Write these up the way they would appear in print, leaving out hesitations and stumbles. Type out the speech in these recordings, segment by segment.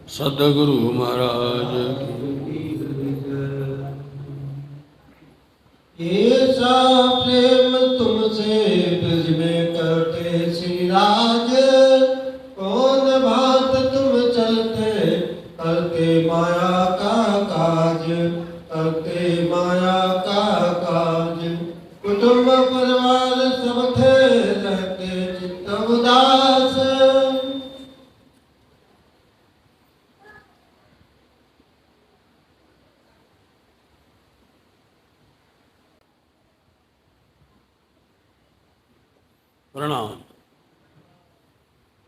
सद्गुरु महाराज की। ऐसा प्रेम तुमसे ब्रज में करते श्री राज, कौन बात तुम चलते करते माया का काज, करते माया का काज। कुटुंब परिवार सब थे रहते चित्त उदास, प्रणाम।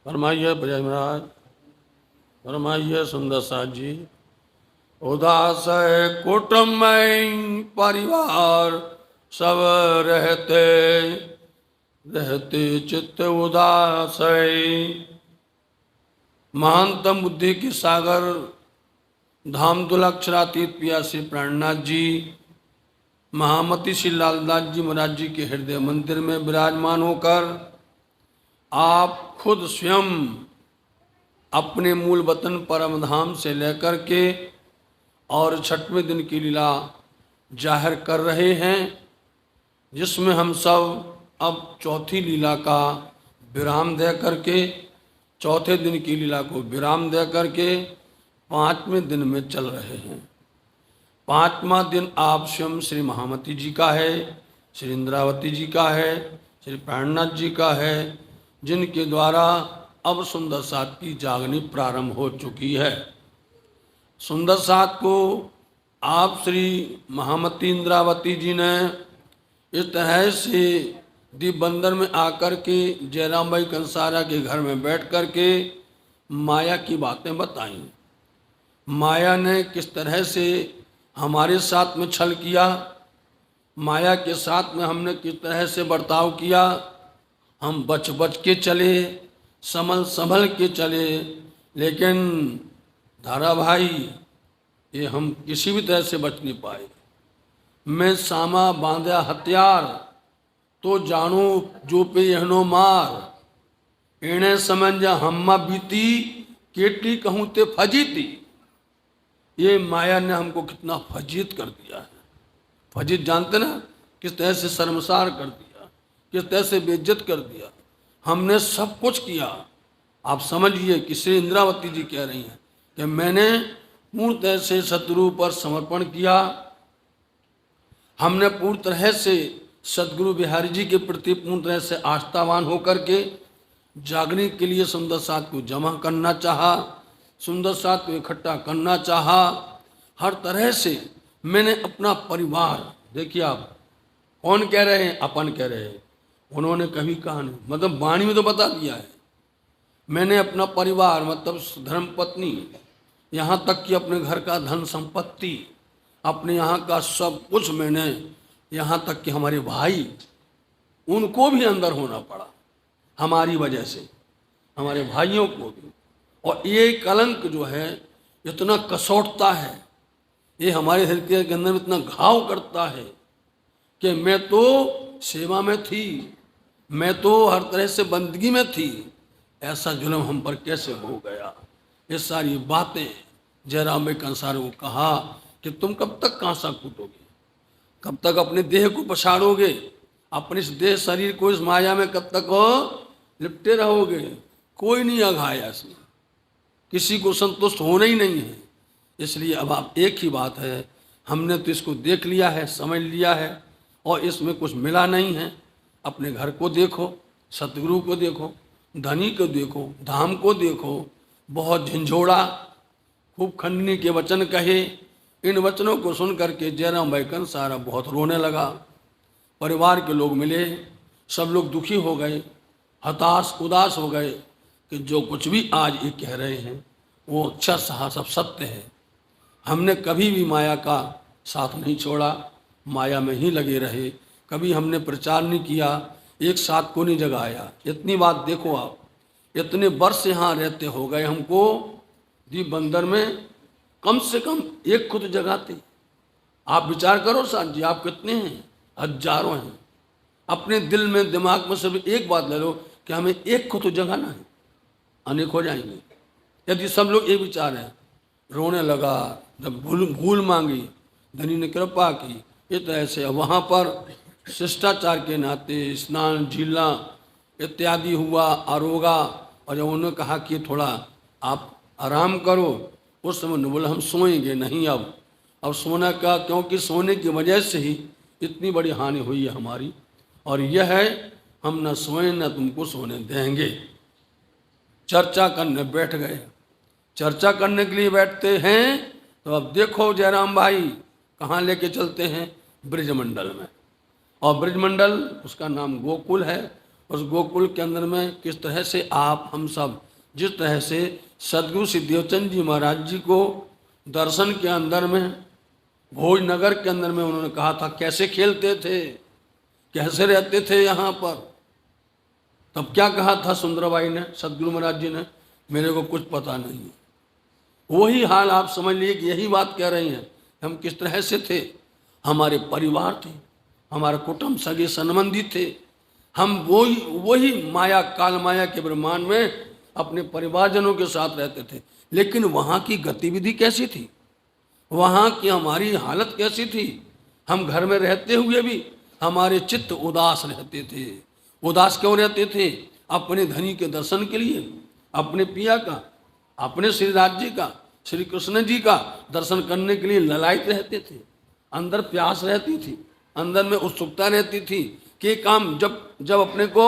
फरमाइए बजाय महाराज, फरमाइए सुंदर साथ जी। उदास है कुटुंब में परिवार सब रहते, रहते चित्त उदास है। महानतम बुद्धि के सागर धाम दुलाक्षरातीत पियासी प्राणनाथ जी महामती श्री लालदास जी महाराज जी के हृदय मंदिर में विराजमान होकर आप खुद स्वयं अपने मूल वतन परम धाम से लेकर के और छठवें दिन की लीला जाहिर कर रहे हैं, जिसमें हम सब अब चौथी लीला का विराम दे करके, चौथे दिन की लीला को विराम दे करके पांचवें दिन में चल रहे हैं। पांचवा दिन आप स्वयं श्री महामती जी का है, श्री इंद्रावती जी का है, श्री प्राणनाथ जी का है, जिनके द्वारा अब सुंदर साथ की जागनी प्रारंभ हो चुकी है। सुंदर साथ को आप श्री महामती इंद्रावती जी ने इस तरह से दीप बंदर में आकर के जयराम भाई कंसारा के घर में बैठ कर के माया की बातें बताई। माया ने किस तरह से हमारे साथ में छल किया, माया के साथ में हमने किस तरह से बर्ताव किया। हम बच बच के चले, संभल संभल के चले, लेकिन धारा भाई ये हम किसी भी तरह से बच नहीं पाए। मैं सामा बांधा हथियार तो जानो जो पे यहनो मार, इन्हें समझा हम्मा बीती केटी कहूँ ते फजीती। ये माया ने हमको कितना फजीत कर दिया है। फजीत जानते ना, किस तरह से शर्मसार कर दिया, किस तरह से बेइज्जत कर दिया। हमने सब कुछ किया। आप समझिए कि श्री इंद्रावती जी कह रही हैं कि मैंने पूर्ण तरह से सतगुरु पर समर्पण किया, हमने पूर्ण तरह से सदगुरु बिहारी जी के प्रति पूर्ण तरह से आस्थावान होकर के जागने के लिए सुंदर साथ को जमा करना चाहा, सुंदर साथ को इकट्ठा करना चाहा। हर तरह से मैंने अपना परिवार, देखिए आप कौन कह रहे हैं, अपन कह रहे हैं, उन्होंने कभी कहा नहीं, मतलब वाणी में तो बता दिया है। मैंने अपना परिवार मतलब धर्म पत्नी, यहाँ तक कि अपने घर का धन संपत्ति, अपने यहाँ का सब कुछ मैंने, यहाँ तक कि हमारे भाई, उनको भी अंदर होना पड़ा हमारी वजह से, हमारे भाइयों को भी। और ये कलंक जो है इतना कसौटता है, ये हमारे हृदय के अंदर में इतना घाव करता है कि मैं तो सेवा में थी, मैं तो हर तरह से बंदगी में थी, ऐसा जुल्म हम पर कैसे हो गया। ये सारी बातें जयराम भाई कंसार को कहा कि तुम कब तक कांसा कूटोगे, कब तक अपने देह को पछाड़ोगे, अपने इस देह शरीर को इस माया में कब तक लिपटे रहोगे। कोई नहीं अघाया इसमें, किसी को संतुष्ट होना ही नहीं है। इसलिए अब आप एक ही बात है, हमने तो इसको देख लिया है, समझ लिया है, और इसमें कुछ मिला नहीं है। अपने घर को देखो, सतगुरु को देखो, धनी को देखो, धाम को देखो, बहुत झंझोड़ा, खूब खंडनी के वचन कहे। इन वचनों को सुन करके जयराम भाई कंसारा बहुत रोने लगा। परिवार के लोग मिले, सब लोग दुखी हो गए, हताश उदास हो गए कि जो कुछ भी आज ये कह रहे हैं वो अक्षर सहा सब सत्य है। हमने कभी भी माया का साथ नहीं छोड़ा, माया में ही लगे रहे, कभी हमने प्रचार नहीं किया, एक साथ को नहीं जगाया। इतनी बात देखो आप, इतने वर्ष यहाँ रहते हो गए हमको, दीप बंदर में कम से कम एक खुद जगाते। आप विचार करो साथ जी, आप कितने हैं, हजारों हैं। अपने दिल में दिमाग में सिर्फ एक बात ले लो कि हमें एक को तो जगाना है, अनेक हो जाएंगे। यदि सब लोग ये विचार है, रोने लगा, जब भूल मांगी, धनी ने कृपा की, इस तरह से वहाँ पर शिष्टाचार के नाते स्नान, झीलना इत्यादि हुआ, आरोगा। और जब उन्होंने कहा कि थोड़ा आप आराम करो, उस समय उन्होंने बोला हम सोएंगे नहीं अब सोना का, क्योंकि सोने की वजह से ही इतनी बड़ी हानि हुई है हमारी, और यह है हम न सोएं न तुमको सोने देंगे। चर्चा करने बैठ गए। चर्चा करने के लिए बैठते हैं तो अब देखो जयराम भाई कहाँ लेके चलते हैं, ब्रजमंडल में। और ब्रजमंडल उसका नाम गोकुल है। उस गोकुल के अंदर में किस तरह से आप हम सब, जिस तरह से सदगुरु सिद्धियोचन जी महाराज जी को दर्शन के अंदर में भोजनगर के अंदर में उन्होंने कहा था कैसे खेलते थे, कैसे रहते थे यहाँ पर, तब क्या कहा था सुंदरबाई ने, सदगुरु महाराज जी ने, मेरे को कुछ पता नहीं है। वही हाल आप समझ लीजिए कि यही बात कह रही हैं। हम किस तरह से थे, हमारे परिवार थे, हमारे कुटुंब सगे संबंधी थे, हम वही माया काल माया के ब्रह्मांड में अपने परिवारजनों के साथ रहते थे। लेकिन वहाँ की गतिविधि कैसी थी, वहाँ की हमारी हालत कैसी थी, हम घर में रहते हुए भी हमारे चित्त उदास रहते थे। उदास क्यों रहते थे? अपने धनी के दर्शन के लिए, अपने पिया का, अपने श्री राज जी का, श्री कृष्ण जी का दर्शन करने के लिए ललायित रहते थे। अंदर प्यास रहती थी, अंदर में उत्सुकता रहती थी कि काम जब अपने को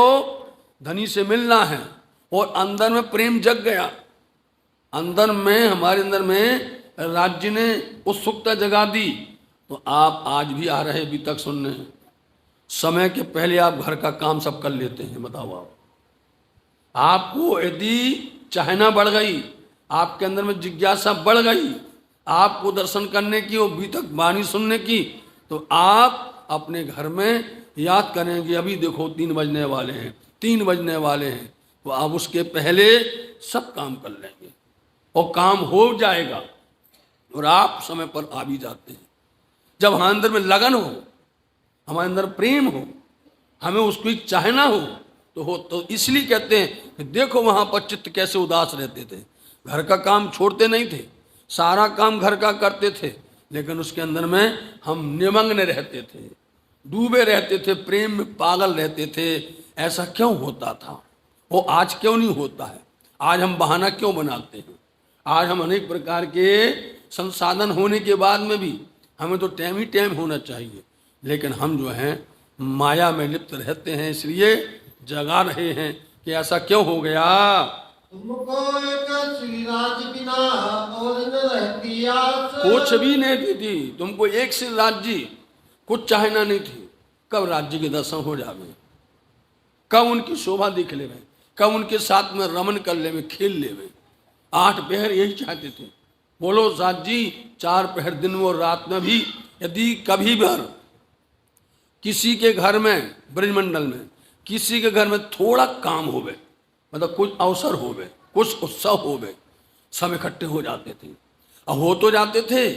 धनी से मिलना है, और अंदर में प्रेम जग गया, अंदर में हमारे अंदर में राज्य ने उत्सुकता जगा दी, तो आप आज भी आ रहे अभी तक सुनने, समय के पहले आप घर का काम सब कर लेते हैं। बताओ आपको यदि चाहना बढ़ गई, आपके अंदर में जिज्ञासा बढ़ गई, आपको दर्शन करने की, वो अभी तक वाणी सुनने की, तो आप अपने घर में याद करेंगे अभी देखो 3 बजने वाले हैं, 3 बजने वाले हैं, तो आप उसके पहले सब काम कर लेंगे और काम हो जाएगा, और आप समय पर आ भी जाते हैं। जब हमारे अंदर में लगन हो, हमारे अंदर प्रेम हो, हमें उसको चाहना हो, तो इसलिए कहते हैं कि देखो वहाँ पर चित्त कैसे उदास रहते थे। घर का काम छोड़ते नहीं थे, सारा काम घर का करते थे, लेकिन उसके अंदर में हम निमग्न रहते थे, डूबे रहते थे, प्रेम में पागल रहते थे। ऐसा क्यों होता था? वो आज क्यों नहीं होता है? आज हम बहाना क्यों बनाते हैं? आज हम अनेक प्रकार के संसाधन होने के बाद में भी हमें तो टाइम ही टाइम होना चाहिए, लेकिन हम जो हैं माया में लिप्त रहते हैं, इसलिए जगा रहे हैं कि ऐसा क्यों हो गया। तुमको एक श्री राज बिना और न रहती आस, कुछ भी नहीं थी, तुमको एक श्री राज्य कुछ चाहना नहीं थी। कब राज्य के दर्शन हो जावे, कब उनकी शोभा दिख लेवे, कब उनके साथ में रमन कर लेवे, खेल लेवे। 8 पहर यही चाहते थे। बोलो साथ जी, 4 पहर दिन और रात में भी यदि कभी भर किसी के घर में, ब्रजमंडल में किसी के घर में थोड़ा काम होवे, मतलब कुछ अवसर होवे, कुछ उत्सव होवे, सब इकट्ठे हो जाते थे। और हो तो जाते थे,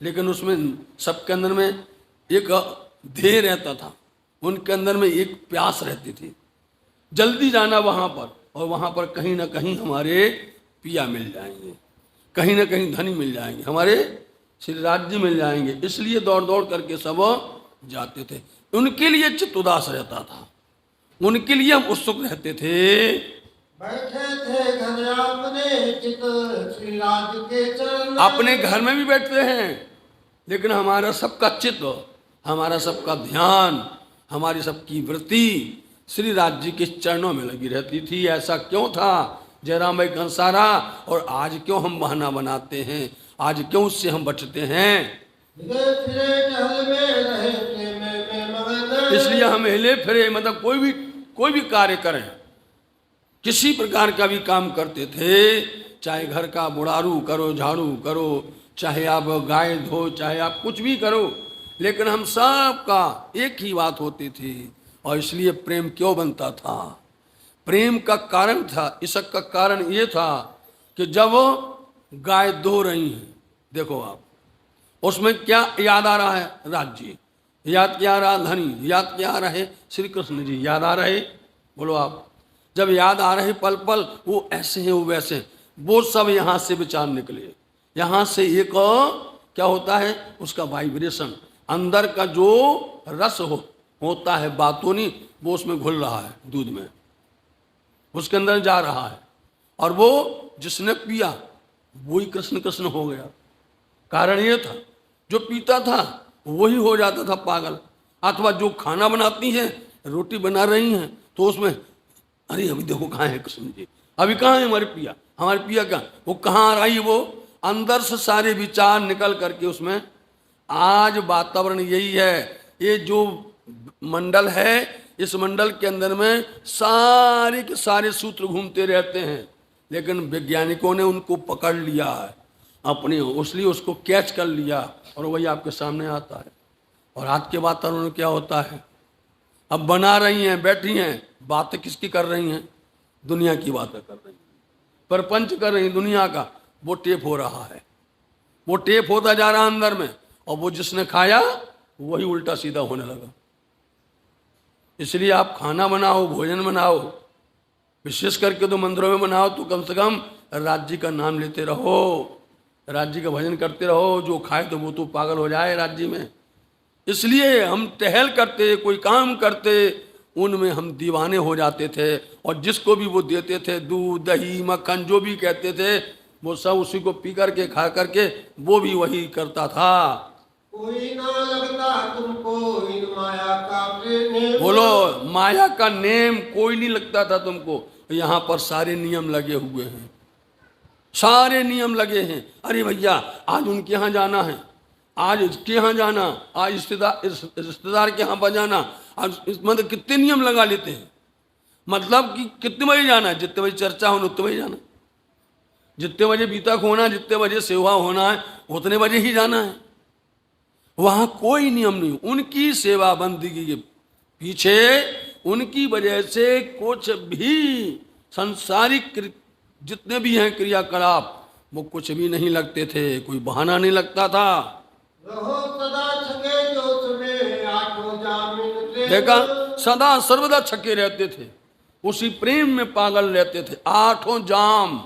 लेकिन उसमें सबके अंदर में एक ध्येय रहता था, उनके अंदर में एक प्यास रहती थी, जल्दी जाना वहाँ पर, और वहाँ पर कहीं ना कहीं हमारे पिया मिल जाएंगे, कहीं ना कहीं धनी मिल जाएंगे, हमारे श्री राज्य मिल जाएंगे। इसलिए दौड़ दौड़ करके सब जाते थे। उनके लिए चित्त उदास रहता था, उनके लिए हम उत्सुक रहते थे। बैठे थे घर अपने चित श्री राज के चरण, अपने घर में भी बैठते हैं, लेकिन हमारा सबका चित्त, हमारा सबका ध्यान, हमारी सबकी वृत्ति श्री राज्य के चरणों में लगी रहती थी। ऐसा क्यों था जयराम भाई कंसारा? और आज क्यों हम बहाना बनाते हैं, आज क्यों उससे हम बचते हैं? इसलिए हम हिले फिरे, मतलब कोई भी कार्य करें, किसी प्रकार का भी काम करते थे, चाहे घर का बुढ़ारू करो, झाड़ू करो, चाहे आप गाय धो, चाहे आप कुछ भी करो, लेकिन हम सब का एक ही बात होती थी। और इसलिए प्रेम क्यों बनता था? प्रेम का कारण था, इसक का कारण ये था कि जब गाय धो रही हैं, देखो आप, उसमें क्या याद आ रहा है? राज्य याद, क्या आ रहा धनी याद, क्या आ रहे श्री कृष्ण जी याद आ रहे। बोलो आप, जब याद आ रहे पल पल, वो ऐसे हैं वो वैसे, वो सब यहाँ से विचार निकले। यहाँ से एक क्या होता है, उसका वाइब्रेशन, अंदर का जो रस होता है बातों नहीं, वो उसमें घुल रहा है, दूध में उसके अंदर जा रहा है, और वो जिसने पिया वही कृष्ण कृष्ण हो गया। कारण ये था, जो पीता था वही हो जाता था पागल। अथवा जो खाना बनाती है, रोटी बना रही हैं, तो उसमें अरे अभी देखो कहाँ है कृष्ण जी, अभी कहाँ है हमारे पिया कहाँ, वो कहाँ आ रही है, वो अंदर से सारे विचार निकल करके उसमें। आज वातावरण यही है, ये जो मंडल है, इस मंडल के अंदर में सारे के सारे सूत्र घूमते रहते हैं, लेकिन वैज्ञानिकों ने उनको पकड़ लिया है अपने, इसलिए उसको कैच कर लिया, और वही आपके सामने आता है। और आज के वातावरण में क्या होता है, अब बना रही हैं, बैठी हैं, बातें किसकी कर रही हैं, दुनिया की बातें कर रही हैं, प्रपंच कर रही हैं दुनिया का, वो टेप हो रहा है, वो टेप होता जा रहा है अंदर में, और वो जिसने खाया वही उल्टा सीधा होने लगा। इसलिए आप खाना बनाओ, भोजन बनाओ, विशेष करके तो मंदिरों में बनाओ, तो कम से कम राज्य का नाम लेते रहो, राज्य का भजन करते रहो। जो खाए तो वो तो पागल हो जाए राज्य में। इसलिए हम टहल करते, कोई काम करते, उनमें हम दीवाने हो जाते थे, और जिसको भी वो देते थे, दूध दही मक्खन जो भी कहते थे, वो सब उसी को पी करके खा करके वो भी वही करता था। कोई ना लगता तुमको इन माया का प्रेम। बोलो, माया का नेम कोई नहीं लगता था तुमको। यहाँ पर सारे नियम लगे हुए हैं, सारे नियम लगे हैं। अरे भैया आज उनके यहाँ जाना है, आज इसके यहाँ जाना, आज रिश्तेदार के यहाँ पर जाना, आज मतलब कितने नियम लगा लेते हैं। मतलब कि कितने बजे जाना है, जितने बजे चर्चा होना उतने बजे जाना, जितने बजे बीतक होना, जितने बजे सेवा होना है उतने बजे ही जाना है। वहाँ कोई नियम नहीं। उनकी सेवा बंदगी के पीछे उनकी वजह से कुछ भी संसारिक जितने भी हैं क्रियाकलाप, वो कुछ भी नहीं लगते थे, कोई बहाना नहीं लगता था। रहो सदा छके जो तुम्हें आठों जामिन प्रेम। देखा, सदा सर्वदा छके रहते थे, उसी प्रेम में पागल रहते थे। आठों जाम,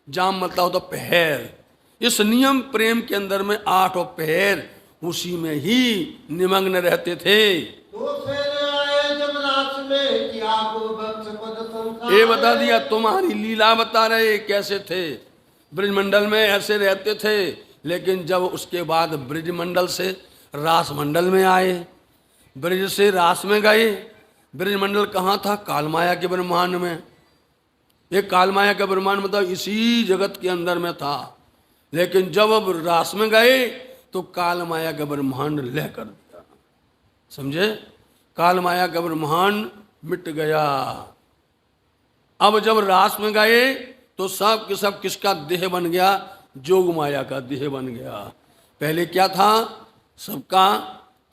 जाम मतलब होता पहर, इस नियम प्रेम के अंदर में आठों पहर उसी में ही निमग्न रहते थे। तो फिर आए जब रास में किया को बख्श पद संसार। ये बता दिया, तुम्हारी लीला बता रहे कैसे थे। ब्रजमंडल में ऐसे रहते थे, लेकिन जब उसके बाद ब्रजमंडल से रास मंडल में आए, ब्रज से रास में गए। ब्रजमंडल कहाँ था, कालमाया के ब्रह्मांड में। ये कालमाया का ब्रह्मांड मतलब इसी जगत के अंदर में था, लेकिन जब अब रास में गए तो कालमाया का ब्रह्मांड लय कर दिया। समझे, कालमाया का ब्रह्मांड मिट गया। अब जब रास में गए तो सब के सब किसका देह बन गया, जोग माया का देह बन गया। पहले क्या था, सबका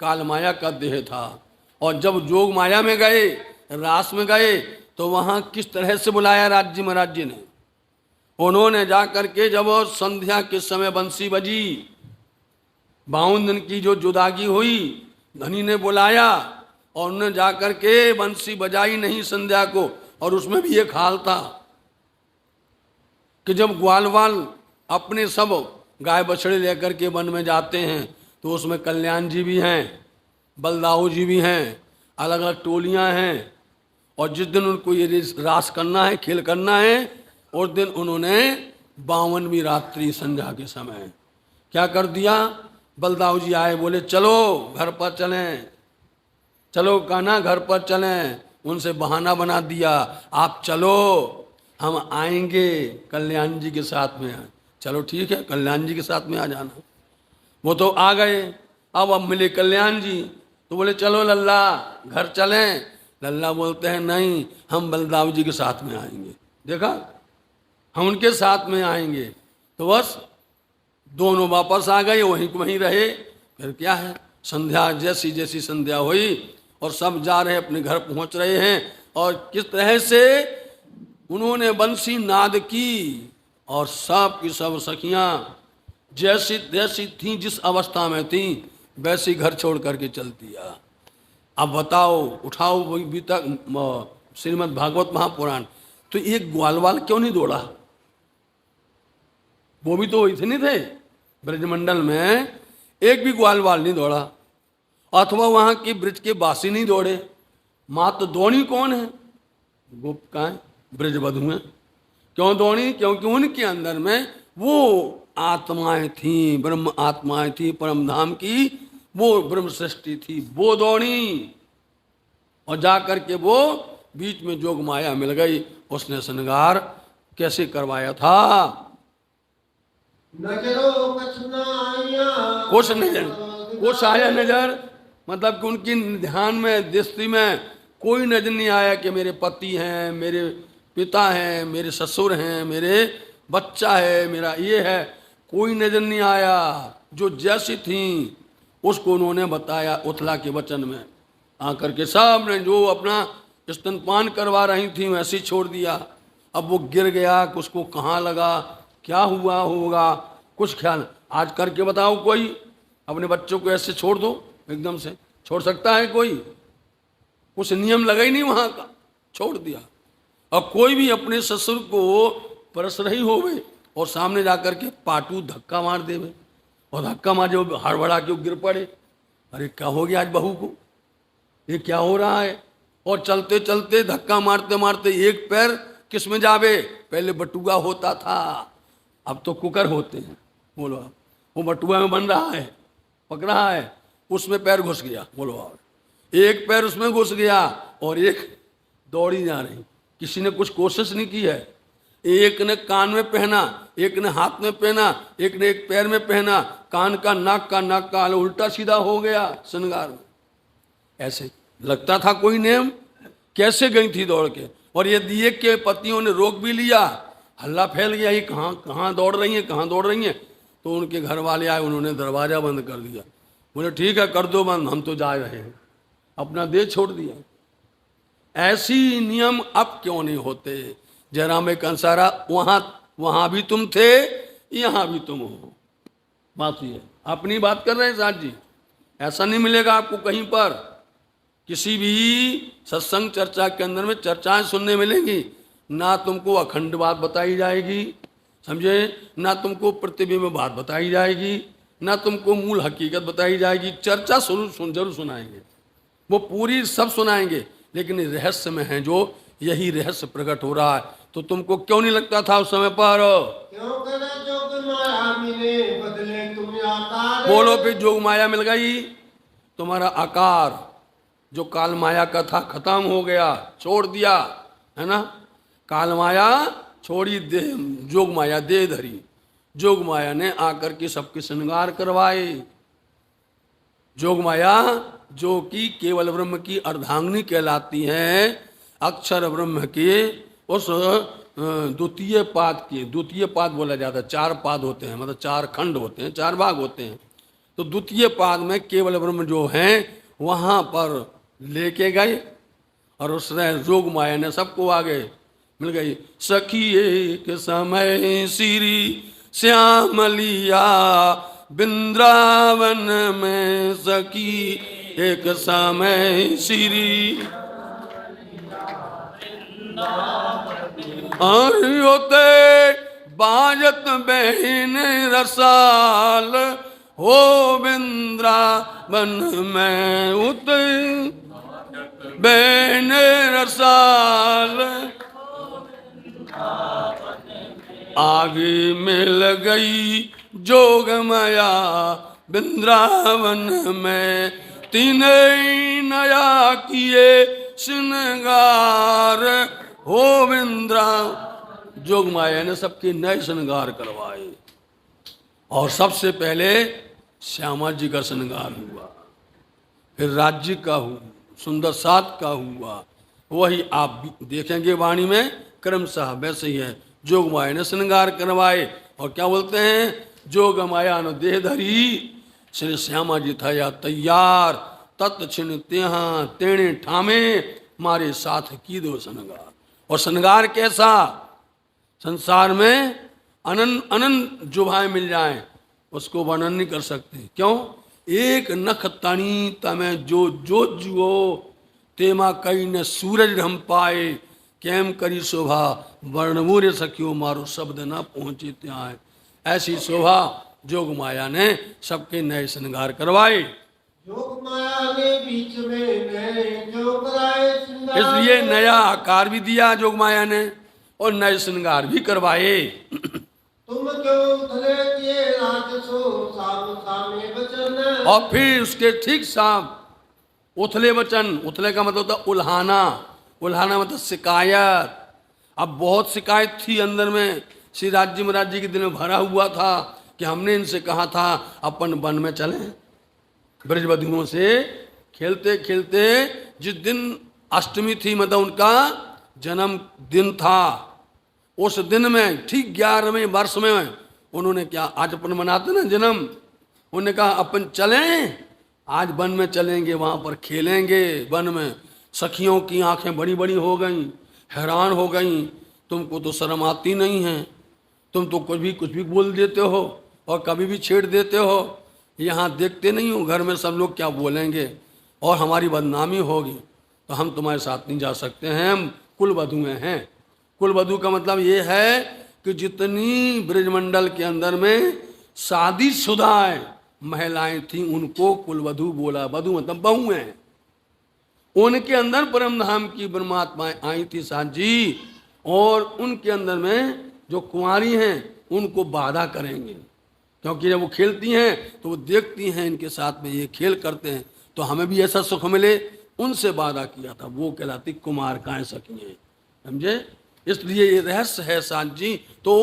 कालमाया का देह था। और जब जोग माया में गए, रास में गए, तो वहाँ किस तरह से बुलाया राज्य महाराज जी ने। उन्होंने जा करके जब संध्या के समय बंसी बजी, 52 दिन की जो जुदागी हुई, धनी ने बुलाया और उन्होंने जा करके बंसी बजाई नहीं संध्या को। और उसमें भी एक हाल था कि जब ग्वाल वाल अपने सब गाय बछड़े लेकर के वन में जाते हैं, तो उसमें कल्याण जी भी हैं, बलदाऊ जी भी हैं, अलग अलग टोलियां हैं। और जिस दिन उनको ये रास करना है, खेल करना है, उस दिन उन्होंने 52वीं रात्रि संध्या के समय क्या कर दिया, बलदाऊ जी आए, बोले चलो घर पर चलें, चलो कहना घर पर चलें। उनसे बहाना बना दिया, आप चलो हम आएंगे कल्याण जी के साथ में। चलो ठीक है, कल्याण जी के साथ में आ जाना। वो तो आ गए। अब मिले कल्याण जी, तो बोले चलो लल्ला घर चलें। लल्ला बोलते हैं नहीं, हम बलदाऊ जी के साथ में आएंगे। देखा, हम उनके साथ में आएंगे। तो बस दोनों वापस आ गए, वहीं रहे। फिर क्या है, संध्या जैसी जैसी संध्या हुई और सब जा रहे अपने घर पहुंच रहे हैं। और किस तरह से उन्होंने बंसी नाद की, और सब की सब सखियां जैसी जैसी थी, जिस अवस्था में थी वैसी घर छोड़ करके चल दिया। अब बताओ, उठाओ वही तक श्रीमद् भागवत महापुराण, तो एक ग्वालवाल क्यों नहीं दौड़ा, वो भी तो वही थे नहीं थे ब्रजमंडल में, एक भी ग्वाल वाल नहीं दौड़ा, अथवा वहां के ब्रज के बासी नहीं दौड़े। मात्र दौड़ी कौन है? गोप का है, ब्रजवधु हैं। क्यों दौड़ी? क्योंकि उनके अंदर में वो आत्माएं थी, ब्रह्म आत्माएं थी, परम धाम की वो ब्रह्म सृष्टि थी, वो दौड़ी और जा करके वो बीच में जोग माया मिल गई। उसने श्रृंगार कैसे करवाया था? नजरो कुछ ना आया, कुछ नजर, कुछ आया नजर, मतलब कि उनकी ध्यान में दृष्टि में कोई नजर नहीं आया कि मेरे पति हैं, मेरे पिता हैं, मेरे ससुर हैं, मेरे बच्चा है, मेरा ये है, कोई नजर नहीं आया। जो जैसी थी उसको उन्होंने बताया उथला के वचन में आकर के, सब ने जो अपना स्तनपान करवा रही थी वैसे ही छोड़ दिया। अब वो गिर गया, उसको कहाँ लगा, क्या हुआ होगा, कुछ ख्याल। आज करके बताओ कोई अपने बच्चों को ऐसे छोड़ दो, एकदम से छोड़ सकता है कोई? कुछ नियम लगा ही नहीं वहाँ का, छोड़ दिया। और कोई भी अपने ससुर को परस रही होवे और सामने जाकर के पाटू धक्का मार देवे, और धक्का मार जो हड़बड़ा के गिर पड़े, अरे क्या हो गया आज बहू को, ये क्या हो रहा है? और चलते चलते धक्का मारते मारते एक पैर किस में जावे? पहले बटुआ होता था, अब तो कुकर होते हैं। बोलो आप, वो बटुआ में बन रहा है, पक रहा है, उसमें पैर घुस गया। बोलो आप, एक पैर उसमें घुस गया और एक दौड़ी जा रही। किसी ने कुछ कोशिश नहीं की है। एक ने कान में पहना, एक ने हाथ में पहना, एक ने एक पैर में पहना, कान का नाक का उल्टा सीधा हो गया श्रृंगार में। ऐसे लगता था कोई नियम, कैसे गई थी दौड़ के। और यदि एक के पतियों ने रोक भी लिया, हल्ला फैल गया, ये कहाँ कहाँ दौड़ रही हैं, कहाँ दौड़ रही हैं, तो उनके घर वाले आए, उन्होंने दरवाजा बंद कर दिया। बोले ठीक है कर दो बंद, हम तो जा रहे हैं, अपना देह छोड़ दिया। ऐसी नियम अब क्यों नहीं होते? जयराम में कंसारा, वहां भी तुम थे, यहां भी तुम हो। बात ये अपनी बात कर रहे हैं साथ जी, ऐसा नहीं मिलेगा आपको कहीं पर। किसी भी सत्संग चर्चा के अंदर में चर्चाएं सुनने मिलेंगी, ना तुमको अखंड बात बताई जाएगी, समझे, ना तुमको प्रतिबिंब बात बताई जाएगी, ना तुमको मूल हकीकत बताई जाएगी। चर्चा जरूर सुनाएंगे, वो पूरी सब सुनाएंगे, लेकिन रहस्य में है जो यही रहस्य प्रकट हो रहा है। तो तुमको क्यों नहीं लगता था उस समय पर? क्यों करे जोग माया मिले, बदले तुम आकार। बोलो फिर, जोग माया मिल गई, तुम्हारा आकार जो काल माया का था खत्म हो गया, छोड़ दिया, है ना। काल माया छोड़ी, दे जोग माया दे धरी। जोग माया ने आकर के सबके श्रृंगार करवाए। जोग माया जो कि केवल ब्रह्म की अर्धांगिनी कहलाती है, अक्षर ब्रह्म के उस द्वितीय पाद की, द्वितीय पाद बोला जाता है, 4 पाद होते हैं, मतलब 4 खंड होते हैं, 4 भाग होते हैं। तो द्वितीय पाद में केवल ब्रह्म जो है वहाँ पर लेके गए, और उसने जोग माया ने सबको आगे मिल गई। सखी एक समय श्री श्याम लिया, वृंदावन में सखी एक समय श्री। और होते बाजत बहन रसाल, हो वृंदावन में उते बहन रसाल। आगे मिल गई जोग माया वृंदावन में, तीन नया किए श्रृंगार, हो वृंदा। जोग माया ने सबके नए श्रृंगार करवाए, और सबसे पहले श्यामा जी का श्रृंगार हुआ, फिर राज्य का हुआ, सुंदर सात का हुआ। वही आप देखेंगे वाणी में क्रमशः वैसे ही है। जोग माया ने श्रृंगार करवाए, और क्या बोलते हैं, जोग माया ने देह धरी, श्री श्यामा जी था या तैयार, तत्क्षण त्यहाँ तेणे ठामे, मारे साथ की दो श्रृंगार। और श्रृंगार कैसा? संसार में अनंत जुभाएं मिल जाएं, उसको वर्णन नहीं कर सकते। क्यों? एक नख तणी तमें जो जुओ, तेमा कई न सूरज हम पाए, कैम करी शोभा वर्णमूर्य सखियो, मारो शब्द न पहुंचे त्याय। ऐसी शोभा जोग माया ने सबके नए श्रृंगार करवाए। जोग माया ने बीच में नए जो कराए श्रृंगार। इसलिए नया आकार भी दिया जोग माया ने और नए श्रृंगार भी करवाए। तुम क्यों उथले किए राजसो साम सामे वचन। और फिर उसके ठीक साथ उथले वचन, उथले का मतलब होता उल्हाना, उल्हाना मतलब शिकायत। अब बहुत शिकायत थी अंदर में, श्री राज्य महाराज जी के दिल में भरा हुआ था कि हमने इनसे कहा था अपन वन में चलें, ब्रजवधुओं से खेलते खेलते। जिस दिन अष्टमी थी मतलब उनका जन्म दिन था, उस दिन में ठीक 11वें वर्ष में उन्होंने क्या, आज अपन मनाते ना जन्म, उन्होंने कहा अपन चलें, आज वन में चलेंगे, वहाँ पर खेलेंगे वन में। सखियों की आंखें बड़ी बड़ी हो गईं, हैरान हो गईं, तुमको तो शर्म आती नहीं है, तुम तो कुछ भी बोल देते हो और कभी भी छेड़ देते हो, यहाँ देखते नहीं हो घर में सब लोग क्या बोलेंगे और हमारी बदनामी होगी, तो हम तुम्हारे साथ नहीं जा सकते हैं, हम कुलवधुएं हैं। कुलवधु का मतलब ये है कि जितनी ब्रजमंडल के अंदर में शादीशुदा महिलाएं थीं उनको कुलवधु बोला। वधु मतलब बहू हैं। उनके अंदर परम धाम की ब्रह्मात्माएं आई थी साथ जी, और उनके अंदर में जो कुंवारी हैं उनको बाधा करेंगे, क्योंकि जब वो खेलती हैं तो वो देखती हैं इनके साथ में ये खेल करते हैं तो हमें भी ऐसा सुख मिले, उनसे वादा किया था। वो कहलाती कुमारकाएं सखियां, समझे। इसलिए ये रहस्य है साथ जी। तो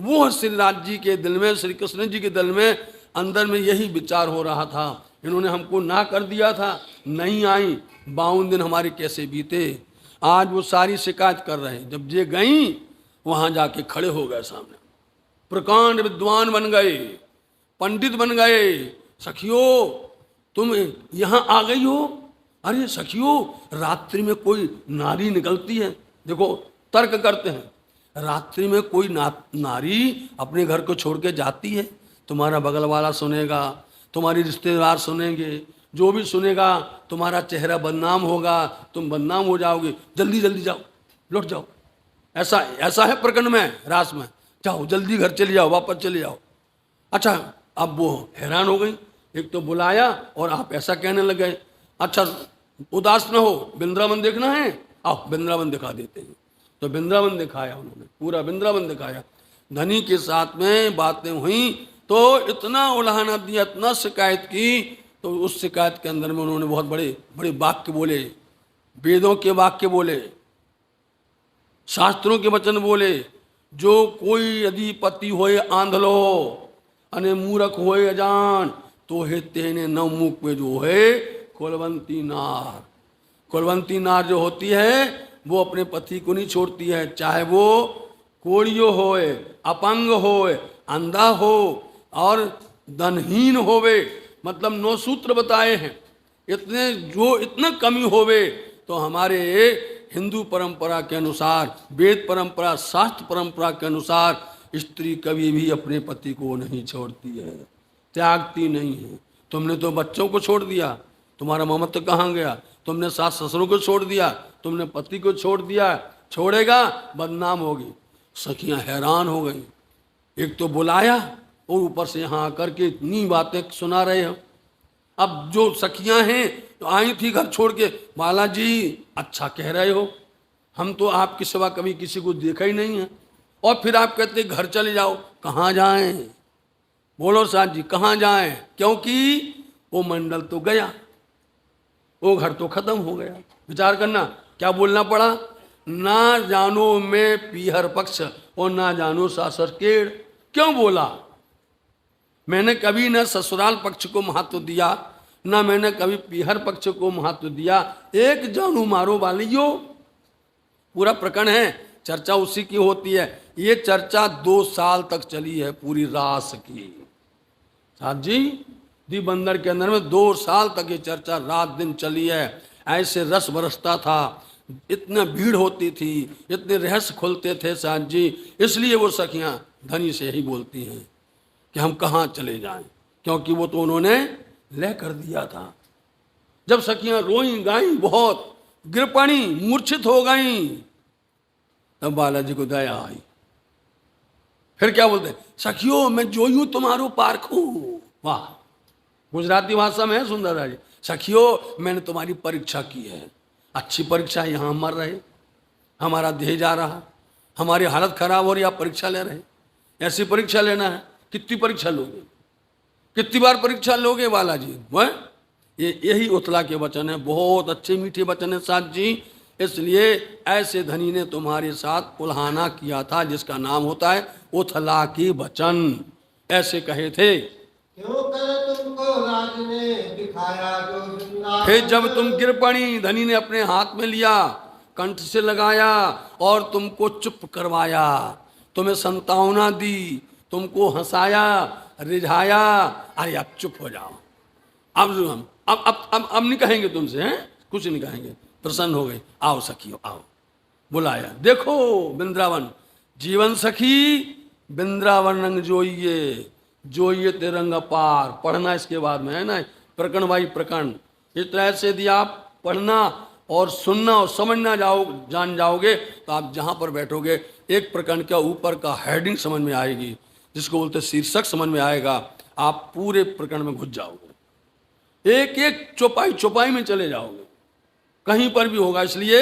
वो श्री राज जी के दिल में, श्री कृष्ण जी के दिल में अंदर में यही विचार हो रहा था। इन्होंने हमको ना कर दिया था, नहीं आई, 52 दिन हमारे कैसे बीते। आज वो सारी शिकायत कर रहे हैं। जब ये गई वहाँ जाके खड़े हो गए सामने, प्रकांड विद्वान बन गए, पंडित बन गए। सखियो तुम यहाँ आ गई हो, अरे सखियो रात्रि में कोई नारी निकलती है, देखो तर्क करते हैं, रात्रि में कोई नारी अपने घर को छोड़ के जाती है, तुम्हारा बगल वाला सुनेगा, तुम्हारी रिश्तेदार सुनेंगे, जो भी सुनेगा तुम्हारा चेहरा बदनाम होगा, तुम बदनाम हो जाओगे, जल्दी जल्दी जाओ, लौट जाओ। ऐसा है प्रकरण में, रास में, जाओ जल्दी घर चले जाओ, वापस चले जाओ। अच्छा अब वो हैरान हो गई, एक तो बुलाया और आप ऐसा कहने लग गए। अच्छा उदास न हो, वृंदावन देखना है, आओ वृंदावन दिखा देते हैं। तो वृंदावन दिखाया उन्होंने, पूरा वृंदावन दिखाया। धनी के साथ में बातें हुई तो इतना उल्हाना दिया, इतना शिकायत की, तो उस शिकायत के अंदर में उन्होंने बहुत बड़े बड़े वाक्य बोले, वेदों के वाक्य बोले, शास्त्रों के वचन बोले। जो कोई यदि पति होए आंधलो अने मूर्ख होए अजान, तो हे तेने नव मुख पे जो है कुलवंती नार। कुलवंती नार जो होती है वो अपने पति को नहीं छोड़ती है, चाहे वो कोड़ियो होए, अपंग होए, अंधा हो और धनहीन होवे, मतलब 9 सूत्र बताए हैं। इतने जो इतना कमी होवे तो हमारे हिंदू परंपरा के अनुसार, वेद परंपरा, शास्त्र परंपरा के अनुसार स्त्री कभी भी अपने पति को नहीं छोड़ती है, त्यागती नहीं है। तुमने तो बच्चों को छोड़ दिया, तुम्हारा ममत्व कहाँ गया? तुमने सास ससुरों को छोड़ दिया, तुमने पति को छोड़ दिया, छोड़ेगा बदनाम होगी। सखियां हैरान हो गई, एक तो बुलाया और ऊपर से यहाँ आकर के इतनी बातें सुना रहे हो। अब जो सखियां हैं तो आई थी घर छोड़ के, बाला जी अच्छा कह रहे हो, हम तो आपकी सिवा कभी किसी को देखा ही नहीं है, और फिर आप कहते घर चले जाओ। कहाँ जाएं? बोलो साथ जी कहाँ जाएं? क्योंकि वो मंडल तो गया, वो घर तो खत्म हो गया। विचार करना क्या बोलना पड़ा, ना जानो मैं पीहर पक्ष और ना जानो सासर केड़। क्यों बोला? मैंने कभी न ससुराल पक्ष को महत्व दिया, ना मैंने कभी पीहर पक्ष को महत्व दिया, एक जानू मारो वालियो। पूरा प्रकरण है, चर्चा उसी की होती है। ये चर्चा 2 साल तक चली है, पूरी रास की। साथ जी दी बंदर के अंदर में 2 साल तक ये चर्चा रात दिन चली है। ऐसे रस बरसता था, इतना भीड़ होती थी, इतने रहस्य खुलते थे साथ जी। इसलिए वो सखियां धनी से यही बोलती हैं कि हम कहाँ चले जाएं, क्योंकि वो तो उन्होंने ले कर दिया था। जब सखियां रोई गाई, बहुत गिर पड़ी, मूर्छित हो गई, तब बालाजी को दया आई। फिर क्या बोलते हैं, सखियो मैं जोयूं तुम्हारो पारखूं। वाह, गुजराती भाषा में है सुंदर जी, सखियो मैंने तुम्हारी परीक्षा की है, अच्छी परीक्षा, यहाँ हम मर रहे, हमारा देह जा रहा, हमारी हालत खराब हो रही, आप परीक्षा ले रहे, ऐसी परीक्षा लेना है, कितनी परीक्षा लोगे, कितनी बार परीक्षा लोगे बालाजी। वह यही उतला के वचन है, बहुत अच्छे मीठे वचन है साथ जी। इसलिए ऐसे धनी ने तुम्हारे साथ उल्हाना किया था, जिसका नाम होता है उथला के वचन, ऐसे कहे थे। क्यों कर तुमको राज ने दिखाया जो वृंदावन। फिर जब तुम गिर पड़ी, धनी ने अपने हाथ में लिया, कंठ से लगाया और तुमको चुप करवाया, तुम्हें संतावना दी, तुमको हंसाया, रिझाया, अरे अब चुप हो जाओ, अब नहीं कहेंगे तुमसे, हैं कुछ नहीं कहेंगे, प्रसन्न हो गए, आओ सखियो आओ, बुलाया, देखो वृंदावन, जीवन सखी वृंदावन रंग जोइए, जोइए ते रंग अपार। पढ़ना इसके बाद में है ना, प्रकरण बाई प्रकरण, इस तरह से यदि आप पढ़ना और सुनना और समझना जान जाओगे तो आप जहाँ पर बैठोगे एक प्रकरण के ऊपर का हेडिंग समझ में आएगी, जिसको बोलते शीर्षक समझ में आएगा, आप पूरे प्रकरण में घुस जाओगे, एक एक चौपाई चौपाई में चले जाओगे, कहीं पर भी होगा। इसलिए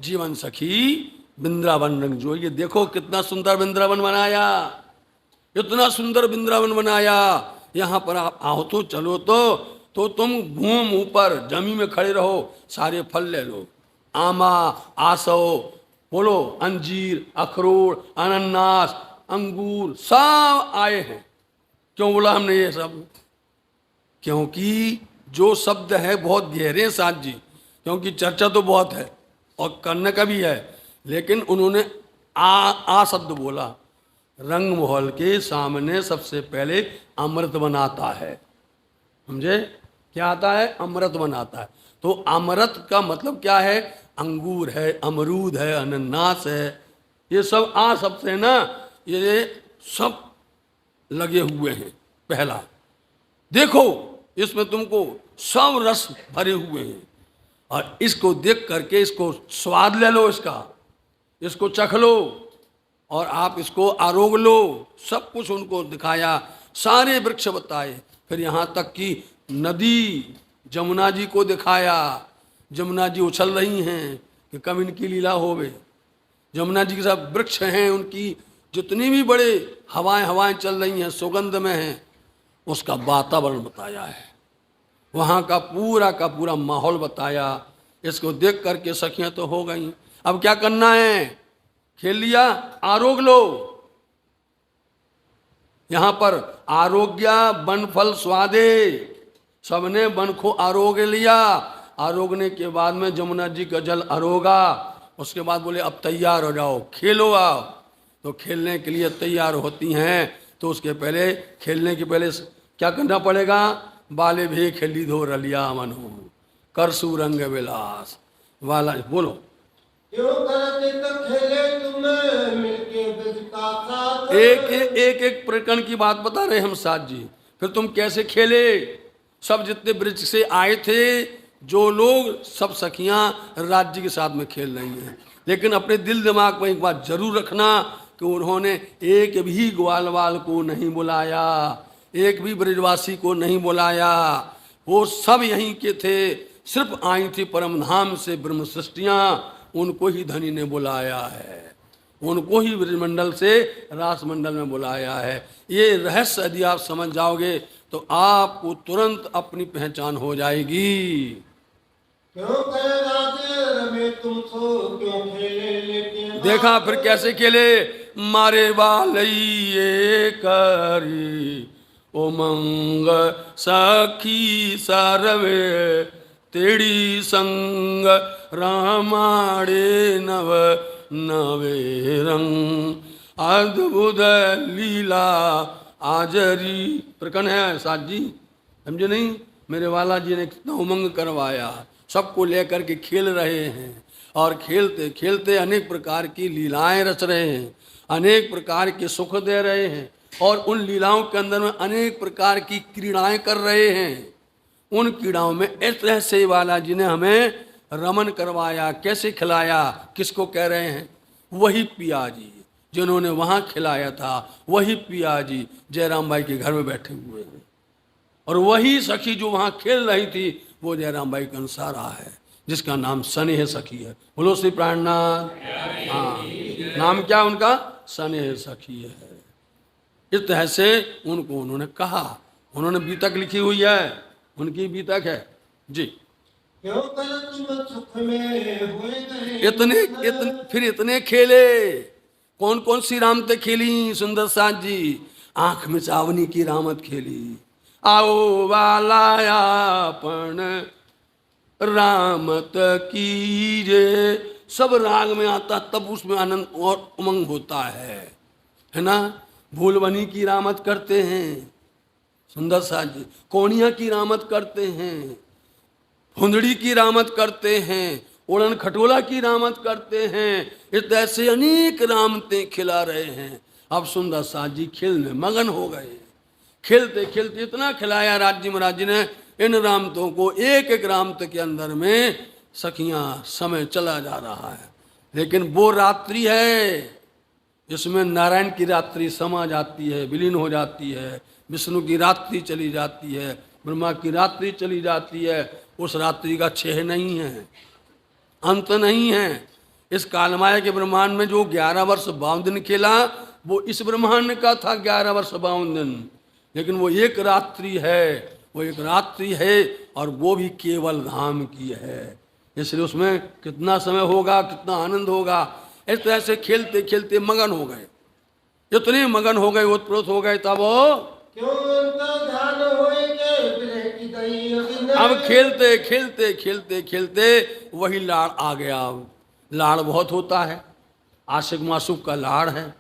जीवन सखी वृंदावन रंग जो, ये देखो कितना सुंदर वृंदावन बनाया, इतना सुंदर वृंदावन बनाया, यहाँ पर आप आओ तो चलो तो तुम घूम ऊपर जमीन में खड़े रहो, सारे फल ले लो, आमा, आसो, बोलो अंजीर, अखरोट, अनानास, अंगूर सब आए हैं। क्यों बोला हमने ये सब? क्योंकि जो शब्द है बहुत गहरे साथ जी, क्योंकि चर्चा तो बहुत है और करने का भी है, लेकिन उन्होंने आ शब्द बोला। रंग महल के सामने सबसे पहले अमृत बनाता है, समझे? क्या आता है? अमृत बनाता है। तो अमृत का मतलब क्या है? अंगूर है, अमरूद है, अनानास है, ये सब आ सबसे ना, ये सब लगे हुए हैं। पहला देखो, इसमें तुमको सब रस भरे हुए हैं, और इसको देख करके इसको स्वाद ले लो, इसको चख लो और आप इसको आरोग लो। सब कुछ उनको दिखाया, सारे वृक्ष बताए, फिर यहाँ तक कि नदी जमुना जी को दिखाया। जमुना जी उछल रही हैं कि कब इनकी लीला होवे। जमुना जी के सब वृक्ष हैं, उनकी जितनी भी बड़े हवाएं चल रही हैं, सुगंध में हैं, उसका वातावरण बताया है, वहाँ का पूरा माहौल बताया। इसको देख करके सखियाँ तो हो गई। अब क्या करना है? खेल लिया, आरोग लो। यहाँ पर आरोग्य वन फल स्वादे, सबने वन को आरोग लिया। आरोगने के बाद में जमुना जी का जल आरोगा, उसके बाद बोले अब तैयार हो जाओ, खेलो आओ। तो खेलने के लिए तैयार होती हैं, तो उसके पहले, खेलने के पहले क्या करना पड़ेगा? बाले भी खेली धो रलिया मनु करसु रंग विलास वाला। बोलो, क्यों करते तो खेले तुम मिलके ब्रज का साथ। एक प्रकरण की बात बता रहे हम साथ जी। फिर तुम कैसे खेले? सब जितने ब्रज से आए थे जो लोग, सब सखियां राज्य के साथ में खेल रही हैं, लेकिन अपने दिल दिमाग में एक बात जरूर रखना कि उन्होंने एक भी ग्वालवाल को नहीं बुलाया, एक भी ब्रजवासी को नहीं बुलाया, वो सब यहीं के थे। सिर्फ आई थी परम धाम से ब्रह्म सृष्टियाँ, उनको ही धनी ने बुलाया है, उनको ही ब्रजमंडल से रासमंडल में बुलाया है। ये रहस्य यदि आप समझ जाओगे तो आपको तुरंत अपनी पहचान हो जाएगी। क्यों करे राजे रमे तुम सो, क्यों खेले लेके देखा फिर कैसे खेले? मारे वालैये करी उमंग सखी सरवे, तेरी संग रामाड़े नव नवे रंग, अद्भुत लीला आजरी। प्रकरण है साथ जी, समझे नहीं? मेरे वाला जी ने कितना उमंग करवाया, सबको लेकर के खेल रहे हैं, और खेलते खेलते अनेक प्रकार की लीलाएं रच रहे हैं, अनेक प्रकार के सुख दे रहे हैं, और उन लीलाओं के अंदर में अनेक प्रकार की क्रीड़ाएं कर रहे हैं। उन क्रीड़ाओं में इस तरह से वाला जी ने हमें रमन करवाया। कैसे खिलाया? किसको कह रहे हैं? वही पिया जी, जिन्होंने वहां खिलाया था वही पिया जी जयराम बाई के घर में बैठे हुए हैं, और वही सखी जो वहां खेल रही थी वो जयराम बाई का अनुसारा है, जिसका नाम स्नेह सखी है। बोलो श्री प्राणनाथ। हाँ, नाम क्या उनका? स्नेह सखी है। इस तरह से उनको उन्होंने कहा, उन्होंने बीतक लिखी हुई है, उनकी बीतक है जी। क्यों कर तुम सुख में हुए गए फिर इतने खेले। कौन कौन सी रामते खेली सुंदर साथ जी? आंख में चावनी की रामत खेली, आओ वाला अपन रामत कीजे। सब राग में आता तब उसमें आनंद और उमंग होता है ना। भूलबनी की रामत करते हैं सुंदर साथ जी, कोनिया की रामत करते हैं, फुंदड़ी की रामत करते हैं, उड़न खटोला की रामत करते हैं। इस ऐसे अनेक रामतें खिला रहे हैं। अब सुंदर साथ जी खेलने मगन हो गए। खेलते खेलते इतना खिलाया राज्य महाराज जी ने इन रामतों को, एक एक रामत के अंदर में सखियां समय चला जा रहा है। लेकिन वो रात्रि है जिसमें नारायण की रात्रि समा जाती है, विलीन हो जाती है, विष्णु की रात्रि चली जाती है, ब्रह्मा की रात्रि चली जाती है। उस रात्रि का छेह नहीं है, अंत नहीं है। इस कालमाया के ब्रह्मांड में जो 11 वर्ष 52 दिन खेला वो इस ब्रह्मांड का था 11 वर्ष 52 दिन, लेकिन वो एक रात्रि है, वो एक रात्रि है और वो भी केवल धाम की है। इसलिए उसमें कितना समय होगा, कितना आनंद होगा। इस तरह से खेलते खेलते मगन हो गए, इतने मगन हो गए, उत्प्रोत हो गए। तब अब खेलते खेलते खेलते खेलते वही लाड़ आ गया। अब लाड़ बहुत होता है, आशिक मासूक का लाड़ है,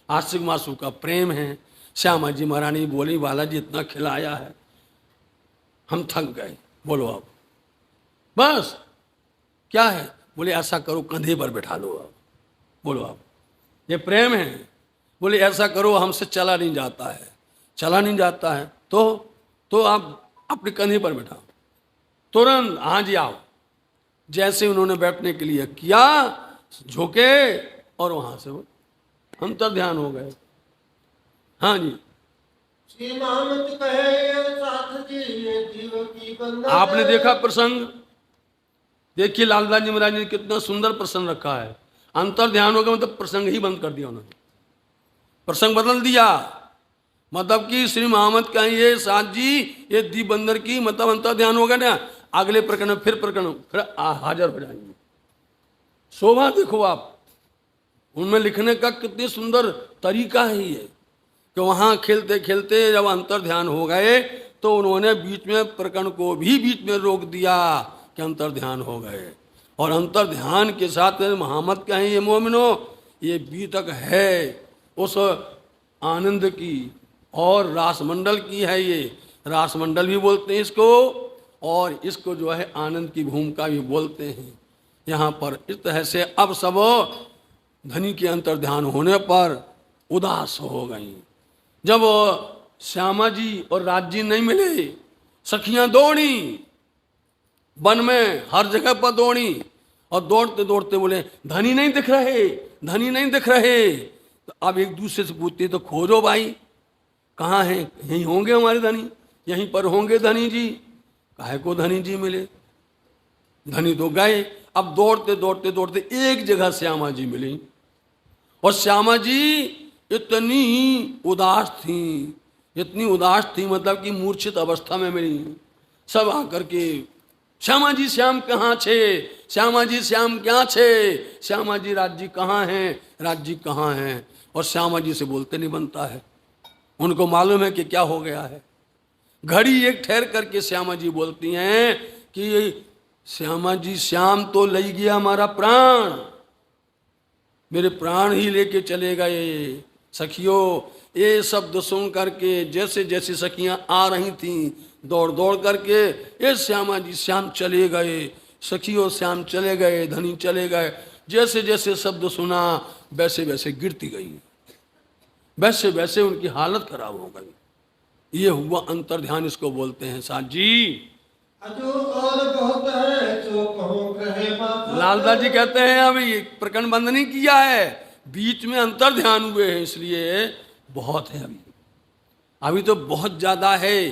आशिक मासूक का प्रेम है। श्यामा जी महारानी बोली बालाजी इतना खिलाया है, हम थक गए। बोलो अब बस क्या है? बोले ऐसा करो कंधे पर बैठा लो। अब बोलो अब ये प्रेम है। बोले ऐसा करो हमसे चला नहीं जाता है, चला नहीं जाता है तो आप अपने कंधे पर बैठाओ। तुरंत हाँ जी आओ। जैसे उन्होंने बैठने के लिए किया, झुके और वहां से वो अंतर ध्यान हो गए। हाँ जी, आपने देखा प्रसंग, देखिए लालदास जी महाराज ने कितना सुंदर प्रसंग रखा है। अंतर ध्यान हो गया मतलब प्रसंग ही बंद कर दिया उन्होंने, प्रसंग बदल दिया। मतलब कि श्री मोहम्मद का ये साथ जी ये दीप बंदर की मतलब अंतर ध्यान हो गया ना, अगले प्रकरण फिर हाजिर हो जाएंगे। शोभा देखो आप, उनमें लिखने का कितनी सुंदर तरीका है ये कि वहाँ खेलते खेलते जब अंतर ध्यान हो गए तो उन्होंने बीच में प्रकरण को भी बीच में रोक दिया कि अंतर ध्यान हो गए। और अंतर ध्यान के साथ मोहम्मद का है ये मोमिनो, ये बीतक है उस आनंद की और रासमंडल की है। ये रासमंडल भी बोलते हैं इसको, और इसको जो है आनंद की भूमिका भी बोलते हैं। यहाँ पर इस तरह से अब सब धनी के अंतर ध्यान होने पर उदास हो गई। जब श्यामा जी और राज जी नहीं मिले, सखियां दौड़ी वन में, हर जगह पर दौड़ी और दौड़ते दौड़ते बोले धनी नहीं दिख रहे, धनी नहीं दिख रहे। तो अब एक दूसरे से पूछते तो खोजो भाई कहाँ हैं, यहीं होंगे हमारे धनी, यहीं पर होंगे धनी जी। काहे को धनी जी मिले, धनी तो गए। अब दौड़ते दौड़ते दौड़ते एक जगह श्यामा जी मिली और श्यामा जी इतनी उदास थी, इतनी उदास थी मतलब कि मूर्छित अवस्था में मिली। सब आकर के श्यामा जी श्याम कहाँ छे, श्यामा जी श्याम क्या छे, श्यामा जी राज जी कहाँ हैं, राज जी कहाँ हैं। और श्यामा जी से बोलते नहीं बनता है, उनको मालूम है कि क्या हो गया है। घड़ी एक ठहर करके श्यामा जी बोलती हैं कि श्यामा जी श्याम तो ले गया हमारा प्राण, मेरे प्राण ही लेके चले गए। सखियों ये शब्द सुन करके जैसे जैसे सखियां आ रही थीं दौड़ दौड़ करके ये श्यामा जी श्याम चले गए, सखियों श्याम चले गए, धनी चले गए। जैसे जैसे शब्द सुना वैसे वैसे गिरती गई, वैसे वैसे उनकी हालत खराब हो गई। ये हुआ अंतर ध्यान, इसको बोलते हैं साथ जी। लालदास जी कहते हैं अभी प्रकरण बंद नहीं किया है, बीच में अंतर ध्यान हुए हैं, इसलिए बहुत है अभी तो बहुत ज्यादा है।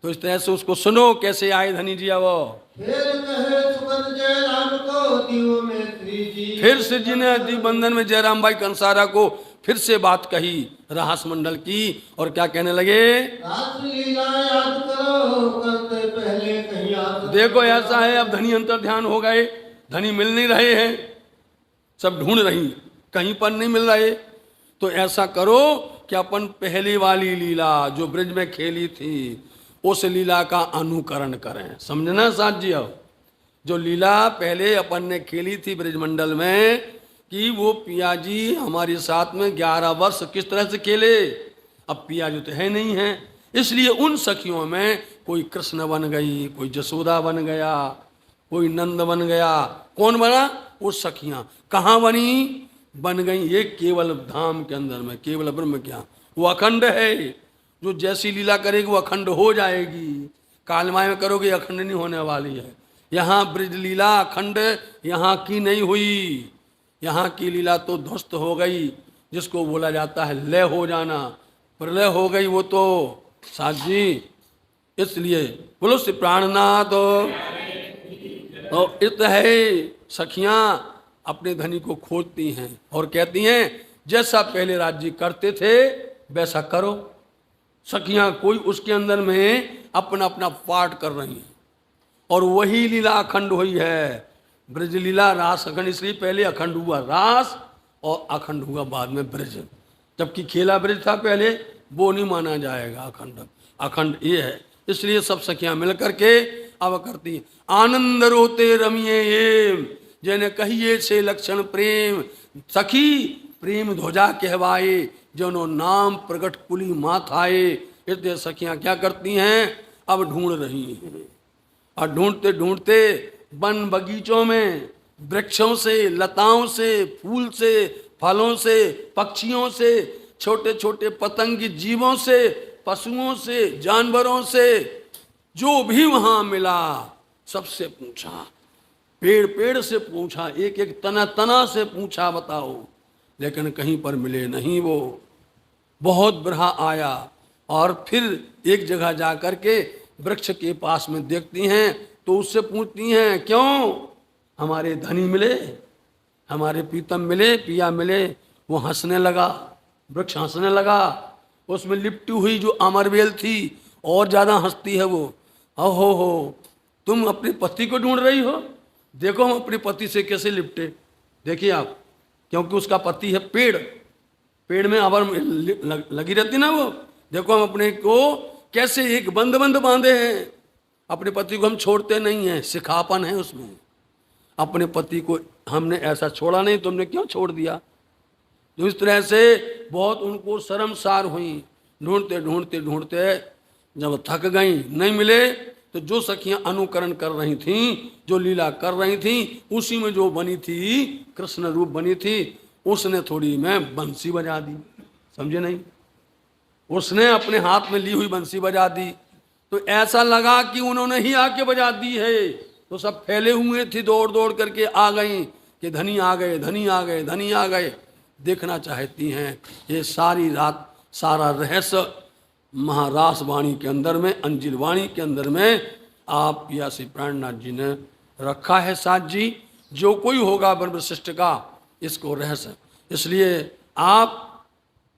तो इस तरह से उसको सुनो कैसे आए धनी जी वो। फिर कहे सुगत जयराम को दीव में श्री जी। फिर श्री जी ने दीप बंधन में जयराम भाई कंसारा को फिर से बात कही रास मंडल की, और क्या कहने लगे, रासलीला याद करो करते पहले कहीं याद। देखो ऐसा है अब धनी अंतर ध्यान हो गए, धनी मिल नहीं रहे हैं, सब ढूंढ रही कहीं पर नहीं मिल रहे। तो ऐसा करो कि अपन पहली वाली लीला जो ब्रिज में खेली थी उस लीला का अनुकरण करें। समझना साथ जी, अब जो लीला पहले अपन ने खेली थी ब्रिजमंडल में कि वो पिया जी हमारे साथ में 11 वर्ष किस तरह से खेले। अब पिया जी तो है नहीं है, इसलिए उन सखियों में कोई कृष्ण बन गई, कोई जसोदा बन गया, कोई नंद बन गया। कौन बना, वो सखियां कहाँ बनी, बन गई ये केवल धाम के अंदर में, केवल ब्रह्म ज्ञान वो अखंड है। जो जैसी लीला करेगी वो अखंड हो जाएगी, कालमाय में करोगे अखंड नहीं होने वाली है। यहाँ ब्रिज लीला अखंड यहाँ की नहीं हुई, यहाँ की लीला तो ध्वस्त हो गई, जिसको बोला जाता है लय हो जाना, प्रलय हो गई वो तो साथ जी। इसलिए बोलो श्री प्राणनाथ। तो इत है सखियां अपने धनी को खोजती हैं और कहती हैं जैसा पहले राज्य करते थे वैसा करो। सखियां कोई उसके अंदर में अपना अपना पाठ कर रही हैं और वही लीला अखंड हुई है। ब्रज लीला रास अखंड, इसलिए पहले अखंड हुआ रास और अखंड हुआ बाद में ब्रज, जबकि खेला ब्रज था पहले, वो नहीं माना जाएगा अखंड। अखंड ये है, इसलिए सब सखियां मिल करके अब करती आनंद रोते रमिए ये जैने कहिए से लक्षण प्रेम सखी प्रेम ध्वजा कहवाए जनो नाम प्रगट कुली माथाए। इसलिए सखियां क्या करती हैं, अब ढूंढ रही हैं, और ढूंढते ढूंढते वन बगीचों में वृक्षों से, लताओं से, फूल से, फलों से, पक्षियों से, छोटे छोटे पतंगी जीवों से, पशुओं से, जानवरों से, जो भी वहां मिला सबसे पूछा, पेड़ पेड़ से पूछा, एक एक तना तना से पूछा बताओ, लेकिन कहीं पर मिले नहीं। वो बहुत बरहा आया और फिर एक जगह जा करके वृक्ष के पास में देखती हैं तो उससे पूछती हैं क्यों हमारे धनी मिले, हमारे प्रीतम मिले, पिया मिले। वो हंसने लगा, वृक्ष हंसने लगा, उसमें लिपटी हुई जो अमरबेल थी और ज़्यादा हंसती है वो। हो तुम अपने पति को ढूंढ रही हो, देखो हम अपने पति से कैसे लिपटे, देखिए आप, क्योंकि उसका पति है पेड़, पेड़ में अमर लगी रहती ना वो। देखो हम अपने को कैसे एक बंद बंद बांधे हैं, अपने पति को हम छोड़ते नहीं हैं, सिखापन है उसमें। अपने पति को हमने ऐसा छोड़ा नहीं, तुमने क्यों छोड़ दिया। जो इस तरह से बहुत उनको शर्मसार हुई, ढूंढते ढूंढते ढूंढते जब थक गई, नहीं मिले, तो जो सखियां अनुकरण कर रही थीं, जो लीला कर रही थीं, उसी में जो बनी थी कृष्ण रूप बनी थी, उसने थोड़ी में बंसी बजा दी, समझे नहीं, उसने अपने हाथ में ली हुई बंसी बजा दी। तो ऐसा लगा कि उन्होंने ही आके बजा दी है, तो सब फैले हुए थे, दौड़ दौड़ करके आ गई कि धनी आ गए, धनी आ गए, धनी आ गए। देखना चाहती हैं ये सारी रात सारा रहस्य महारास वाणी के अंदर में, अंजिल वाणी के अंदर में आप पिया श्री प्राणनाथ जी ने रखा है। साथ जी जो कोई होगा ब्रह्म शिष्ट का इसको रहस्य, इसलिए आप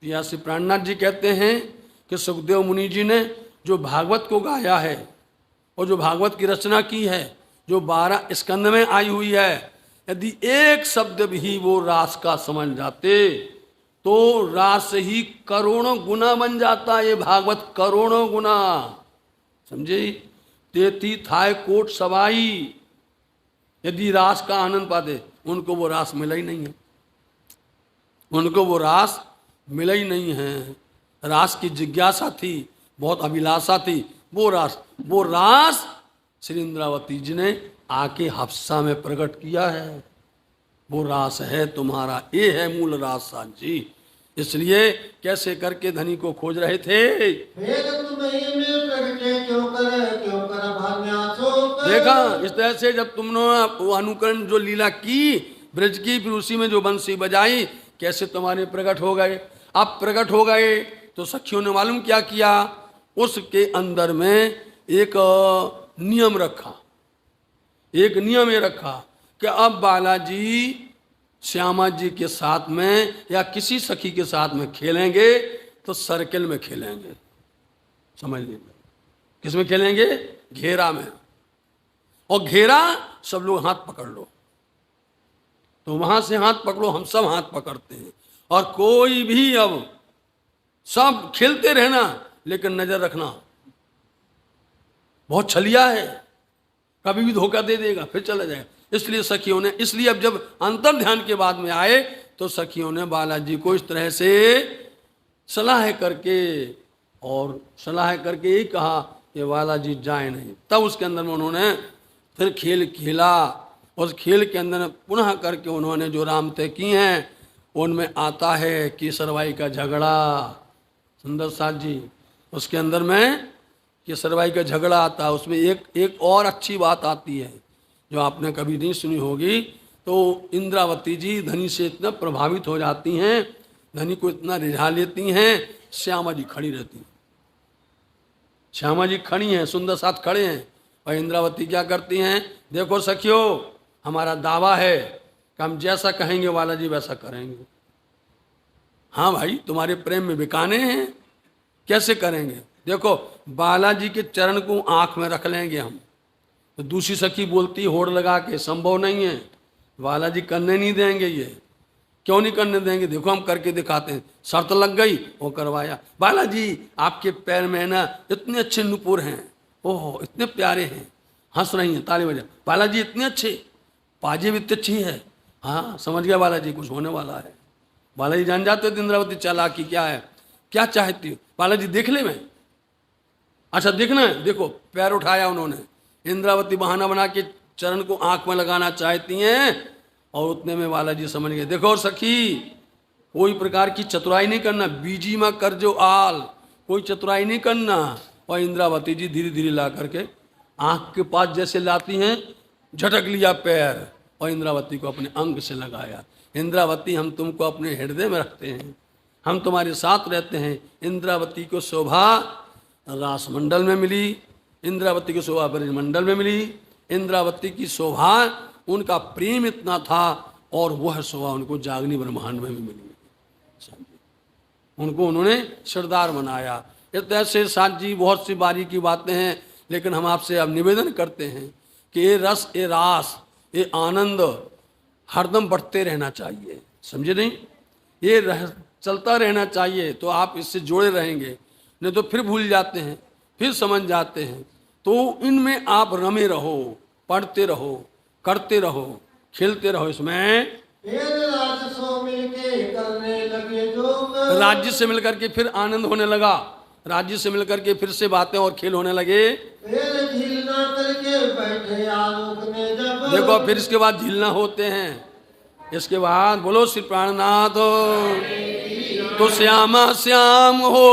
पिया श्री प्राणनाथ जी कहते हैं कि सुखदेव मुनि जी ने जो भागवत को गाया है और जो भागवत की रचना की है, जो 12 स्कंद में आई हुई है, यदि एक शब्द भी वो रास का समझ जाते तो रास ही करोड़ों गुना बन जाता। ये भागवत करोड़ों गुना, समझे, तेती थाय कोट सवाई। यदि रास का आनंद पाते, उनको वो रास मिला ही नहीं है, उनको वो रास मिला ही नहीं है। रास की जिज्ञासा थी, बहुत अभिलाषा थी, वो रास श्री इंद्रावती जी ने आके हफ्सा में प्रकट किया है। वो रास है तुम्हारा, ये है मूल रास साथ जी। इसलिए कैसे करके धनी को खोज रहे थे, देखा इस तरह से जब तुमने वो अनुकरण जो लीला की ब्रज की, फिर उसी में जो बंसी बजाई, कैसे तुम्हारे प्रकट हो गए। अब प्रकट हो गए तो सखियों ने मालूम क्या किया, उसके अंदर में एक नियम रखा, एक नियम ये रखा कि अब बालाजी श्यामा जी के साथ में या किसी सखी के साथ में खेलेंगे तो सर्किल में खेलेंगे, समझ लीजिए। किस में खेलेंगे? घेरा में। और घेरा सब लोग हाथ पकड़ लो, तो वहां से हाथ पकड़ो, हम सब हाथ पकड़ते हैं। और कोई भी अब सब खेलते रहना, लेकिन नजर रखना, बहुत छलिया है, कभी भी धोखा दे देगा फिर चला जाएगा। इसलिए सखियों ने, इसलिए अब जब अंतर ध्यान के बाद में आए तो सखियों ने बालाजी को इस तरह से सलाह करके यही कहा कि बालाजी जाए नहीं। तब उसके अंदर में उन्होंने फिर खेल खेला। उस खेल के अंदर पुनः करके उन्होंने जो राम तय किए हैं उनमें आता है केसरबाई का झगड़ा। सुंदर साथ जी, उसके अंदर में केसरबाई का झगड़ा आता है। उसमें एक और अच्छी बात आती है जो आपने कभी नहीं सुनी होगी। तो इंद्रावती जी धनी से इतना प्रभावित हो जाती हैं, धनी को इतना रिझा लेती हैं, श्यामा जी खड़ी रहती हैं। श्यामा जी खड़ी हैं, सुंदर साथ खड़े हैं, और इंद्रावती क्या करती हैं, देखो सखियो, हमारा दावा है कि हम जैसा कहेंगे बालाजी वैसा करेंगे। हाँ भाई, तुम्हारे प्रेम में बिकाने हैं, कैसे करेंगे? देखो, बालाजी के चरण को आंख में रख लेंगे हम। तो दूसरी सखी बोलती होड़ लगा के, संभव नहीं है, बालाजी करने नहीं देंगे। ये क्यों नहीं करने देंगे? देखो हम करके दिखाते हैं। शर्त लग गई, वो करवाया। बालाजी आपके पैर में ना इतने अच्छे नुपुर हैं, ओहो इतने प्यारे हैं, हंस रही हैं, ताली बजा। बालाजी इतने अच्छे, पाजे भी इतनी अच्छी है। हाँ समझ गया बालाजी, कुछ होने वाला है। बालाजी जान जाते थे इंद्रावती चालाकी क्या है, क्या चाहती हो। बालाजी देख ले मैं, अच्छा देखना है, देखो पैर उठाया उन्होंने। इंद्रावती बहाना बना के चरण को आंख में लगाना चाहती हैं, और उतने में बालाजी समझ गए। देखो सखी, कोई प्रकार की चतुराई नहीं करना, बीजी में कर जो आल, कोई चतुराई नहीं करना। और इंद्रावती जी धीरे धीरे ला करके आंख के पास जैसे लाती हैं, झटक लिया पैर और इंद्रावती को अपने अंग से लगाया। इंद्रावती, हम तुमको अपने हृदय में रखते हैं, हम तुम्हारे साथ रहते हैं। इंद्रावती को शोभा रासमंडल में मिली, इंद्रावती की शोभा ब्रजमंडल में मिली। इंद्रावती की शोभा, उनका प्रेम इतना था, और वह शोभा उनको जागनी ब्रह्मांड में भी मिली। उनको उन्होंने सरदार बनाया। इस तरह से साथ जी बहुत सी बारीकी बातें हैं, लेकिन हम आपसे अब निवेदन करते हैं कि ये रस, ये रास, ये आनंद हरदम बढ़ते रहना चाहिए, समझे नहीं? ये चलता रहना चाहिए, तो आप इससे जुड़े रहेंगे। नहीं तो फिर भूल जाते हैं, फिर समझ जाते हैं। तो इनमें आप रमे रहो, पढ़ते रहो, करते रहो, खेलते रहो। इसमें राज्य सो मिलके करने लगे जो राज्य से मिलकर के फिर आनंद होने लगा, राज्य से मिलकर के फिर से बातें और खेल होने लगे। झीलना करके बैठे आलोक ने जब, देखो फिर इसके बाद झीलना होते हैं। इसके बाद बोलो श्री प्राणनाथ तो श्यामा श्याम हो,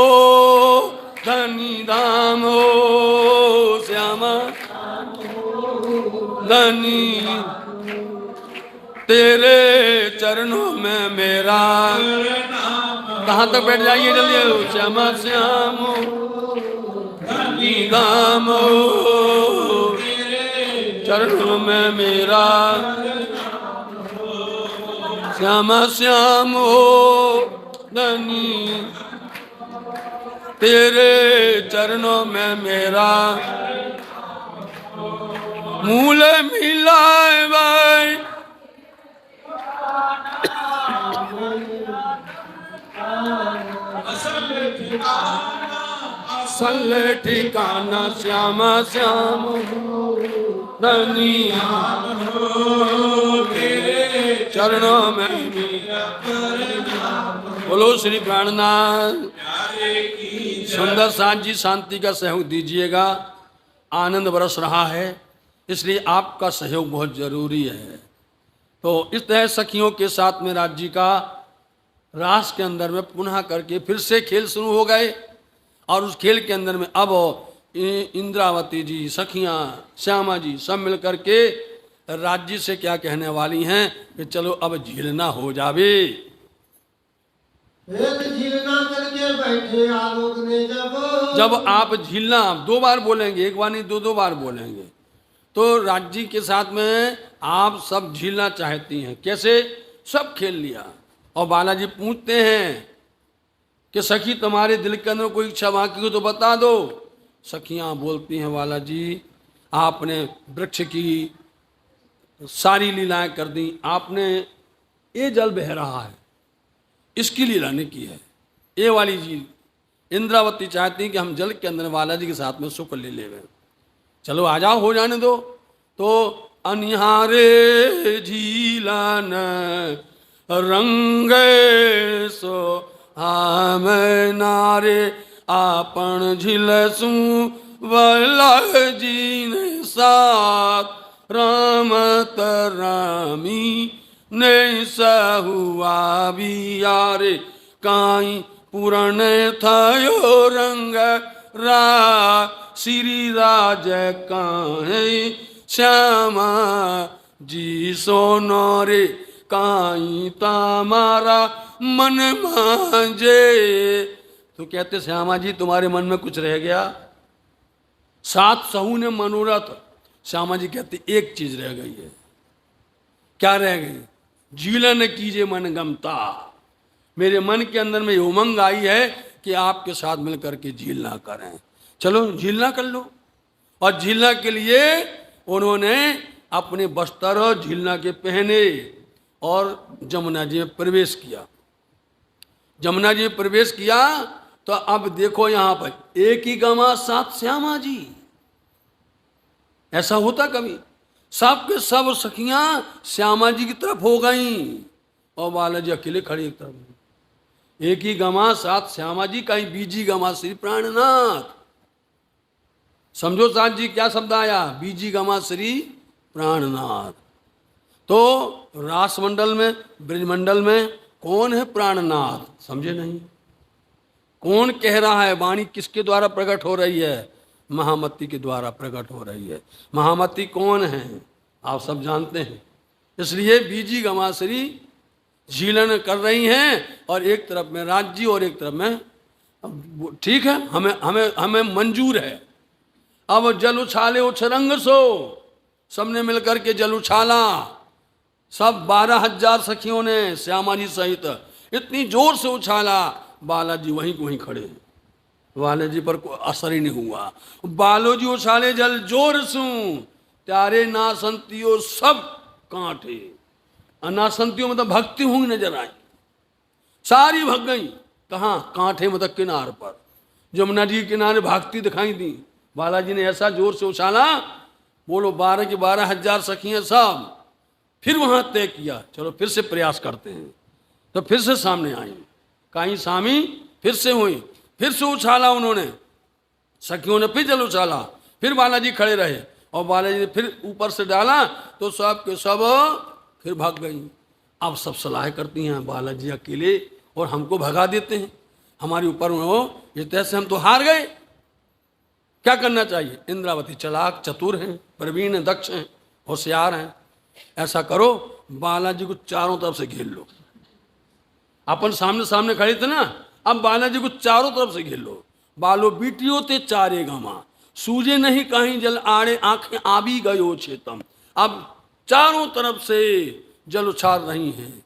धनी धाम हो, श्यामा धनी तेरे चरणों में मेरा। कहाँ तक बैठ जाइए जल्दी। श्यामा श्याम हो, धनी धाम हो, चरणों में मेरा। श्यामा श्याम हो, धनी तेरे चरणों में मेरा। मूल मिलाए भाई सल ठिकाना, श्यामा श्याम धनी तेरे चरणों में। बोलो श्री प्राणनाथ। सुंदर साथ जी शांति का सहयोग दीजिएगा। आनंद बरस रहा है, इसलिए आपका सहयोग बहुत जरूरी है। तो इस तरह सखियों के साथ में राज जी का रास के अंदर में पुनः करके फिर से खेल शुरू हो गए। और उस खेल के अंदर में अब इंद्रावती जी, सखियां, श्यामा जी सब मिल करके राज्य से क्या कहने वाली हैं कि चलो अब झीलना हो जावे। एक झीलना करके बैठे आलोक ने जब आप झीलना 2 बार बोलेंगे, एक बार नहीं 2 बार बोलेंगे, तो राज्य के साथ में आप सब झीलना चाहती हैं। कैसे? सब खेल लिया। और बालाजी पूछते हैं कि सखी तुम्हारे दिल के अंदर कोई इच्छा बाकी हो तो बता दो। सखियां बोलती हैं बालाजी आपने वृक्ष की सारी लीलाएं कर दी, आपने ये जल बह रहा है इसकी लीला नहीं की है, ये वाली जी। इंद्रावती चाहती हैं कि हम जल के अंदर बालाजी के साथ में सुख ले लेवे। चलो आ जाओ, हो जाने दो। तो अनिहारे झीलन रंग सो हम नारे आपण झिलसू बालाजी ने साथ रामत रामी ने सहुआ बियारे काई पूरण थयो रंग रा श्री राज काहे श्यामा जी सोनरे काई तामारा मन मांजे। तो कहते श्यामा जी तुम्हारे मन में कुछ रह गया। 7 सहू ने मनोरथ, श्यामा जी कहते एक चीज रह गई है। क्या रह गई? झीलन कीजिए मन गमता। मेरे मन के अंदर में उमंग आई है कि आपके साथ मिलकर के झीलना करें। चलो झीलना कर लो। और झीलना के लिए उन्होंने अपने वस्त्र झीलना के पहने और जमुना जी में प्रवेश किया। जमुना जी में प्रवेश किया तो अब देखो यहां पर एक ही गमा 7 श्यामा जी। ऐसा होता कभी? सब के सब सखियां श्यामा जी की तरफ हो गईं और बालाजी अकेले खड़े एक तरफ। एक ही गमा 7 श्यामा जी, कहीं बीजी गमा श्री प्राणनाथ। समझो साथ जी क्या शब्द आया? बीजी गमा श्री प्राणनाथ। तो रास मंडल में, ब्रजमंडल में कौन है प्राणनाथ? समझे नहीं? कौन कह रहा है? वाणी किसके द्वारा प्रकट हो रही है? महामती के द्वारा प्रकट हो रही है। महामती कौन है? आप सब जानते हैं। इसलिए बीजी गमाश्री झीलन कर रही हैं और एक तरफ में राज्य और एक तरफ में, ठीक है, हमें हमें हमें मंजूर है। अब जल उछाले उछरंग सो, सबने मिलकर के जल उछाला। सब 12,000 सखियों ने श्यामा जी सहित इतनी जोर से उछाला, बालाजी वहीं को वहीं खड़े। बालाजी पर कोई असर ही नहीं हुआ। बालोजी उछाले जल जोर सू, त्यारे नासंतियों सब कांटे। नासंतियों मतलब भक्ति हुई नजर आई, सारी भग गई। कहाँ? कांठे मतलब किनार पर, जमुना जी के किनारे भागती दिखाई दी। बालाजी ने ऐसा जोर से उछाला, बोलो 12 की 12,000 सखियां सब। फिर वहां तय किया चलो फिर से प्रयास करते हैं। तो फिर से सामने आई, कहीं सामी फिर से हुई, फिर से उछाला उन्होंने, सखियों ने फिर जल उछाला। फिर बालाजी खड़े रहे और बालाजी ने फिर ऊपर से डाला तो सब के सब फिर भाग गई। अब सब सलाह करती हैं बालाजी अकेले और हमको भगा देते हैं, हमारे ऊपर हो इस तरह से हम तो हार गए, क्या करना चाहिए? इंद्रावती चालाक चतुर हैं, प्रवीण हैं, दक्ष हैं, होशियार हैं। ऐसा करो बालाजी को चारों तरफ से घेर लो। अपन सामने सामने खड़े थे ना, अब बालाजी को चारों तरफ से घेर लो। बालो बीटियों ते चारे गमा, सूझे नहीं कहीं जल आड़े, आंखें आबी गयो छेतम। अब चारों तरफ से जल उछाल रही हैं,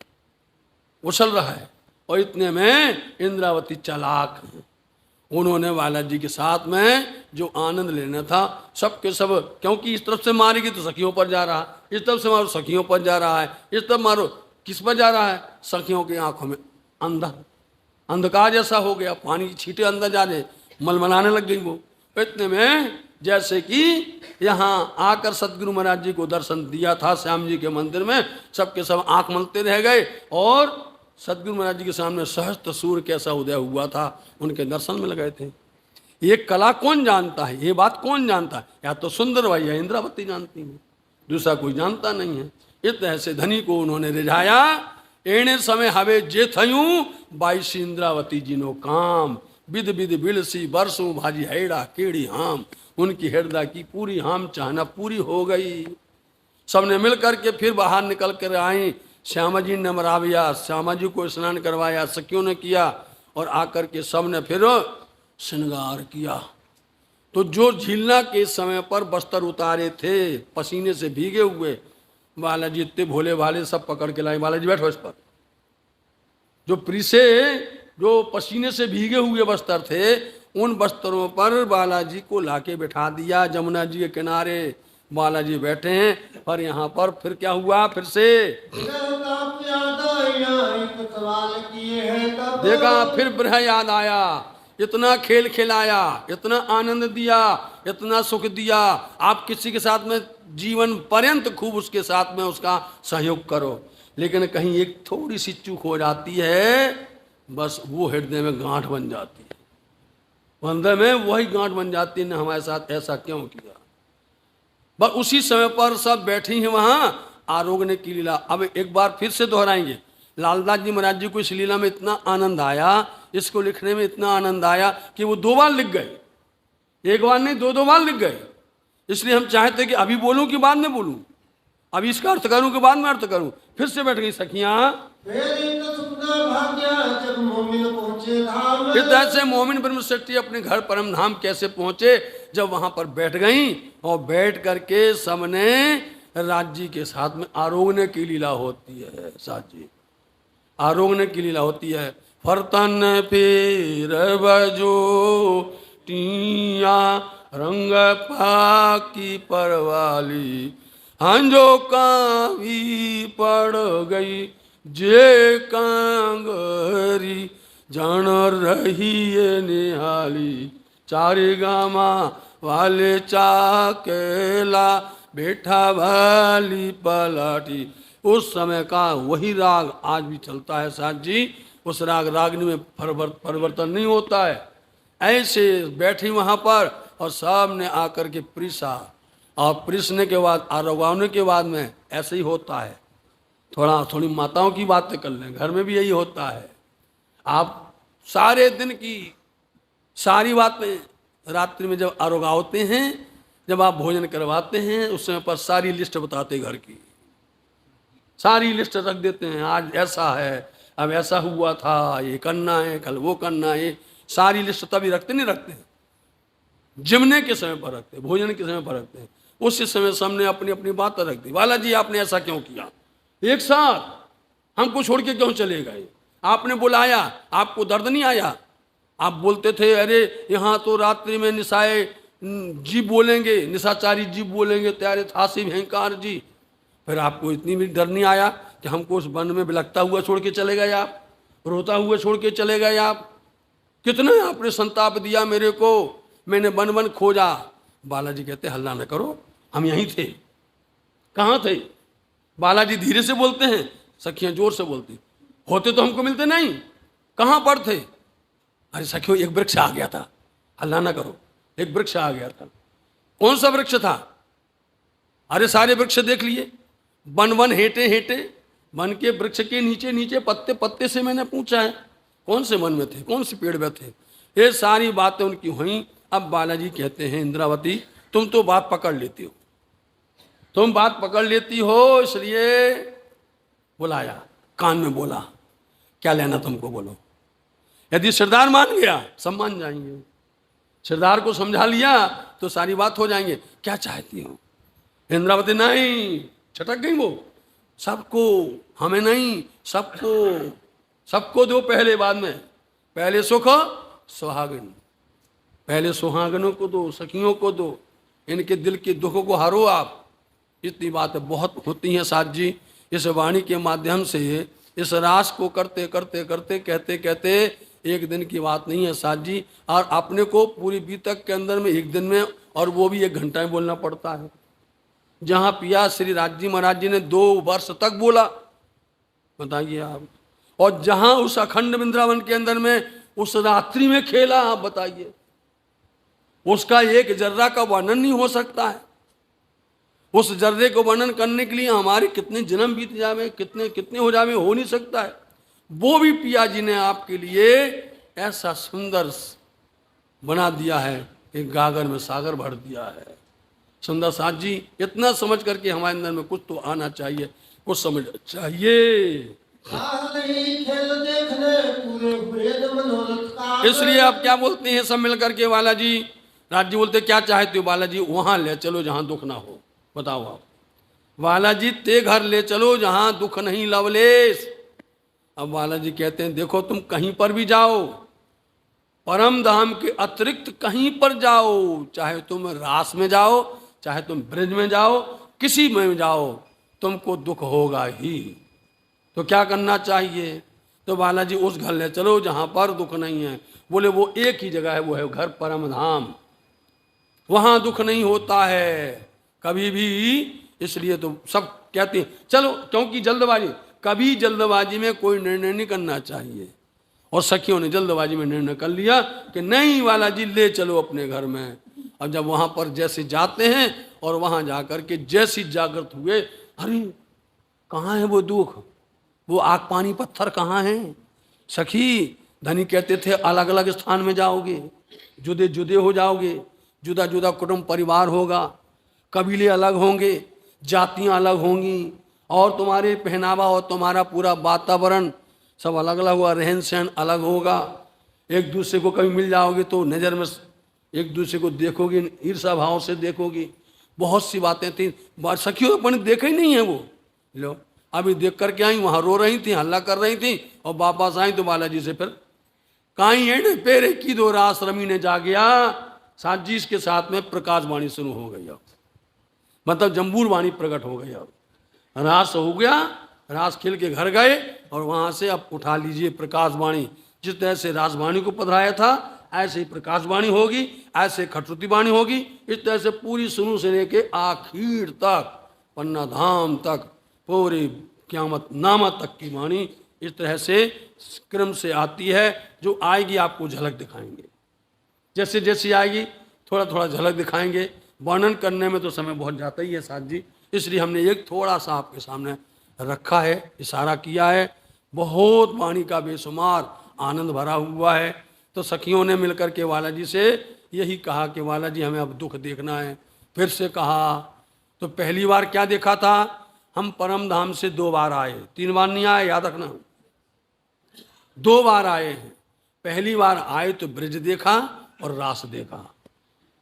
उछल रहा है। और इतने में इंद्रावती चालाक हैं, उन्होंने बालाजी के साथ में जो आनंद लेना था सबके सब, क्योंकि इस तरफ से मारेगी तो सखियों पर जा रहा है, इस तरफ से मारो सखियों पर जा रहा है, इस तरफ मारो किस पर जा रहा है? सखियों की आंखों में अंधकार जैसा हो गया, पानी की छींटे अंदर जाने मलमलाने लग गई वो। इतने में जैसे कि यहाँ आकर सतगुरु महाराज जी को दर्शन दिया था श्याम जी के मंदिर में, सबके सब आंख मलते रह गए और सतगुरु महाराज जी के सामने सहस्त्र सूर्य कैसा उदय हुआ था, उनके दर्शन में लगाए थे। ये कला कौन जानता है? ये बात कौन जानता है? या तो सुंदर भाई या इंद्रावती जानती है, दूसरा कोई जानता नहीं है। इस तरह से धनी को उन्होंने रिझाया। एणे समय हवे जे थयूं बाईस इंद्रावती जी नो काम, विद विद बिलसी बरसों भाजी हैड़ा केड़ी हाम। उनकी हृदय की पूरी हाम चाहना पूरी हो गई। सबने मिल करके फिर बाहर निकल कर आई श्यामा जी ने नमराविया, श्यामा जी को स्नान करवाया, सखियों ने किया और आकर के सब ने फिर श्रृंगार किया। तो जो झीलना के समय पर बस्तर उतारे थे पसीने से भीगे हुए, बालाजी इतने भोले भाले सब पकड़ के लाए। बालाजी बैठो इस पर। जो प्रीसे जो पसीने से भीगे हुए बस्तर थे उन बस्तरों पर बालाजी को लाके बैठा दिया जमुना जी के किनारे। बालाजी बैठे हैं और यहाँ पर फिर क्या हुआ, फिर से सवाल किए हैं तब देखा, फिर ब्रह याद आया, इतना खेल खिलाया, इतना आनंद दिया, इतना सुख दिया। आप किसी के साथ में जीवन पर्यंत खूब उसके साथ में उसका सहयोग करो, लेकिन कहीं एक थोड़ी सी चूक हो जाती है, बस वो हृदय में गांठ बन जाती है, हृदय में वही गांठ बन जाती है, ने हमारे साथ ऐसा क्यों किया। बस उसी समय पर सब बैठी हैं वहां आरोगने की लीला। अब एक बार फिर से दोहराएंगे। लालदास जी महाराज जी को इस लीला में इतना आनंद आया, इसको लिखने में इतना आनंद आया कि वो 2 बार लिख गए, एक बार नहीं 2 बार लिख गए। इसलिए हम चाहते कि अभी बोलूं कि बाद में बोलूं, अभी इसका अर्थ करूं कि बाद में अर्थ करूं। फिर से बैठ गई सखियां। इस तरह से मोमिन ब्रह्मशक्ति अपने घर परम धाम कैसे पहुंचे, जब वहां पर बैठ गई और बैठ करके सबने राज्य के साथ में आरोगने की लीला होती है। साथी आरोगने की लीला होती है। फरतन फिर बजो टिया रंग पाकी परवाली, हंजो कावी पड़ गई जे कांगरी, जान रही है निहाली, चारे गामा वाले चाकेला, बैठा वाली पलाटी। उस समय का वही राग आज भी चलता है साथ जी। उस रागनी में परिवर्तन नहीं होता है। ऐसे बैठी वहां पर और सब ने आकर के प्रीसा, और प्रीसने के बाद आरोगने के बाद में ऐसे ही होता है। थोड़ी माताओं की बातें कर लें, घर में भी यही होता है। आप सारे दिन की सारी बातें रात्रि में जब आरोगावते हैं, जब आप भोजन करवाते हैं, उस समय पर सारी लिस्ट बताते घर की, सारी लिस्ट रख देते हैं। आज ऐसा है, अब ऐसा हुआ था, ये करना है, कल वो करना है। सारी लिस्ट तभी रखते नहीं रखते हैं, जिमने के समय पर रखते, भोजन के समय पर रखते हैं। उसी समय सबने अपनी अपनी बात रख दी। बालाजी आपने ऐसा क्यों किया, एक साथ हमको छोड़ के क्यों चले गए, आपने बुलाया, आपको दर्द नहीं आया? आप बोलते थे अरे यहाँ तो रात्रि में निशाए जी बोलेंगे, निशाचारी जी बोलेंगे, त्यारे थासी भयंकर जी। फिर आपको इतनी भी डर नहीं आया कि हमको उस वन में बिलखता हुआ छोड़ के चले गए आप, रोता हुआ छोड़ के चले गए आप? कितना आपने संताप दिया मेरे को, मैंने वन वन खोजा। बालाजी कहते हल्ला न करो, हम यहीं थे। कहाँ थे? बालाजी धीरे से बोलते हैं, सखियां जोर से बोलती, होते तो हमको मिलते नहीं, कहाँ पर थे? अरे सखियों एक वृक्ष आ गया था, हल्ला ना करो, एक वृक्ष आ गया था। कौन सा वृक्ष था? अरे सारे वृक्ष देख लिए, वन वन हेटे हेटे, वन के वृक्ष के नीचे नीचे पत्ते पत्ते से मैंने पूछा है कौन से वन में थे, कौन से पेड़ में थे। ये सारी बातें उनकी हुई। अब बालाजी कहते हैं इंद्रावती तुम तो बात पकड़ लेती हो, तुम बात पकड़ लेती हो, इसलिए बुलाया, कान में बोला, क्या लेना तुमको बोलो। यदि सरदार मान गया सब मान जाएंगे, सरदार को समझा लिया तो सारी बात हो जाएंगे। क्या चाहती हो? इंद्रावती नहीं, छटक गई वो, सबको, हमें नहीं, सबको, सबको दो पहले, बाद में। पहले सुख सुहागन, पहले सुहागनों को दो, सखियों को दो, इनके दिल के दुखों को हारो आप। इतनी बातें बहुत होती हैं साथ जी। इस वाणी के माध्यम से इस रास को करते करते करते कहते कहते एक दिन की बात नहीं है साथ जी। और अपने को पूरी बीतक के अंदर में एक दिन में, और वो भी 1 घंटा में बोलना पड़ता है। जहाँ पिया श्री राज जी महाराज जी ने 2 वर्ष तक बोला, बताइए आप, और जहाँ उस अखंड वृंदावन के अंदर में उस रात्रि में खेला, आप बताइए, उसका एक जर्रा का वर्णन नहीं हो सकता है। उस जर्रे को वर्णन करने के लिए हमारे कितने जन्म बीत जावे, कितने कितने हो जावे, हो नहीं सकता है। वो भी पिया जी ने आपके लिए ऐसा सुंदर बना दिया है, एक गागर में सागर भर दिया है। सुंदर साथ जी, इतना समझ करके हमारे अंदर में कुछ तो आना चाहिए। को समझना चाहिए। राह नहीं खेल देखने पूरे वेद मनोरथ का। इसलिए अब क्या बोलते हैं सब मिलकर के, बालाजी राज्य बोलते क्या चाहते हो बालाजी, वहां ले चलो जहां दुख ना हो। बताओ आप, बालाजी ते घर ले चलो जहां दुख नहीं लवलेश। अब बालाजी कहते हैं देखो तुम कहीं पर भी जाओ, परम धाम के अतिरिक्त कहीं पर जाओ, चाहे तुम रास में जाओ, चाहे तुम ब्रज में जाओ, किसी में जाओ, तुमको दुख होगा ही। तो क्या करना चाहिए? तो बालाजी उस घर ले चलो जहां पर दुख नहीं है। बोले वो एक ही जगह है, वो है घर परम धाम, वहां दुख नहीं होता है कभी भी। इसलिए तो सब कहते हैं चलो, क्योंकि जल्दबाजी, कभी जल्दबाजी में कोई निर्णय नहीं करना चाहिए। और सखियों ने जल्दबाजी में निर्णय कर लिया कि नहीं बालाजी ले चलो अपने घर में। अब जब वहां पर जैसे जाते हैं और वहां जाकर के जैसी जागृत हुए, अरे कहाँ है वो दुख, वो आग पानी पत्थर कहाँ है? सखी धनी कहते थे अलग अलग स्थान में जाओगे, जुदे जुदे हो जाओगे, जुदा जुदा कुटुंब परिवार होगा, कबीले अलग होंगे, जातियां अलग होंगी, और तुम्हारे पहनावा और तुम्हारा पूरा वातावरण सब अलग अलग होगा, रहन सहन अलग होगा। एक दूसरे को कभी मिल जाओगे तो नज़र में एक दूसरे को देखोगे, ईर्षा भाव से देखोगे, बहुत सी बातें थी। सखियों अपन देखे ही नहीं है वो। लो अभी देख करके आई, वहाँ रो रही थी, हल्ला कर रही थी, और वापस आई तो बालाजी से फिर काई है पेरे की दो रास रमी ने जा गया। साथ जी इसके साथ में प्रकाश वाणी शुरू हो गई, अब मतलब जम्बूर वाणी प्रकट हो गई। अब रास हो गया, रास खेल के घर गए और वहां से अब उठा लीजिए प्रकाश वाणी। जिस तरह से राजवाणी को पधराया था ऐसे ही प्रकाश वाणी होगी, ऐसे खटरुति वाणी होगी। इस तरह से पूरी शुरू से लेके आखिर तक, पन्ना धाम तक, पूरी क्यामत नामा तक की वाणी इस तरह से क्रम से आती है। जो आएगी आपको झलक दिखाएंगे, जैसे जैसी आएगी थोड़ा थोड़ा झलक दिखाएंगे। वर्णन करने में तो समय बहुत जाता ही है साथ जी, इसलिए हमने एक थोड़ा सा आपके सामने रखा है, इशारा किया है। बहुत वाणी का बेशुमार आनंद भरा हुआ है। तो सखियों ने मिलकर के बालाजी से यही कहा कि बालाजी हमें अब दुख देखना है। फिर से कहा तो पहली बार क्या देखा था, हम परम धाम से 2 बार आए, 3 बार नहीं आए, याद रखना 2 बार आए हैं। पहली बार आए तो ब्रज देखा और रास देखा,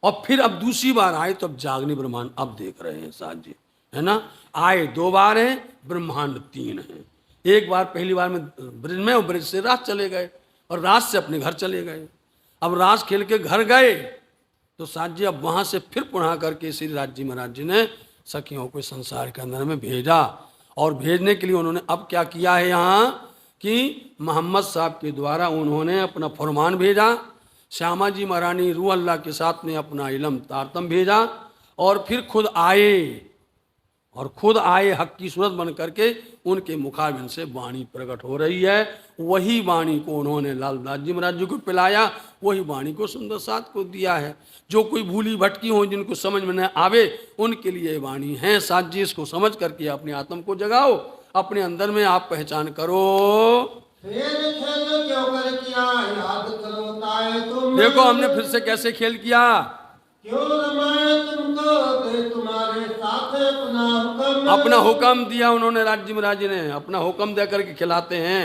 और फिर अब दूसरी बार आए तो अब जागनी ब्रह्मांड अब देख रहे हैं साथ जी, है ना। आए 2 बार हैं, ब्रह्मांड 3 हैं। एक बार पहली बार में ब्रज में, और ब्रज से रास चले गए और रास से अपने घर चले गए। अब रास खेल के घर गए तो साथ जी अब वहां से फिर पुनः करके श्री राज जी महाराज जी ने सखियों को संसार के अंदर में भेजा। और भेजने के लिए उन्होंने अब क्या किया है यहाँ कि मोहम्मद साहब के द्वारा उन्होंने अपना फरमान भेजा, श्यामा जी महारानी रूह अल्लाह के साथ में अपना इलम तारतम भेजा, और फिर खुद आए, और खुद आए हक की सूरत बन करके उनके मुखारबिंद से वाणी प्रकट हो रही है। वही वाणी को उन्होंने लालदास जी महाराज जी को पिलाया, वही वाणी को सुंदर साथ को दिया है। जो कोई भूली भटकी हो, जिनको समझ में न आवे, उनके लिए वाणी है साथ जी। इसको समझ करके अपने आत्म को जगाओ, अपने अंदर में आप पहचान करो। देखो हमने फिर से कैसे खेल किया, क्यों रमाए तुमको दे तुम्हारे साथ अपना हुक्म, अपना हुक्म दिया उन्होंने। राज जी महाराज जी ने अपना हुक्म दे करके खिलाते हैं।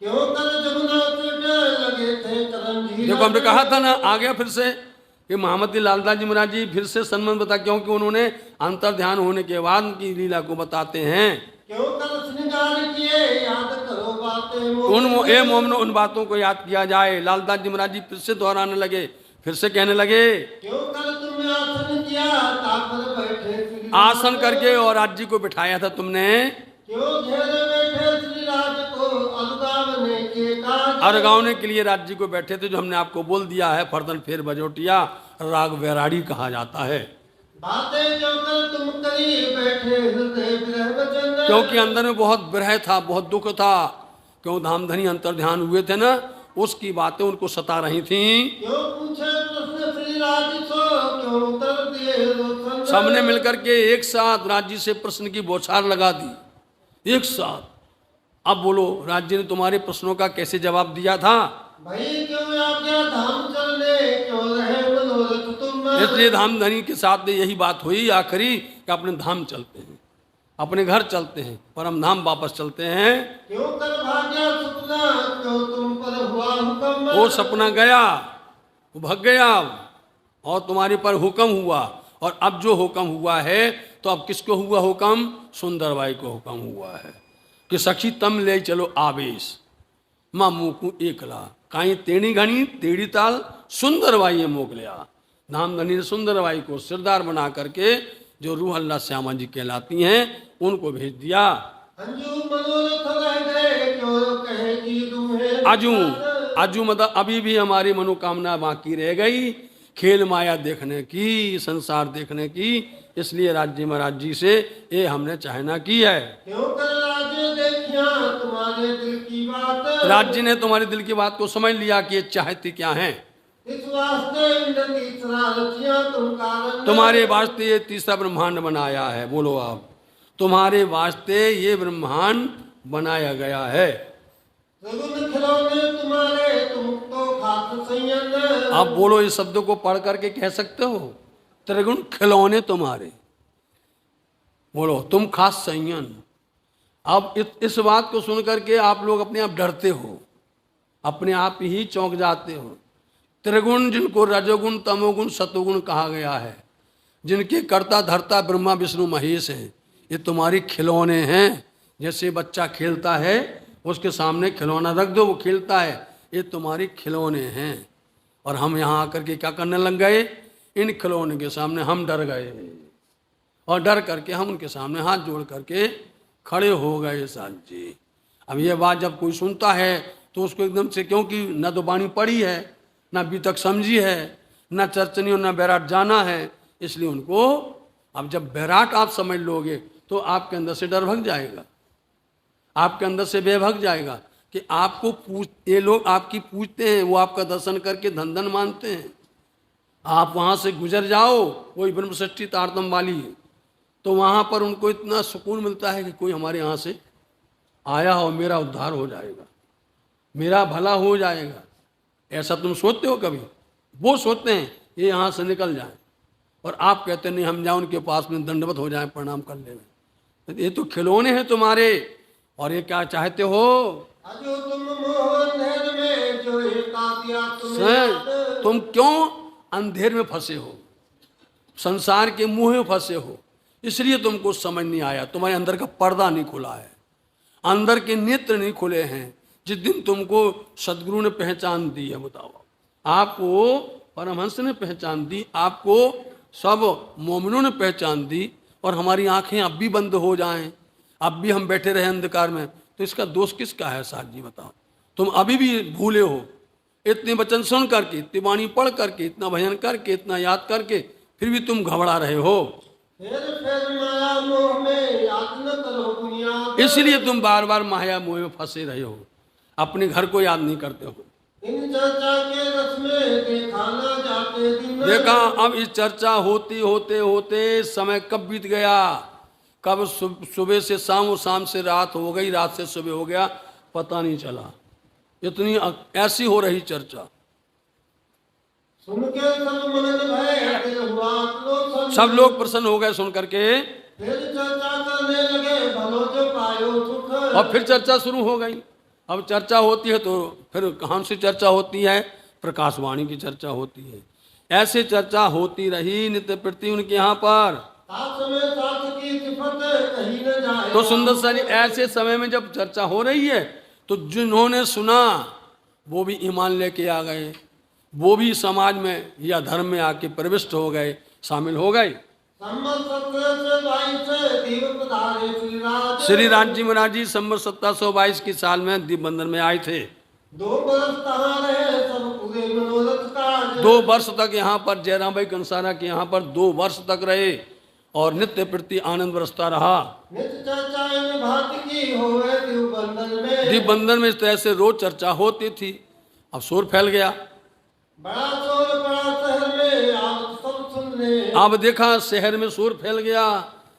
क्यों कर जमुना तट लगे थे करंजी। देखो हमने कहा था ना, आ गया फिर से कि मोहम्मद लालदास जी महाराज जी फिर से संबंध बता, क्योंकि उन्होंने अंतर ध्यान होने के बाद की लीला को बताते हैं। क्यों कर श्रृंगार किए याद करो बातें मोमनो उन बातों को याद किया जाए। लालदास जी महाराज जी फिर से दोहराने लगे, फिर से कहने लगे क्यों कर तुमने आसन किया तापर बैठे, आसन करके और राज जी को बिठाया था तुमने, क्यों घेरे बैठे श्री राज को अलगावने के काज, अलगावने के लिए राज जी को बैठे थे। जो हमने आपको बोल दिया है, फर्दन फेर बजोटिया राग वैराड़ी कहा जाता है। बातें जो कर तुम करी बैठे हृदय विरह वचन, क्योंकि अंदर में बहुत विरह था, बहुत दुख था। क्यों धामधनी अंतर ध्यान हुए थे ना, उसकी बातें उनको सता रही थी। क्यों पूछे प्रश्न श्री राज सो, क्यों उत्तर दिए रोशन, सबने मिलकर के एक साथ राज जी से प्रश्न की बौछार लगा दी, एक साथ। अब बोलो राज जी ने तुम्हारे प्रश्नों का कैसे जवाब दिया था। भाई क्यों आज्ञा धाम चलने, क्यों रहे मनोरथ तुम, इसलिए धामधनी के साथ में यही बात हुई आखिरी कि अपने धाम चलते हैं, अपने घर चलते हैं, परम धाम वापस चलते हैं। क्यों कर भाग्या सपना, क्यों तुम पर हुआ हुक्म। वो सपना गया, वो भग गया और तुम्हारे पर हुक्म हुआ। और अब जो हुक्म हुआ है तो अब किसको हुआ हुक्म? सुंदरबाई को हुक्म हुआ है कि सखी तम ले चलो आवेश, माँ मुकू एकला काई तेणी घनी तेड़ी ताल, सुंदरबाई ने मोक लिया। धामधनी ने सुंदरबाई को सिरदार बना करके, जो रूह अल्लाह श्यामा जी कहलाती हैं, उनको भेज दिया। अंजू मनोरथ रह गए, क्यों कहेगी तुम्हें आजू आजू मतलब अभी भी हमारी मनोकामना बाकी रह गई, खेल माया देखने की, संसार देखने की। इसलिए राज्य महाराज जी से ये हमने चाहना की है। क्यों कर राज्य देखिया तुम्हारे दिल की बात। राज्य ने तुम्हारे दिल की बात को समझ लिया कि ये चाहती क्या है। इस वास्ते इंद्र तीसरा रचिया तुम कारण। तुम्हारे वास्ते ये तीसरा ब्रह्मांड बनाया है। बोलो आप, तुम्हारे वास्ते ये ब्रह्मांड बनाया गया है। त्रिगुण खिलौने तुम्हारे, तुम तो खास संयम। आप बोलो, इस शब्द को पढ़ करके कह सकते हो, त्रिगुण खिलौने तुम्हारे। बोलो, तुम खास संयम। अब इस बात को सुन करके आप लोग अपने आप डरते हो, अपने आप ही चौंक जाते हो। त्रिगुण, जिनको रजोगुण तमोगुण सतोगुण कहा गया है, जिनके कर्ता धर्ता ब्रह्मा विष्णु महेश हैं, ये तुम्हारी खिलौने हैं। जैसे बच्चा खेलता है, उसके सामने खिलौना रख दो, वो खेलता है, ये तुम्हारी खिलौने हैं। और हम यहाँ आकर के क्या करने लग गए? इन खिलौने के सामने हम डर गए, और डर करके हम उनके सामने हाथ जोड़ करके खड़े हो गए। साल जी, अब ये बात जब कोई सुनता है तो उसको एकदम से, क्योंकि न तो वाणी पढ़ी है, न अभी तक समझी है, न चर्चनी और न बैराट जाना है, इसलिए उनको, अब जब बैराट आप समझ लोगे तो आपके अंदर से डर भग जाएगा, आपके अंदर से भय भग जाएगा कि आपको ये लोग आपकी पूछते हैं, वो आपका दर्शन करके धन धन मानते हैं। आप वहाँ से गुजर जाओ, कोई ब्रह्मषष्ठी तारतम वाली, तो वहाँ पर उनको इतना सुकून मिलता है कि कोई हमारे यहाँ से आया हो, मेरा उद्धार हो जाएगा, मेरा भला हो जाएगा। ऐसा तुम सोचते हो कभी? वो सोचते हैं ये यहाँ से निकल जाए, और आप कहते नहीं हम जाए उनके पास में दंडवत हो जाए, प्रणाम कर ले। ये तो खिलौने हैं तुम्हारे, और ये क्या चाहते हो? अजो तुम मोह अंधेर में, जो एका दिया तुम्हें। तुम क्यों अंधेर में फंसे हो, संसार के मुंह में फंसे हो, इसलिए तुमको समझ नहीं आया। तुम्हारे अंदर का पर्दा नहीं खुला है, अंदर के नेत्र नहीं खुले हैं। जिस दिन तुमको सदगुरु ने पहचान दी है, बताओ, आपको परमहंस ने पहचान दी, आपको सब मोमिनों ने पहचान दी, और हमारी आंखें अब भी बंद हो जाएं, अब भी हम बैठे रहे अंधकार में, तो इसका दोष किसका है? साथ जी बताओ, तुम अभी भी भूले हो। इतने वचन सुन करके, इतनी वाणी पढ़ करके, इतना भजन करके, इतना याद करके, फिर भी तुम घबरा रहे हो। माया मोह में याद न करो बुनियाद। इसलिए तुम बार बार माया मोह में फंसे रहे हो, अपने घर को याद नहीं करते हो। इन चर्चा के रस में देखा ना जाते दिन। देखा, अब इस चर्चा होती होते होते समय कब बीत गया, कब सुबह से शाम और शाम से रात हो गई, रात से सुबह हो गया, पता नहीं चला। इतनी ऐसी हो रही चर्चा। सुन के सब मगन भय, दिल हुआ तो सब लोग प्रसन्न हो गए सुन करके, फिर चर्चा करने लगे, भलो जो पायो सुख। और फिर चर्चा शुरू हो गई। अब चर्चा होती है तो फिर कहाँ से चर्चा होती है? प्रकाशवाणी की चर्चा होती है। ऐसे चर्चा होती रही नित्य प्रति उनके यहाँ पर। साथ में साथ की सिफत कहीं न जाए। तो सुंदर सा जी, ऐसे समय में जब चर्चा हो रही है तो जिन्होंने सुना वो भी ईमान लेके आ गए, वो भी समाज में या धर्म में आके प्रविष्ट हो गए, शामिल हो गए। श्री राज जी महाराज जी संवत 1722 की साल में दीप बंधन में आए थे। 2 वर्ष कहाँ रहे सब पूरे मनोरथ का। 2 वर्ष तक यहाँ पर जयराम भाई कंसारा के यहाँ पर 2 वर्ष तक रहे, और नित्य प्रति आनंद बरसता रहा। नित्य चर्चा इन भांति की होवे दीप बंधन में। दीप बंधन में इस तरह से रोज चर्चा होती थी। अब शोर फैल गया, बड़ा शोर बड़ा शहर में, आप सब सुनने। अब देखा शहर में शोर फैल गया,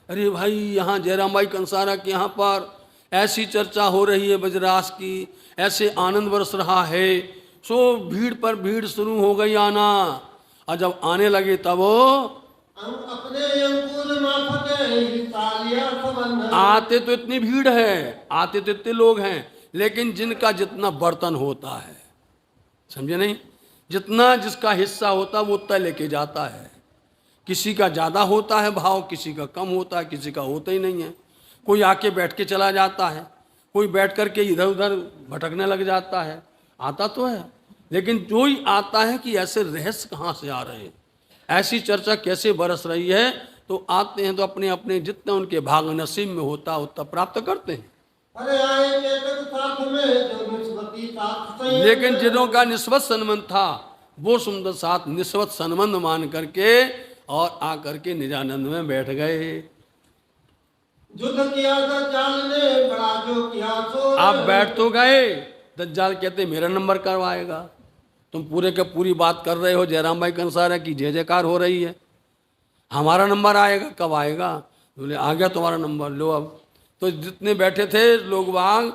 अरे भाई यहाँ जयराम भाई कंसारा के यहाँ पर ऐसी चर्चा हो रही है बजरास की, ऐसे आनंद बरस रहा है। सो भीड़ पर भीड़ शुरू हो गई आना, और जब आने लगे तब वो अपने अंकुर माफक हिस्सा लिया सबन। आते तो इतनी भीड़ है, आते तो इतने लोग हैं, लेकिन जिनका जितना बर्तन होता है, समझे नहीं, जितना जिसका हिस्सा होता है वो उतना लेके जाता है। किसी का ज़्यादा होता है भाव, किसी का कम होता है, किसी का होता ही नहीं है। कोई आके बैठ के चला जाता है, कोई बैठ करके इधर उधर भटकने लग जाता है। आता तो है, लेकिन जो ही आता है कि ऐसे रहस्य कहाँ से आ रहे हैं, ऐसी चर्चा कैसे बरस रही है, तो आते हैं तो अपने अपने जितना उनके भाग नसीब में होता उतना प्राप्त करते हैं। अरे आए चेतक साथ में जो निस्बती साथ संयम। लेकिन जिनों का निस्बत संबंध था वो सुंदर साथ निस्बत संबंध मान करके और आकर के निजानंद में बैठ गए। युद्ध किया दज्जाल ने बड़ा जो किया सो। आप बैठ तो गए, दज्जाल कहते मेरा नंबर करवाएगा। तुम पूरे के पूरी बात कर रहे हो जयराम भाई के अनुसार है कि जय जयकार हो रही है, हमारा नंबर आएगा, कब आएगा? बोले आ गया तुम्हारा नंबर, लो अब। तो जितने बैठे थे लोग वाग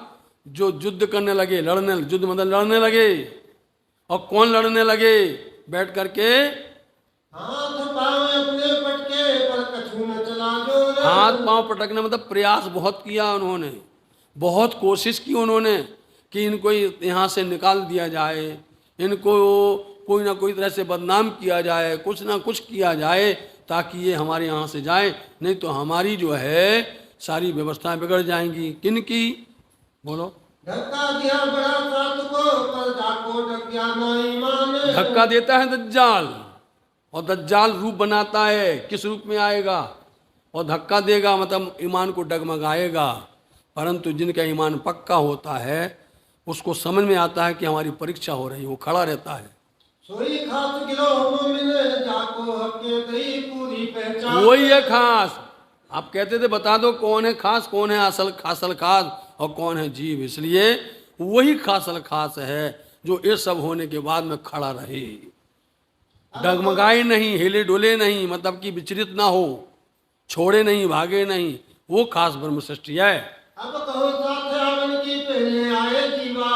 जो युद्ध करने लगे, लड़ने, युद्ध मतलब लड़ने लगे। और कौन लड़ने लगे? बैठ करके हाथ पांव अपने पटके पर कछु न चला जो। हाथ पांव पटकने मतलब प्रयास बहुत किया उन्होंने, बहुत कोशिश की उन्होंने कि इनको यहाँ से निकाल दिया जाए, इनको कोई ना कोई तरह से बदनाम किया जाए, कुछ ना कुछ किया जाए ताकि ये हमारे यहाँ से जाए, नहीं तो हमारी जो है सारी व्यवस्थाएं बिगड़ जाएंगी। किन की? बोलो। धक्का दिया बड़ा साथ को पर जाको डकिया ना ईमान। धक्का देता है दज्जाल, और दज्जाल रूप बनाता है, किस रूप में आएगा और धक्का देगा, मतलब ईमान को डगमगाएगा। परंतु जिनका ईमान पक्का होता है उसको समझ में आता है कि हमारी परीक्षा हो रही है, वो खड़ा रहता है। सोई खास गिरो मोमिन जाको हके गई पूरी पहचान। वही है खास। आप कहते थे बता दो कौन है खास, कौन है असल खास और कौन है जीव, इसलिए वही खास है जो ये सब होने के बाद में खड़ा रहे, डगमगाए नहीं, हिले डोले नहीं, मतलब कि विचलित ना हो, छोड़े नहीं, भागे नहीं, वो खास ब्रह्म सृष्टि है। अब कहो साथ आवन की पहले आए जीवा।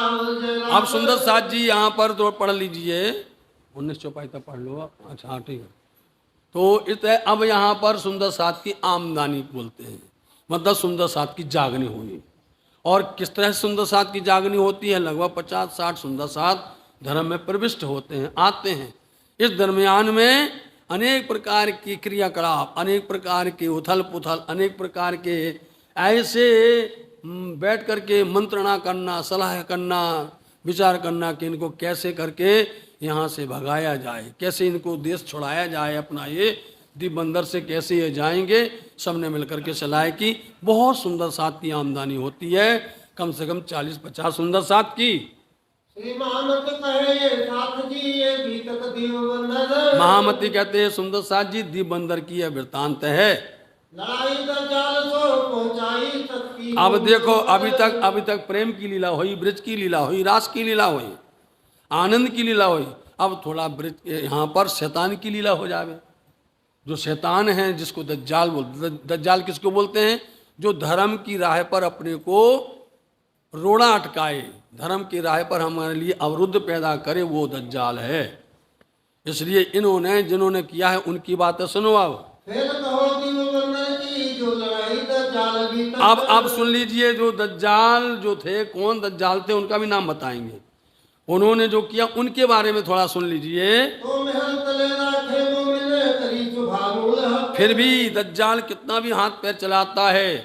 अब सुंदर साथ जी यहाँ पर तो पढ़ लीजिए, 19 चौपाई तक पढ़ लो। अच्छा हाँ ठीक है। तो इस अब यहाँ पर सुंदर साथ की आमदनी बोलते हैं, मतलब सुंदर साथ की जागनी हुई। और किस तरह से सुंदर साथ की जागनी होती है? लगभग 50-60 सुंदर साथ धर्म में प्रविष्ट होते हैं, आते हैं। इस दरमियान में अनेक प्रकार की क्रियाकलाप, अनेक प्रकार के उथल पुथल, अनेक प्रकार के ऐसे बैठ करके मंत्रणा करना, सलाह करना, विचार करना कि इनको कैसे करके यहाँ से भगाया जाए, कैसे इनको देश छुड़ाया जाए अपना, ये दिबंदर से कैसे ये जाएंगे। सबने मिलकर के सलाह की। बहुत सुंदर साथ की आमदनी होती है, कम से कम 40-50 सुंदर साथ की। महामती कहे ये साथ जी ये भी तक दीवबंदर। महामती कहते हैं सुंदर साथ जी दीबंदर की यह वृत्तांत है। लड़ाई दज्जाल सो पहुंचाई शक्ति। अब देखो अभी तक प्रेम की लीला हुई, ब्रज की लीला हुई, रास की लीला हुई, आनंद की लीला हुई। अब थोड़ा ब्रज यहाँ पर शैतान की लीला हो जावे। जो शैतान है जिसको दज्जाल बोलते, दज्जाल किसको बोलते हैं? जो धर्म की राह पर अपने को रोड़ा अटकाए, धर्म की राह पर हमारे लिए अवरुद्ध पैदा करे, वो दज्जाल है। इसलिए इन्होंने जिन्होंने किया है उनकी बातें सुनो। फिर कहो दीवबंदर की जो लड़ाई दज्जाल भी तक। अब सुन लीजिए, जो दज्जाल जो थे, कौन दज्जाल थे उनका भी नाम बताएंगे। उन्होंने जो किया उनके बारे में थोड़ा सुन लीजिए। तो महल तले राखे मोमिन करी सुभानुल हक। फिर भी दज्जाल कितना भी हाथ पैर चलाता है,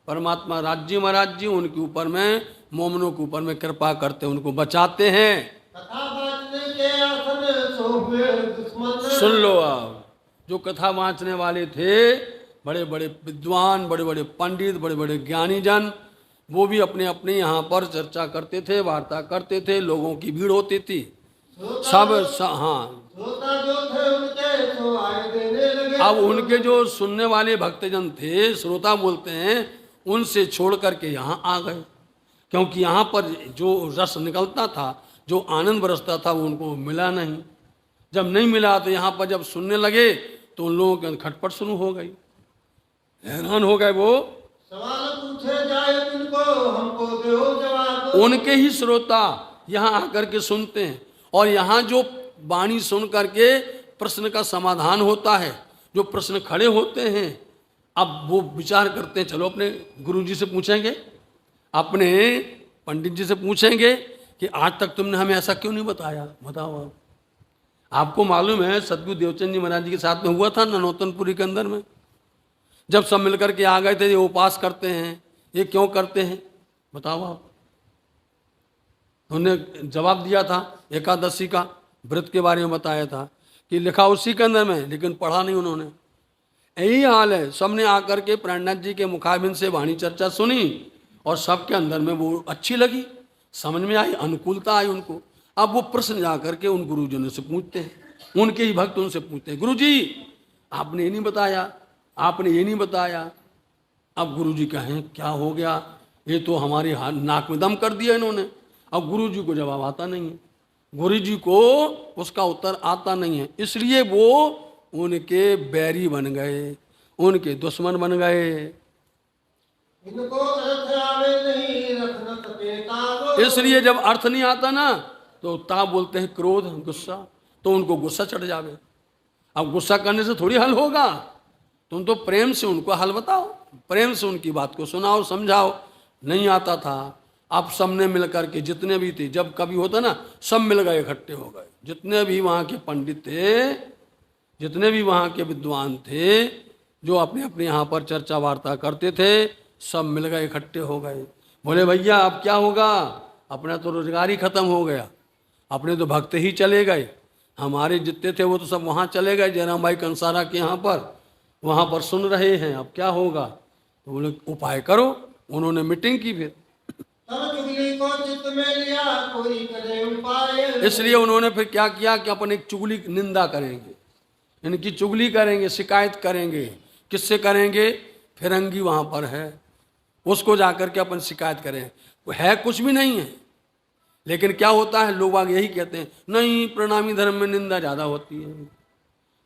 परमात्मा राज्य महाराज जी उनके ऊपर में, मोमनों के ऊपर में कृपा करते, उनको बचाते हैं। कथा बांटने के आसन सो हुए दुश्मन। सुन लो, अब जो कथा बांचने वाले थे, बड़े बड़े विद्वान, बड़े बड़े पंडित, बड़े बड़े ज्ञानी जन, वो भी अपने अपने यहाँ पर चर्चा करते थे, वार्ता करते थे, लोगों की भीड़ होती थी सब। हाँ, श्रोता जो थे उनके सो आए देने लगे। अब उनके जो सुनने वाले भक्तजन थे, श्रोता बोलते हैं, उनसे छोड़ करके यहाँ आ गए, क्योंकि यहाँ पर जो रस निकलता था, जो आनंद बरसता था, वो उनको मिला नहीं। जब नहीं मिला तो यहाँ पर जब सुनने लगे तो उन लोगों के खटपट शुरू हो गई, हैरान हो गए। वो सवाल पूछे जाए तुमको हमको दो जवाब। उनके ही श्रोता यहाँ आकर के सुनते हैं, और यहाँ जो वाणी सुन करके प्रश्न का समाधान होता है, जो प्रश्न खड़े होते हैं, अब वो विचार करते हैं, चलो अपने गुरु जी से पूछेंगे, अपने पंडित जी से पूछेंगे कि आज तक तुमने हमें ऐसा क्यों नहीं बताया, बताओ आप। आपको मालूम है सदगुरु देवचंद जी महाराज जी के साथ में हुआ था ना नौतनपुरी के अंदर में, जब सब मिलकर के आ गए थे, ये उपास करते हैं, ये क्यों करते हैं, बताओ आप। उन्होंने जवाब दिया था, एकादशी का व्रत के बारे में बताया था कि लिखा उसी के अंदर में, लेकिन पढ़ा नहीं उन्होंने। यही हाल है, सबने आकर के प्राणनाथ जी के मुखाबिन से वाणी चर्चा सुनी और सबके अंदर में वो अच्छी लगी, समझ में आई, अनुकूलता आई उनको। अब वो प्रश्न जा करके उन गुरुजनों से पूछते हैं, उनके ही भक्त उनसे पूछते हैं, गुरु जी आपने ये नहीं बताया, आपने ये नहीं बताया। अब गुरु जी कहें क्या हो गया, ये तो हमारी नाक में दम कर दिया इन्होंने। अब गुरु जी को जवाब आता नहीं है, गुरु जी को उसका उत्तर आता नहीं है, इसलिए वो उनके बैरी बन गए, उनके दुश्मन बन गए। इनको अर्थ आवे नहीं रखना तपे ताब। इसलिए जब अर्थ नहीं आता ना तो ताब बोलते हैं क्रोध, गुस्सा, तो उनको गुस्सा चढ़ जावे। अब गुस्सा करने से थोड़ी हल होगा, तुम तो प्रेम से उनको हल बताओ, प्रेम से उनकी बात को सुनाओ, समझाओ। नहीं आता था, अब सबने मिल करके जितने भी थे, जब कभी होता ना सब मिल गए, इकट्ठे हो गए, जितने भी वहाँ के पंडित थे, जितने भी वहाँ के विद्वान थे, जो अपने अपने यहाँ पर चर्चा वार्ता करते थे, सब मिल गए, इकट्ठे हो गए। बोले भैया अब क्या होगा, अपना तो रोजगार ही खत्म हो गया, अपने तो भक्त ही चले गए, हमारे जितने थे वो तो सब वहाँ चले गए जयराम भाई कंसारा के यहाँ पर, वहाँ पर सुन रहे हैं, अब क्या होगा। तो बोले उपाय करो। उन्होंने मीटिंग की, फिर तब चुगली को चित्त में लिया कोई करे उपाय। इसलिए उन्होंने फिर क्या किया कि अपन एक चुगली निंदा करेंगे, इनकी चुगली करेंगे, शिकायत करेंगे। किससे करेंगे, फिरंगी वहाँ पर है, उसको जाकर के अपन शिकायत करें। वो है कुछ भी नहीं है, लेकिन क्या होता है, लोग आगे यही कहते हैं, नहीं प्रणामी धर्म में निंदा ज़्यादा होती है,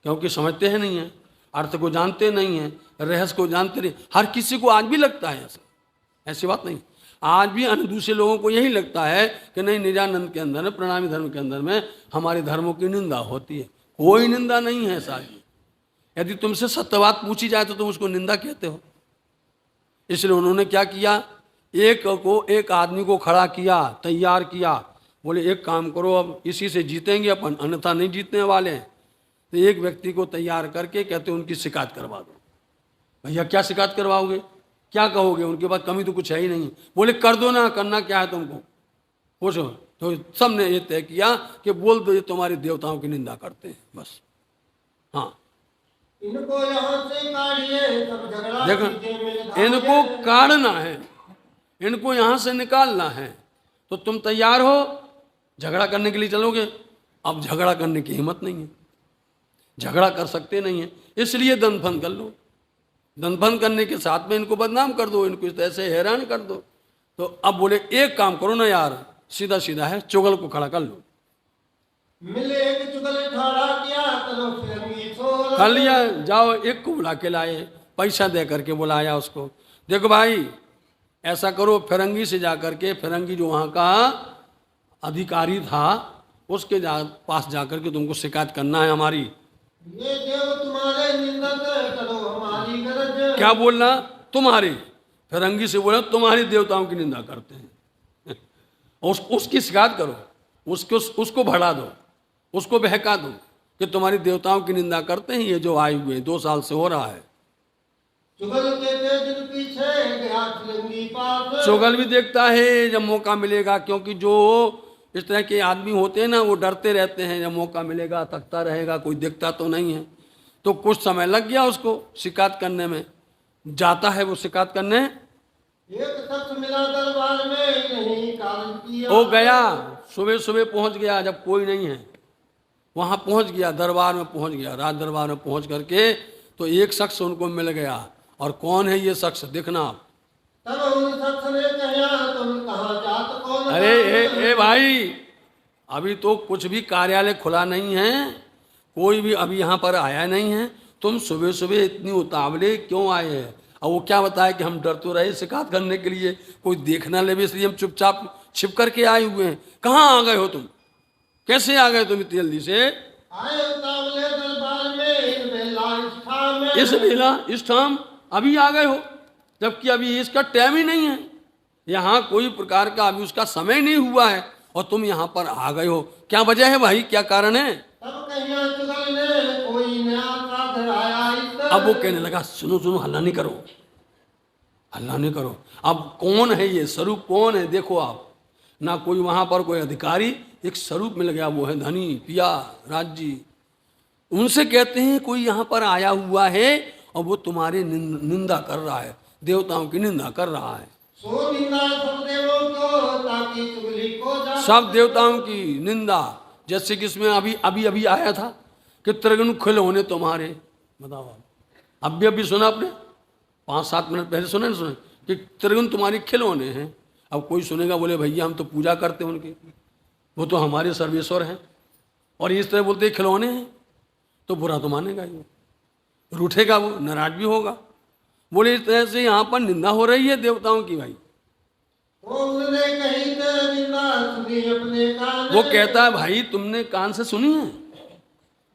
क्योंकि समझते हैं नहीं है, अर्थ को जानते नहीं है, रहस्य को जानते नहीं। हर किसी को आज भी लगता है ऐसा, ऐसी बात नहीं, आज भी अन्य दूसरे लोगों को यही लगता है कि नहीं निजानंद के अंदर, प्रणामी धर्म के अंदर में हमारे धर्मों की निंदा होती है। कोई निंदा नहीं है सारी। यदि तुमसे सत्य बात पूछी जाए तो तुम उसको निंदा कहते हो। इसलिए उन्होंने क्या किया, एक आदमी को खड़ा किया, तैयार किया, बोले एक काम करो, अब इसी से जीतेंगे अपन, अन्यथा नहीं जीतने वाले हैं। तो एक व्यक्ति को तैयार करके कहते उनकी शिकायत करवा दो। भैया क्या शिकायत करवाओगे, क्या कहोगे, उनके पास कमी तो कुछ है ही नहीं। बोले कर दो ना, करना क्या है तुमको, पूछो। तो सब ने ये तय किया कि बोल दो ये तुम्हारे देवताओं की निंदा करते हैं, बस। हाँ इनको यहाँ से काढ़िए तब झगड़ा देखो, कीजिए मेरे धाम इनको में। काढ़ना है, इनको यहाँ से निकालना है, तो तुम तैयार हो, झगड़ा करने के लिए चलोगे। अब झगड़ा करने की हिम्मत नहीं है, झगड़ा कर सकते नहीं है, इसलिए दंडफन कर लो। दंडफन करने के साथ में इनको बदनाम कर दो, इनको ऐसे हैरान कर दो। तो अब बोले एक काम करो ना यार, सीधा सीधा है, चुगल को खड़ा कर लो। मिले एक चुगल ठाड़ा किया तलो फिरंगी छोड़। कर लिया, जाओ एक को बुला के लाए, पैसा दे करके बुलाया उसको। देखो भाई ऐसा करो, फिरंगी से जा करके, फिरंगी जो वहाँ का अधिकारी था उसके पास जा करके तुमको शिकायत करना है हमारी। ये देव तुम्हारे निंदक करो हमारी गरज। क्या बोलना, तुम्हारी, फिरंगी से बोला तुम्हारी देवताओं की निंदा करते हैं। उसकी शिकायत करो, उसको भड़ा दो, उसको बहका दो कि तुम्हारी देवताओं की निंदा करते हैं ये जो आए हुए 2 साल से हो रहा है। चुगल के तेज पीछे गया फिरंगी पास। चुगल भी देखता है जब मौका मिलेगा, क्योंकि जो इस तरह के आदमी होते हैं ना वो डरते रहते हैं, जब मौका मिलेगा थकता रहेगा, कोई देखता तो नहीं है। तो कुछ समय लग गया उसको शिकायत करने में, जाता है वो शिकायत करने। एक शख्स मिला दरबार में नहीं कारण किया। वो गया, सुबह सुबह पहुंच गया, जब कोई नहीं है वहाँ पहुंच गया, दरबार में पहुंच गया, राज दरबार में पहुंच करके तो एक शख्स उनको मिल गया। और कौन है ये शख्स, देखना आप। तब उन शख्स ने कहा तुम कहाँ जात कौन। अरे ए भाई, अभी तो कुछ भी कार्यालय खुला नहीं है, कोई भी अभी यहाँ पर आया नहीं है, तुम सुबह सुबह इतनी उतावले क्यों आए हैं। और वो क्या बताया कि हम डर तो रहे शिकायत करने के लिए, कोई देखना ले, इसलिए हम चुपचाप छिप करके आए हुए हैं। कहाँ आ गए हो तुम, कैसे आ गए तुम इतनी जल्दी से। आए उतावले दरबार में इन बेला स्थान। में इस बेला इस टाइम अभी आ गए हो, जबकि अभी इसका टाइम ही नहीं है, यहाँ कोई प्रकार का अभी उसका समय नहीं हुआ है और तुम यहाँ पर आ गए हो। क्या वजह है भाई, क्या कारण है? तब कहिया चुगल ने कोई नया साध आया इस। अब वो कहने लगा सुनो सुनो, हल्ला नहीं करो, हल्ला नहीं करो। अब कौन है ये स्वरूप, कौन है? देखो आप, ना कोई वहां पर कोई अधिकारी, एक स्वरूप मिल गया, वो है धनी पिया राज्य। उनसे कहते हैं कोई यहाँ पर आया हुआ है और वो तुम्हारी निंदा कर रहा है, देवताओं की निंदा कर रहा है। सो निंदा सब देवों को ताकि चुगली को जा। सब देवताओं की निंदा, जैसे कि इसमें अभी अभी अभी आया था कि त्रिगुण खिलौने तुम्हारे, बताओ आप, अभी सुना आपने, 5-7 मिनट पहले सुने ना, सुने कि त्रिगुण तुम्हारी खिलौने हैं। अब कोई सुनेगा बोले भैया हम तो पूजा करते हैं उनकी, वो तो हमारे सर्वेश्वर हैं, और इस तरह बोलते खिलौने हैं, तो बुरा तो मानेगा ही, रूठेगा, वो नाराज भी होगा। बोले इस तरह से यहाँ पर निंदा हो रही है देवताओं की भाई। उन्होंने कहीं तो निंदा सुनी अपने कान। वो कहता है भाई तुमने कान से सुनी है,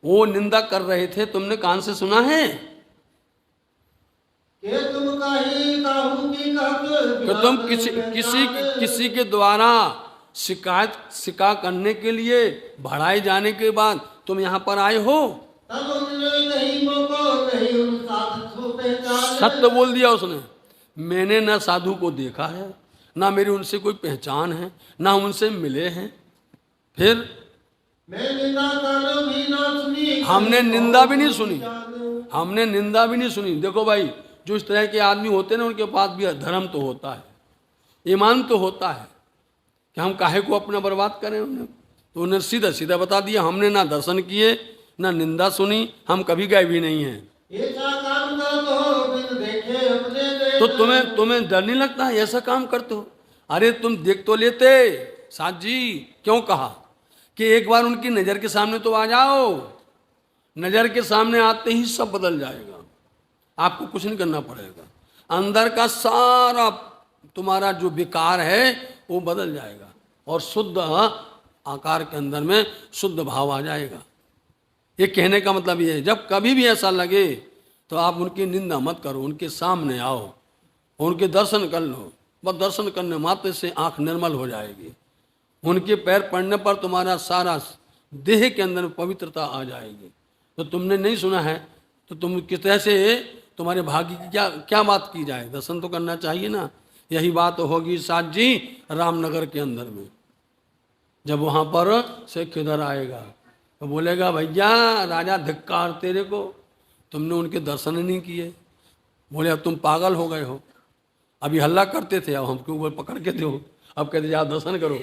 वो निंदा कर रहे थे, तुमने कान से सुना है कि तुम कहीं काहू की कि तुम किसी के द्वारा शिकायत करने के लिए भड़ाए जाने के बाद तुम यहाँ पर आए हो। तब उन्होंने नहीं मोको नहीं उन साधु को पहचान। सत्य बोल दिया उसने, मैंने ना साधु को देखा है, ना मेरी उनसे कोई पहचान है, ना उनसे मिले हैं। फिर मैं निंदा कानो भी ना सुनी। हमने निंदा भी नहीं सुनी, हमने निंदा भी नहीं सुनी। देखो भाई, जो इस तरह के आदमी होते हैं ना, उनके पास भी धर्म तो होता है, ईमान तो होता है, कि हम काहे को अपना बर्बाद करें। उन्हें तो उन्हें सीधा सीधा बता दिया, हमने ना दर्शन किए ना निंदा सुनी, हम कभी गए भी नहीं हैं। ऐसा काम करते हो बिन देखे अपने देख। तो तुम्हें डर नहीं लगता है ऐसा काम करते हो? अरे तुम देख तो लेते साथ जी, क्यों कहा कि एक बार उनकी नज़र के सामने तो आ जाओ, नज़र के सामने आते ही सब बदल जाएगा, आपको कुछ नहीं करना पड़ेगा, अंदर का सारा तुम्हारा जो विकार है वो बदल जाएगा और शुद्ध आकार के अंदर में शुद्ध भाव आ जाएगा। ये कहने का मतलब ये है, जब कभी भी ऐसा लगे तो आप उनकी निंदा मत करो, उनके सामने आओ, उनके दर्शन कर लो। बस दर्शन करने मात्र से आंख निर्मल हो जाएगी, उनके पैर पड़ने पर तुम्हारा सारा देह के अंदर पवित्रता आ जाएगी। तो तुमने नहीं सुना है तो तुम किस तरह से, तुम्हारे भाग्य की क्या बात की जाए, दर्शन तो करना चाहिए ना। यही बात होगी साथ जी रामनगर के अंदर में, जब वहाँ पर से किधर आएगा तो बोलेगा भैया राजा धिक्कार तेरे को, तुमने उनके दर्शन नहीं किए। बोले अब तुम पागल हो गए हो, अभी हल्ला करते थे अब हमके ऊपर पकड़ के दो, अब कहते जाओ दर्शन करो।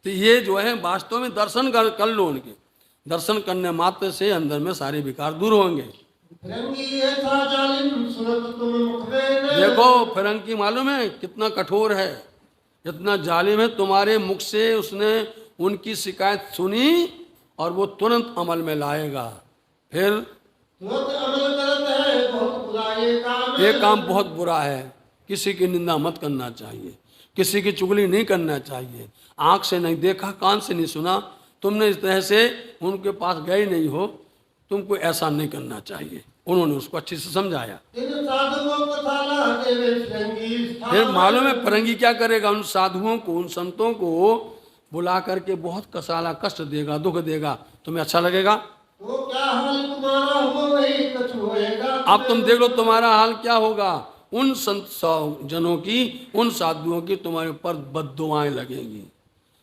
तो ये जो है वास्तव में दर्शन कर लो, उनके दर्शन करने मात्र से अंदर में सारे विकार दूर होंगे। देखो फिरंगी मालूम है कितना कठोर है, इतना जालिम है, तुम्हारे मुख से उसने उनकी शिकायत सुनी और वो तुरंत अमल में लाएगा। फिर ये काम बहुत बुरा है, किसी की निंदा मत करना चाहिए, किसी की चुगली नहीं करना चाहिए। आंख से नहीं देखा, कान से नहीं सुना, तुमने इस तरह से उनके पास गए नहीं हो, तुमको ऐसा नहीं करना चाहिए। उन्होंने उसको अच्छे से समझाया। फिर मालूम है फिरंगी क्या करेगा, उन साधुओं को, उन संतों को बुला करके बहुत कसाला कष्ट देगा, दुख देगा। तुम्हें अच्छा लगेगा? तो क्या हाल तुम्हारा हो वही कुछ होएगा। अब तुम देख लो तुम्हारा हाल क्या होगा। उन संत जनों की, उन साधुओं की तुम्हारे ऊपर बद्दुआएं लगेंगी,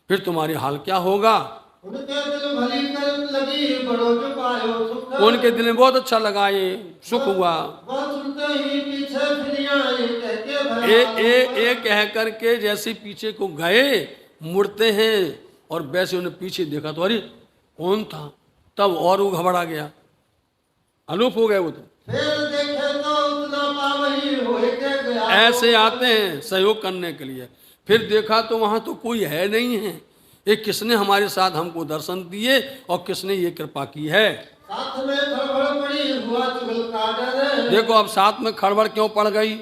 फिर तुम्हारी हाल क्या होगा। उनके दिल भली कर लगी बड़ो जो पायो सुख। उनके दिल में बहुत अच्छा लगा, ये सुख हुआ। बहुत सुनते ही पीछे फिर आए कहके ए कह करके जैसे पीछे को गए मुड़ते हैं और वैसे उन्हें पीछे देखा तो अरे कौन था, तब और वो घबरा गया, अलूप हो गए वो। तो फिर देखे तो उतना पावही होए के गया। ऐसे आते हैं सहयोग करने के लिए, फिर देखा तो वहां तो कोई है नहीं है, ये किसने हमारे साथ हमको दर्शन दिए और किसने ये कृपा की है। साथ में खड़बड़ पड़ी हुआ चुगल का डर। देखो अब साथ में खड़बड़ क्यों पड़ गई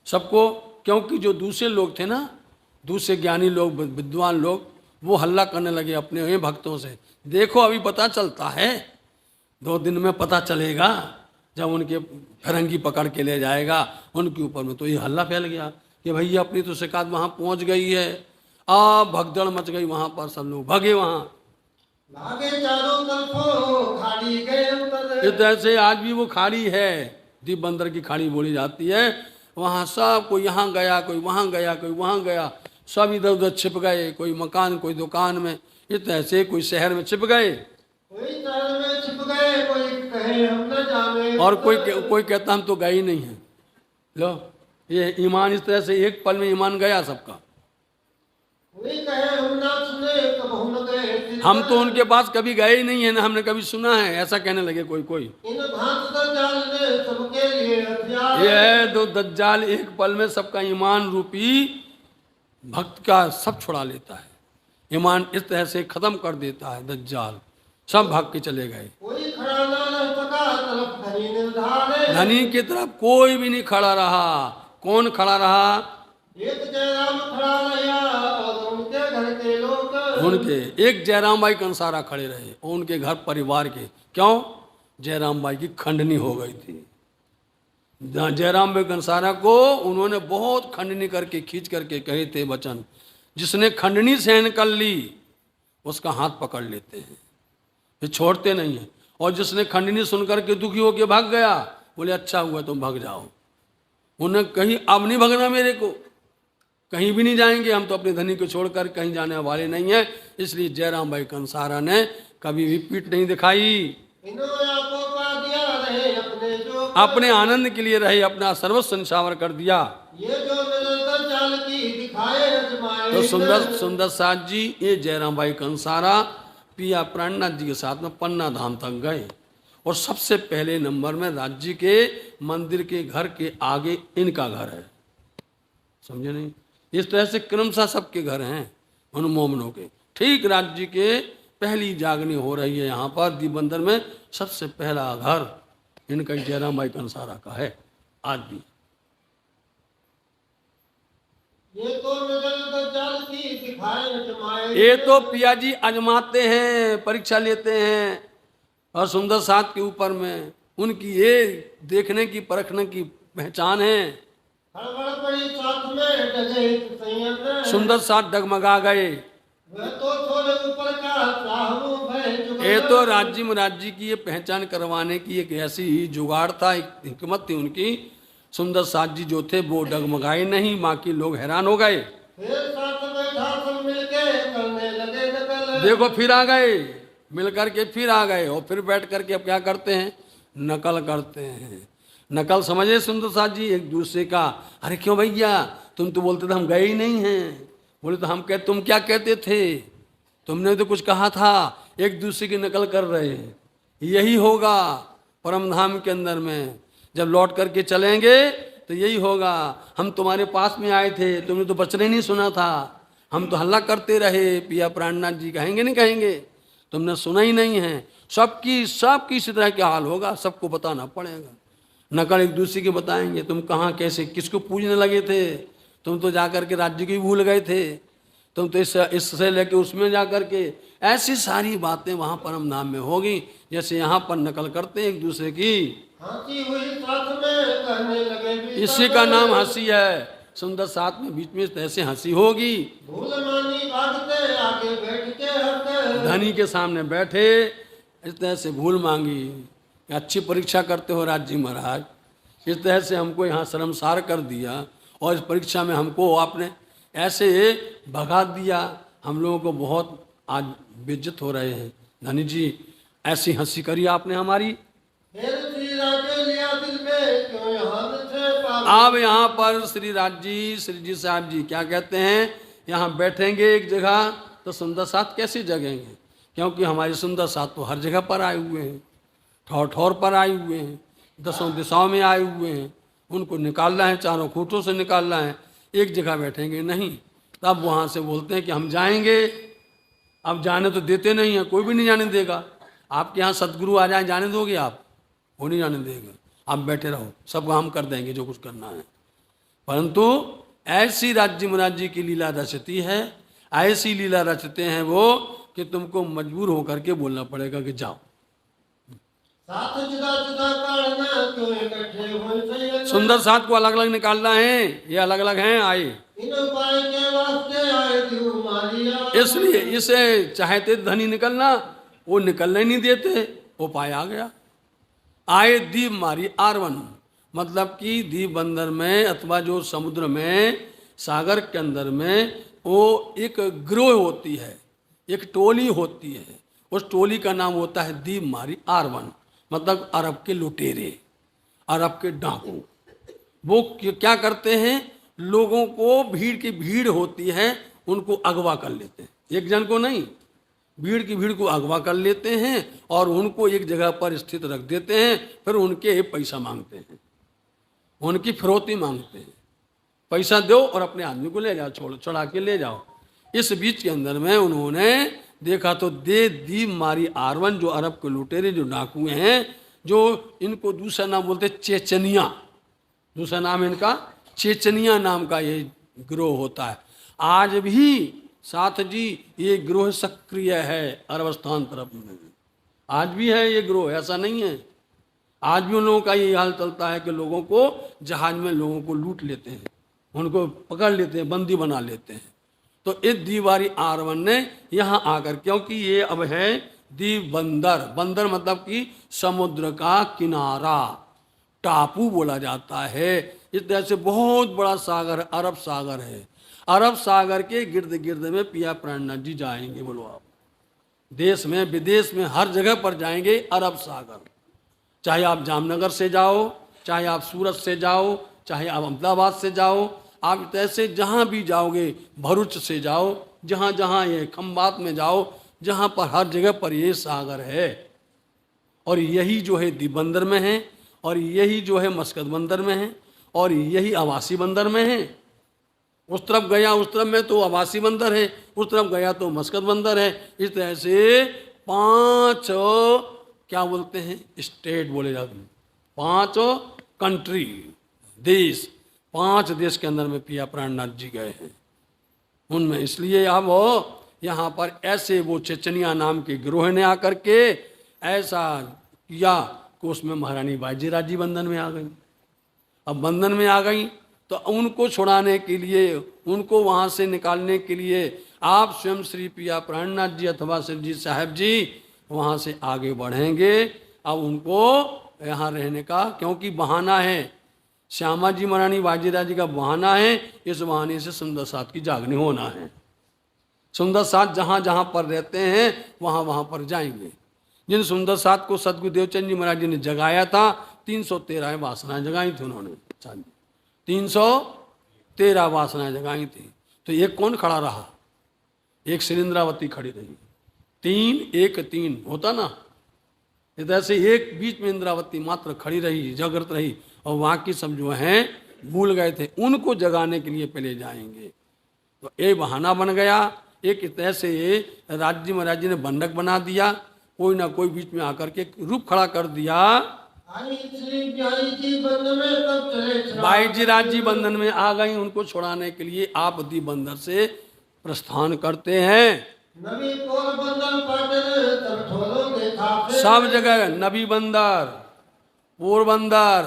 सबको, क्योंकि जो दूसरे लोग थे ना, दूसरे ज्ञानी लोग, विद्वान लोग, वो हल्ला करने लगे अपने ही भक्तों से। देखो अभी पता चलता है, 2 दिन में पता चलेगा जब उनके फिरंगी पकड़ के ले जाएगा उनके ऊपर में, तो ये हल्ला फैल गया कि भैया अपनी तो शिकायत वहाँ पहुँच गई है। भगदड़ मच गई वहाँ पर, सब लोग भागे वहाँ। भागे चारों तरफों खाड़ी गए उतर। इस तरह से आज भी वो खाड़ी है, दीप बंदर की खाड़ी बोली जाती है। वहाँ सब कोई यहाँ गया, कोई वहाँ गया, कोई वहाँ गया, सब इधर उधर छिप गए, कोई मकान कोई दुकान में, इस तरह से कोई शहर में छिप गए, कोई शहर में छिप गए, कोई कहे हम न जावे, और कोई कहता हम तो गए ही नहीं हैं। लो ये ईमान, इस तरह से एक पल में ईमान गया सबका। कोई कहे हम ना सुने कब हम गए, हम तो उनके पास कभी गए ही नहीं है ना हमने कभी सुना है, ऐसा कहने लगे कोई। इन भांत दज्जाल ने सबके लिए हथियार। ये है दो दज्जाल, एक पल में सबका ईमान रूपी भक्त का सब छुड़ा लेता है, ईमान इस तरह से खत्म कर देता है दज्जाल। सब भाग के चले गए। कोई खड़ा ना रह सका तरफ धनी निर्धारे, धनी की तरफ कोई भी नहीं खड़ा रहा। कौन खड़ा रहा? एक जयराम खड़ा रहा और उनके घर के लोग, उनके एक जयराम बाई कंसारा खड़े रहे, उनके घर परिवार के। क्यों? जयराम बाई की खंडनी हो गई थी। जयराम बाई कंसारा को उन्होंने बहुत खंडनी करके खींच करके कहे थे वचन, जिसने खंडनी सहन कर ली उसका हाथ पकड़ लेते हैं, ये छोड़ते नहीं है। और जिसने खंडनी सुन करके दुखी होकर भाग गया, बोले अच्छा हुआ तुम भाग जाओ। उन्हें कहीं अब नहीं भगना, मेरे को कहीं भी नहीं जाएंगे, हम तो अपने धनी को छोड़कर कहीं जाने वाले नहीं हैं। इसलिए जयराम बाई कंसारा ने कभी भी पीठ नहीं दिखाई, इन्होंने आपको पा दिया रहे अपने जो, अपने आनंद के लिए रहे, अपना सर्वस्व निछावर कर दिया। ये जो निरंतर चाल की दिखाए अजमाए। तो सुंदर साथ जी ये जयराम बाई कंसारा पिया प्राणनाथ जी के साथ में पन्ना धाम तक गए, और सबसे पहले नंबर में राज्य के मंदिर के घर के आगे इनका घर है, समझे नहीं? इस तरह से क्रमशः सबके घर हैं उन मोमनों के। ठीक राज्य के पहली जागनी हो रही है यहाँ पर दीप बंदर में, सबसे पहला घर इनका जयराम बाई कंसारा का है आज भी। ये तो निरंतर चाल की दिखाए अजमाए। ये तो पिया जी आजमाते हैं, परीक्षा लेते हैं, और सुंदर साथ के ऊपर में उनकी ये देखने की परखने की पहचान है। हड़बड़ पड़ी साथ में डगे संयंत्र, सुंदर साथ डगमगा गए। वह तो थोड़े ऊपर का साहू भय जुगल। ये तो राज्य की ये पहचान करवाने की एक ऐसी ही जुगाड़ था, एक हिकमत थी उनकी। सुंदर साथ जी जो थे वो डगमगाए नहीं, बाकी लोग हैरान हो गए। फिर साथ बैठा सब मिलके करने लगे नकल। देखो फिर आ गए, मिल करके फिर आ गए, और फिर बैठ करके अब क्या करते हैं? नकल करते हैं। नकल समझे सुंदर साथ जी एक दूसरे का। अरे क्यों भैया, तुम तो बोलते थे हम गए ही नहीं हैं। बोले तो हम तुम क्या कहते थे, तुमने तो कुछ कहा था। एक दूसरे की नकल कर रहे हैं। यही होगा परम धाम के अंदर में, जब लौट करके चलेंगे तो यही होगा। हम तुम्हारे पास में आए थे, तुमने तो बचने नहीं सुना था, हम तो हल्ला करते रहे, पिया प्राणनाथ जी कहेंगे नहीं कहेंगे, तुमने सुना ही नहीं है। सबकी इसी तरह क्या हाल होगा, सबको बताना पड़ेगा। नकल एक दूसरे के बताएंगे, तुम कहाँ कैसे किसको पूजने लगे थे, तुम तो जाकर के राज्य को ही भूल गए थे, तुम तो इससे लेके उसमें जाकर के, ऐसी सारी बातें वहाँ परम धाम में होगी। जैसे यहाँ पर नकल करते हैं एक दूसरे की, हंसी हुई साथ में कहने लगे भी इसी का नाम हंसी है। सुंदर साथ में बीच में ऐसे हंसी होगी। भूल मानी भागते आगे बैठ के हंसते। धनी के सामने बैठे इस तरह से भूल मांगी, अच्छी परीक्षा करते हो राज्य महाराज, इस तरह से हमको यहाँ शर्मसार कर दिया, और इस परीक्षा में हमको आपने ऐसे भगा दिया, हम लोगों को बहुत आज बेइज्जत हो रहे हैं। धनी जी ऐसी हंसी करी आपने हमारी। फिर श्री राजे लिया दिल में क्यों यहाँ से पावे। अब यहाँ पर श्री जी साहब जी क्या कहते हैं, यहाँ बैठेंगे एक जगह तो सुंदर साथ कैसे जगेंगे, क्योंकि हमारे सुंदर साथ तो हर जगह पर आए हुए हैं, ठौर ठौर पर आए हुए हैं, दसों दिशाओं में आए हुए हैं, उनको निकालना है, चारों खूंटों से निकालना है, एक जगह बैठेंगे नहीं। तब वहाँ से बोलते हैं कि हम जाएंगे। अब जाने तो देते नहीं हैं, कोई भी नहीं जाने देगा। आपके यहाँ सदगुरु आ जाए, जाने दोगे आप? वो नहीं जाने देगा, आप बैठे रहो, सब हम कर देंगे जो कुछ करना है। परंतु ऐसी राज्य महाराज की लीला रचती है, ऐसी लीला रचते हैं वो कि तुमको मजबूर होकर के बोलना पड़ेगा कि जाओ। साथ जुदा जुदा काढ़ना क्यों इकट्ठे होए सही सुंदर साथ को अलग अलग निकालना है, ये अलग अलग हैं आए, इन उपाय के वास्ते आए दियो मारिया इसलिए इसे चाहते धनी निकलना, वो निकलने नहीं देते, उपाय आ गया। आए दीप मारी आरवन, मतलब कि दीप बंदर में अथवा जो समुद्र में सागर के अंदर में वो एक गिरोह होती है, एक टोली होती है, उस टोली का नाम होता है दीप मारी आरवन, मतलब अरब के लुटेरे, अरब के डाकू। वो क्या करते हैं, लोगों को भीड़ की भीड़ होती है उनको अगवा कर लेते हैं, एक जन को नहीं, भीड़ की भीड़ को अगवा कर लेते हैं और उनको एक जगह पर स्थित रख देते हैं, फिर उनके पैसा मांगते हैं, उनकी फिरौती मांगते हैं, पैसा दो और अपने आदमी को ले जाओ, चढ़ा के ले जाओ। इस बीच के अंदर में उन्होंने देखा तो दे दीप मारी आरवन, जो अरब के लुटेरे जो डाकू हैं, जो इनको दूसरा नाम बोलते चेचनिया, दूसरा नाम इनका चेचनिया नाम का ये गिरोह होता है। आज भी साथ जी ये गिरोह सक्रिय है अरबस्तान तरफ में, आज भी है ये गिरोह, ऐसा नहीं है। आज भी उन लोगों का ये हाल चलता है कि लोगों को जहाज में लोगों को लूट लेते हैं, उनको पकड़ लेते हैं, बंदी बना लेते हैं। तो इस दीवारी आरवन ने यहाँ आकर, क्योंकि ये अब है दीप बंदर, बंदर मतलब कि समुद्र का किनारा, टापू बोला जाता है। इस तरह से बहुत बड़ा सागर अरब सागर है, अरब सागर के गिर्द गिर्द में पिया प्राणनाथ जी जाएंगे, बोलो आप, देश में विदेश में हर जगह पर जाएंगे अरब सागर। चाहे आप जामनगर से जाओ, चाहे आप सूरत से जाओ, चाहे आप अहमदाबाद से जाओ, आप ऐसे जहाँ भी जाओगे, भरूच से जाओ, जहाँ जहाँ ये खंबात में जाओ, जहाँ पर हर जगह पर ये सागर है। और यही जो है दीप बंदर में है, और यही जो है मस्कत बंदर में है, और यही आवासी बंदर में है। उस तरफ गया, उस तरफ में तो आवासी बंदर है, उस तरफ गया तो मस्कत बंदर है। इस तरह से 5 क्या बोलते हैं स्टेट बोले जाते हैं, 5 कंट्री, देश, 5 देश के अंदर में पिया प्राणनाथ जी गए हैं उनमें। इसलिए अब यहाँ पर ऐसे वो चेचनिया नाम के गिरोह ने आकर के ऐसा किया कि उसमें महारानी बाजीराव जी बंधन में आ गई। अब बंधन में आ गई तो उनको छुड़ाने के लिए, उनको वहाँ से निकालने के लिए आप स्वयं श्री पिया प्राणनाथ जी अथवा शिव जी साहब जी वहाँ से आगे बढ़ेंगे। अब उनको यहाँ रहने का क्योंकि बहाना है, श्यामा जी महारानी बाजीराव जी का बहाना है, इस बहाने से सुंदर साथ की जागनी होना है। सुंदर साथ जहाँ जहाँ पर रहते हैं वहाँ वहाँ पर जाएंगे। जिन सुंदर साथ को सदगुरु देवचंद जी महाराज जी ने जगाया था, 313 वासनाएं जगाई थी उन्होंने, 313 वासनाएं जगाई थी। तो एक कौन खड़ा रहा, एक श्रीन्द्रावती खड़ी रही, 3 1 3 होता ना, इधर से एक बीच में इंद्रावती मात्र खड़ी रही, जागृत रही, और वहाँ की सब जो हैं भूल गए थे, उनको जगाने के लिए पहले जाएंगे। तो ये बहाना बन गया। एक तरह से ये राज्य महाराज जी ने बंधक बना दिया, कोई ना कोई बीच में आकर के रूप खड़ा कर दिया। बाई जी राज जी बंधन में आ गई, उनको छुड़ाने के लिए आप दीप बंदर से प्रस्थान करते हैं। सब जगह नबी बंदर, पोरबंदर,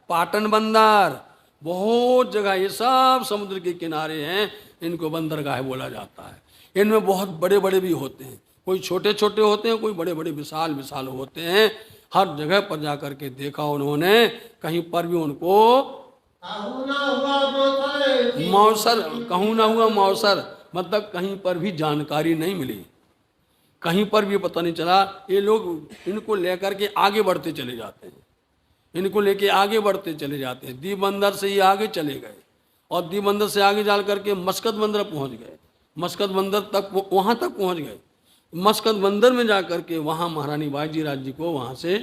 पाटन बंदर, बहुत जगह ये सब समुद्र के किनारे हैं, इनको बंदरगाह बोला जाता है। इनमें बहुत बड़े बड़े भी होते हैं, कोई छोटे छोटे होते हैं, कोई बड़े बड़े विशाल विशाल होते हैं। हर जगह पर जाकर के देखा उन्होंने, कहीं पर भी उनको मौसर, कहूँ ना हुआ मौसर, मतलब कहीं पर भी जानकारी नहीं मिली, कहीं पर भी पता नहीं चला। ये लोग इनको लेकर के आगे बढ़ते चले जाते हैं, इनको लेके आगे बढ़ते चले जाते हैं। दीप बंदर से ये आगे चले गए और दीप बंदर से आगे जा करके मस्कत बंदर पहुंच गए, मस्कत बंदर तक वहाँ तक पहुँच गए। मस्कत बंदर में जा करके वहाँ महारानी बाजीराव जी को वहाँ से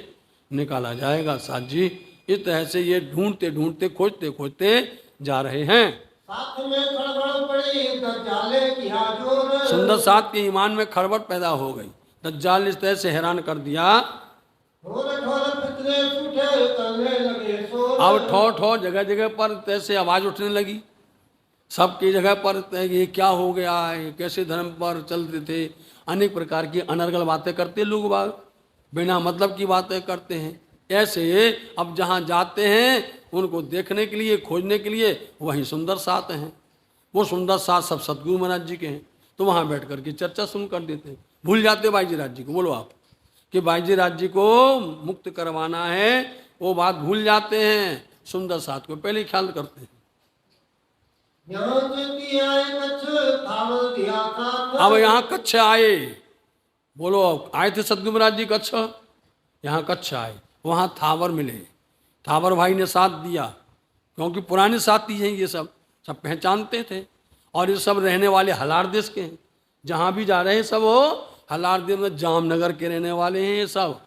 निकाला जाएगा साथ जी। इस तरह से ये ढूंढते ढूंढते खोजते खोजते जा रहे हैं। सुंदर साथ के ईमान में खड़बड़ पैदा हो गई, दज्जाल इस तरह से हैरान कर दिया। अब ठो ठो जगह जगह पर तैसे आवाज उठने लगी, सबकी जगह पर ये क्या हो गया है, कैसे धर्म पर चलते थे, अनेक प्रकार की अनर्गल बातें करते लोग बाग। बिना मतलब की बातें करते हैं। ऐसे अब जहाँ जाते हैं उनको देखने के लिए, खोजने के लिए, वहीं सुंदर साथ हैं। वो सुंदर साथ सब सतगुरु महाराज जी के हैं, तो वहाँ बैठ करके चर्चा सुन कर देते हैं। भूल जाते बाईजी राज जी को। बोलो आप कि बाईजी राज जी को मुक्त करवाना है, वो बात भूल जाते हैं। सुंदर साथ को पहले ही ख्याल करते हैं। यहाँ चेती आए कच्छ थावल दिया था। अब यहाँ कच्छ आए, बोलो आए थे सतगुरु महाराज जी कच्छ, यहाँ कच्छ आए, वहाँ थावर मिले। थावर भाई ने साथ दिया, क्योंकि पुराने साथी हैं ये सब पहचानते थे। और ये सब रहने वाले हलार देश के हैं, जहाँ भी जा रहे हैं सब वो हलार देश में जामनगर के रहने वाले हैं ये सब।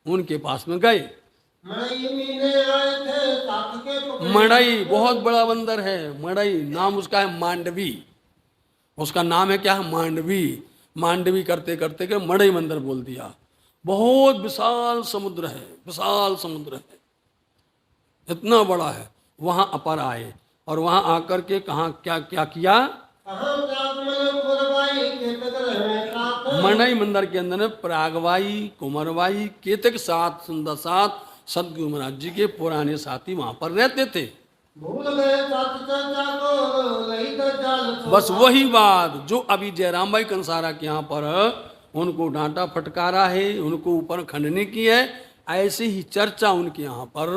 उनके पास में गए। मड़ई मीने आए थे साथ के पकड़े। मड़ई बहुत बड़ा बंदर है, मड़ई नाम उसका है मांडवी। उसका नाम है क्या है? मांडवी। मांडवी करते करते के मड़ई बंदर बोल दिया। बहुत विशाल समुद्र है, विशाल समुद्र है, इतना बड़ा है। वहाँ अपर आए और वहाँ आकर के कहाँ क्या क्या किया? मड़ई मंदिर के अंदर में प्रागवाई, कुंवरबाई, केतक साथ, सुंदर साथ सतगुरु महाराज जी के पुराने साथी वहाँ पर रहते थे। भूल गए साथ चर्चा को लई तो जाल। बस वही बात जो अभी जयराम भाई कंसारा के यहाँ पर उनको डांटा फटकारा है, उनको ऊपर खंडनी की है, ऐसे ही चर्चा उनके यहाँ पर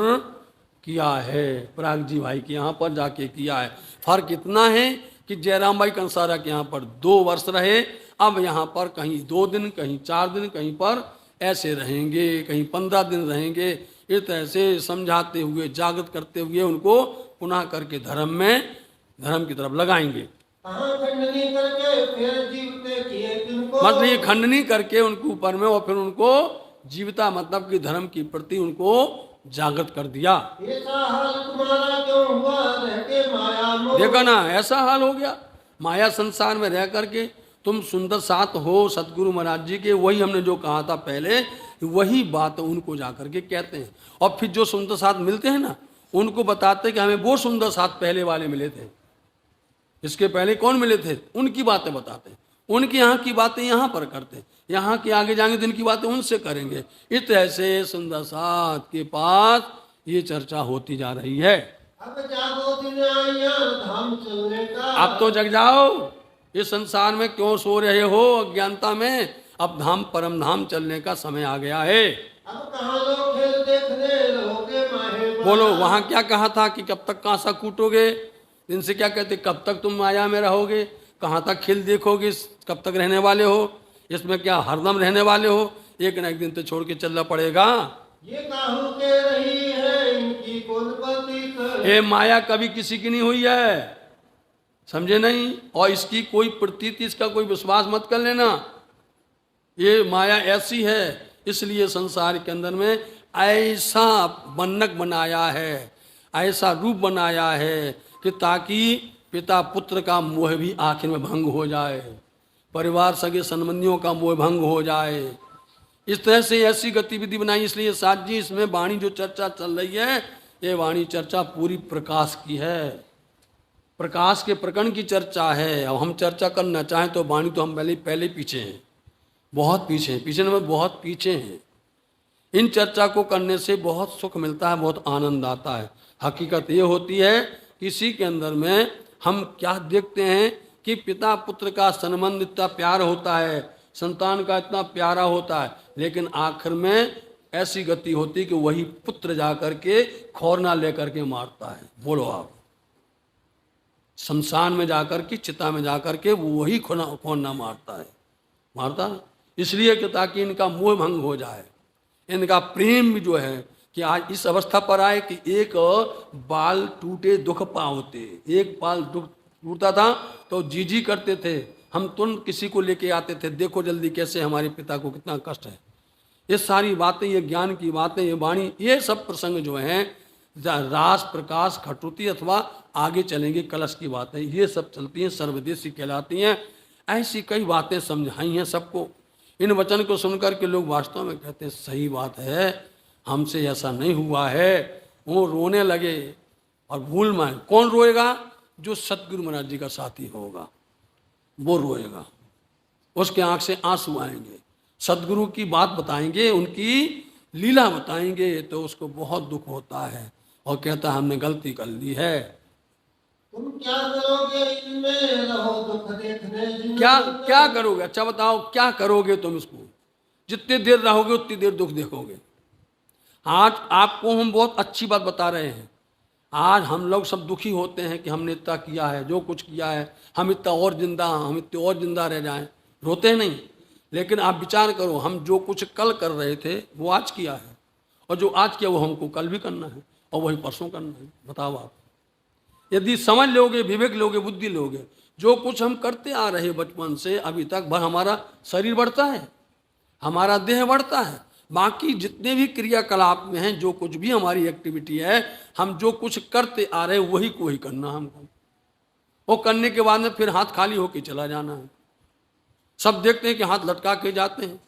किया है, पराग जी भाई के यहाँ पर जाके किया है। फर्क इतना है कि जयराम भाई कंसारा के यहाँ पर 2 वर्ष रहे, अब यहाँ पर कहीं 2 दिन, कहीं 4 दिन, कहीं पर ऐसे रहेंगे, कहीं 15 दिन रहेंगे। इस तरह से समझाते हुए, जागृत करते हुए उनको पुनः करके धर्म की तरफ लगाएंगे। खंडनी करके फिर जीवते किए किनको। मतलब ये खंडनी करके उनको ऊपर में और फिर उनको जीविता मतलब कि धर्म की प्रति उनको जागृत कर दिया। ऐसा हाल तुम्हारा क्यों हुआ रह के माया मोह। देखो ना, ऐसा हाल हो गया माया संसार में रह करके। तुम सुंदर साथ हो सतगुरु महाराज जी के, वही हमने जो कहा था पहले, वही बात उनको जाकर के कहते हैं। और फिर जो सुंदर साथ मिलते हैं ना, उनको बताते कि हमें वो सुंदर साथ पहले वाले मिले थे, इसके पहले कौन मिले थे, उनकी बातें बताते हैं। उनके यहाँ की बातें यहाँ पर करते हैं, यहाँ के आगे जाएंगे तो इनकी बातें उनसे करेंगे। इस तरह से सुंदर साथ के पास ये चर्चा होती जा रही है। अब जागो दिन आया धाम चलने का। अब तो जग जाओ, इस संसार में क्यों सो रहे हो अज्ञानता में। अब धाम परम धाम चलने का समय आ गया है। अब कहाँ लोग खेल देखने रहोगे माहे। बोलो वहाँ क्या कहा था कि कब तक कांसा कूटोगे, इनसे क्या कहते कब तक तुम माया में रहोगे, कहाँ तक खेल देखोगे, कब तक रहने वाले हो, इसमें क्या हरदम रहने वाले हो, एक न एक दिन तो छोड़ के चलना पड़ेगा। ये काहू के रही है इनकी कौन प्रतीक। ये माया कभी किसी की नहीं हुई है, समझे नहीं। और इसकी कोई प्रतीति, इसका कोई विश्वास मत कर लेना। ये माया ऐसी है, इसलिए संसार के अंदर में ऐसा बन्नक बनाया है, ऐसा रूप बनाया है कि ताकि पिता पुत्र का मोह भी आखिर में भंग हो जाए, परिवार सगे संबंधियों का मोह भंग हो जाए। इस तरह से ऐसी गतिविधि बनाई। इसलिए साथ जी इसमें वाणी जो चर्चा चल रही है, ये वाणी चर्चा पूरी प्रकाश की है, प्रकाश के प्रकरण की चर्चा है। अब हम चर्चा करना चाहें तो वाणी तो हम पहले पीछे हैं, बहुत पीछे हैं, पीछे में बहुत पीछे हैं। इन चर्चा को करने से बहुत सुख मिलता है, बहुत आनंद आता है। हकीकत ये होती है किसी के अंदर में हम क्या देखते हैं कि पिता पुत्र का संबंध इतना प्यार होता है, संतान का इतना प्यारा होता है, लेकिन आखिर में ऐसी गति होती कि वही पुत्र जा करके खौरना लेकर के मारता है। बोलो आप, शमशान में जाकर के, चिता में जाकर के वो वही खौरना मारता है, मारता। इसलिए कि ताकि इनका मोह भंग हो जाए, इनका प्रेम भी जो है कि आज इस अवस्था पर आए कि एक बाल टूटे दुख पावते। एक बाल टूटता था तो जी करते थे, हम तुरंत किसी को लेके आते थे, देखो जल्दी कैसे हमारे पिता को कितना कष्ट है। ये सारी बातें, ये ज्ञान की बातें, ये वाणी, ये सब प्रसंग जो हैं, रास प्रकाश खटुती अथवा आगे चलेंगे कलश की बातें, ये सब चलती हैं, सर्वदेशी कहलाती हैं। ऐसी कई बातें समझाई हैं सबको। इन वचन को सुनकर के लोग वास्तव में कहते हैं सही बात है, हमसे ऐसा नहीं हुआ है। वो रोने लगे और भूल में कौन रोएगा? जो सतगुरु महाराज जी का साथी होगा वो रोएगा, उसके आंख से आंसू आएंगे। सदगुरु की बात बताएंगे, उनकी लीला बताएंगे, तो उसको बहुत दुख होता है और कहता है हमने गलती कर ली है। तुम क्या करोगे इनमें रहो दुख देखने जिनमें क्या क्या करोगे? अच्छा बताओ, क्या करोगे तुम इसको? जितनी देर रहोगे उतनी देर दुख देखोगे। आज आपको हम बहुत अच्छी बात बता रहे हैं। आज हम लोग सब दुखी होते हैं कि हमने इतना किया है, जो कुछ किया है, हम इतना और जिंदा, हम इतने और जिंदा रह जाएं, रोते नहीं। लेकिन आप विचार करो, हम जो कुछ कल कर रहे थे वो आज किया है, और जो आज किया वो हमको कल भी करना है, और वही परसों करना है। बताओ आप, यदि समझ लोगे, विवेक लोगे, बुद्धि लोगे, जो कुछ हम करते आ रहे बचपन से अभी तक, हमारा शरीर बढ़ता है, हमारा देह बढ़ता है, बाकी जितने भी क्रियाकलाप में हैं, जो कुछ भी हमारी एक्टिविटी है, हम जो कुछ करते आ रहे हैं वही को वही करना हमको। वो करने के बाद में फिर हाथ खाली होके चला जाना है। सब देखते हैं कि हाथ लटका के जाते हैं,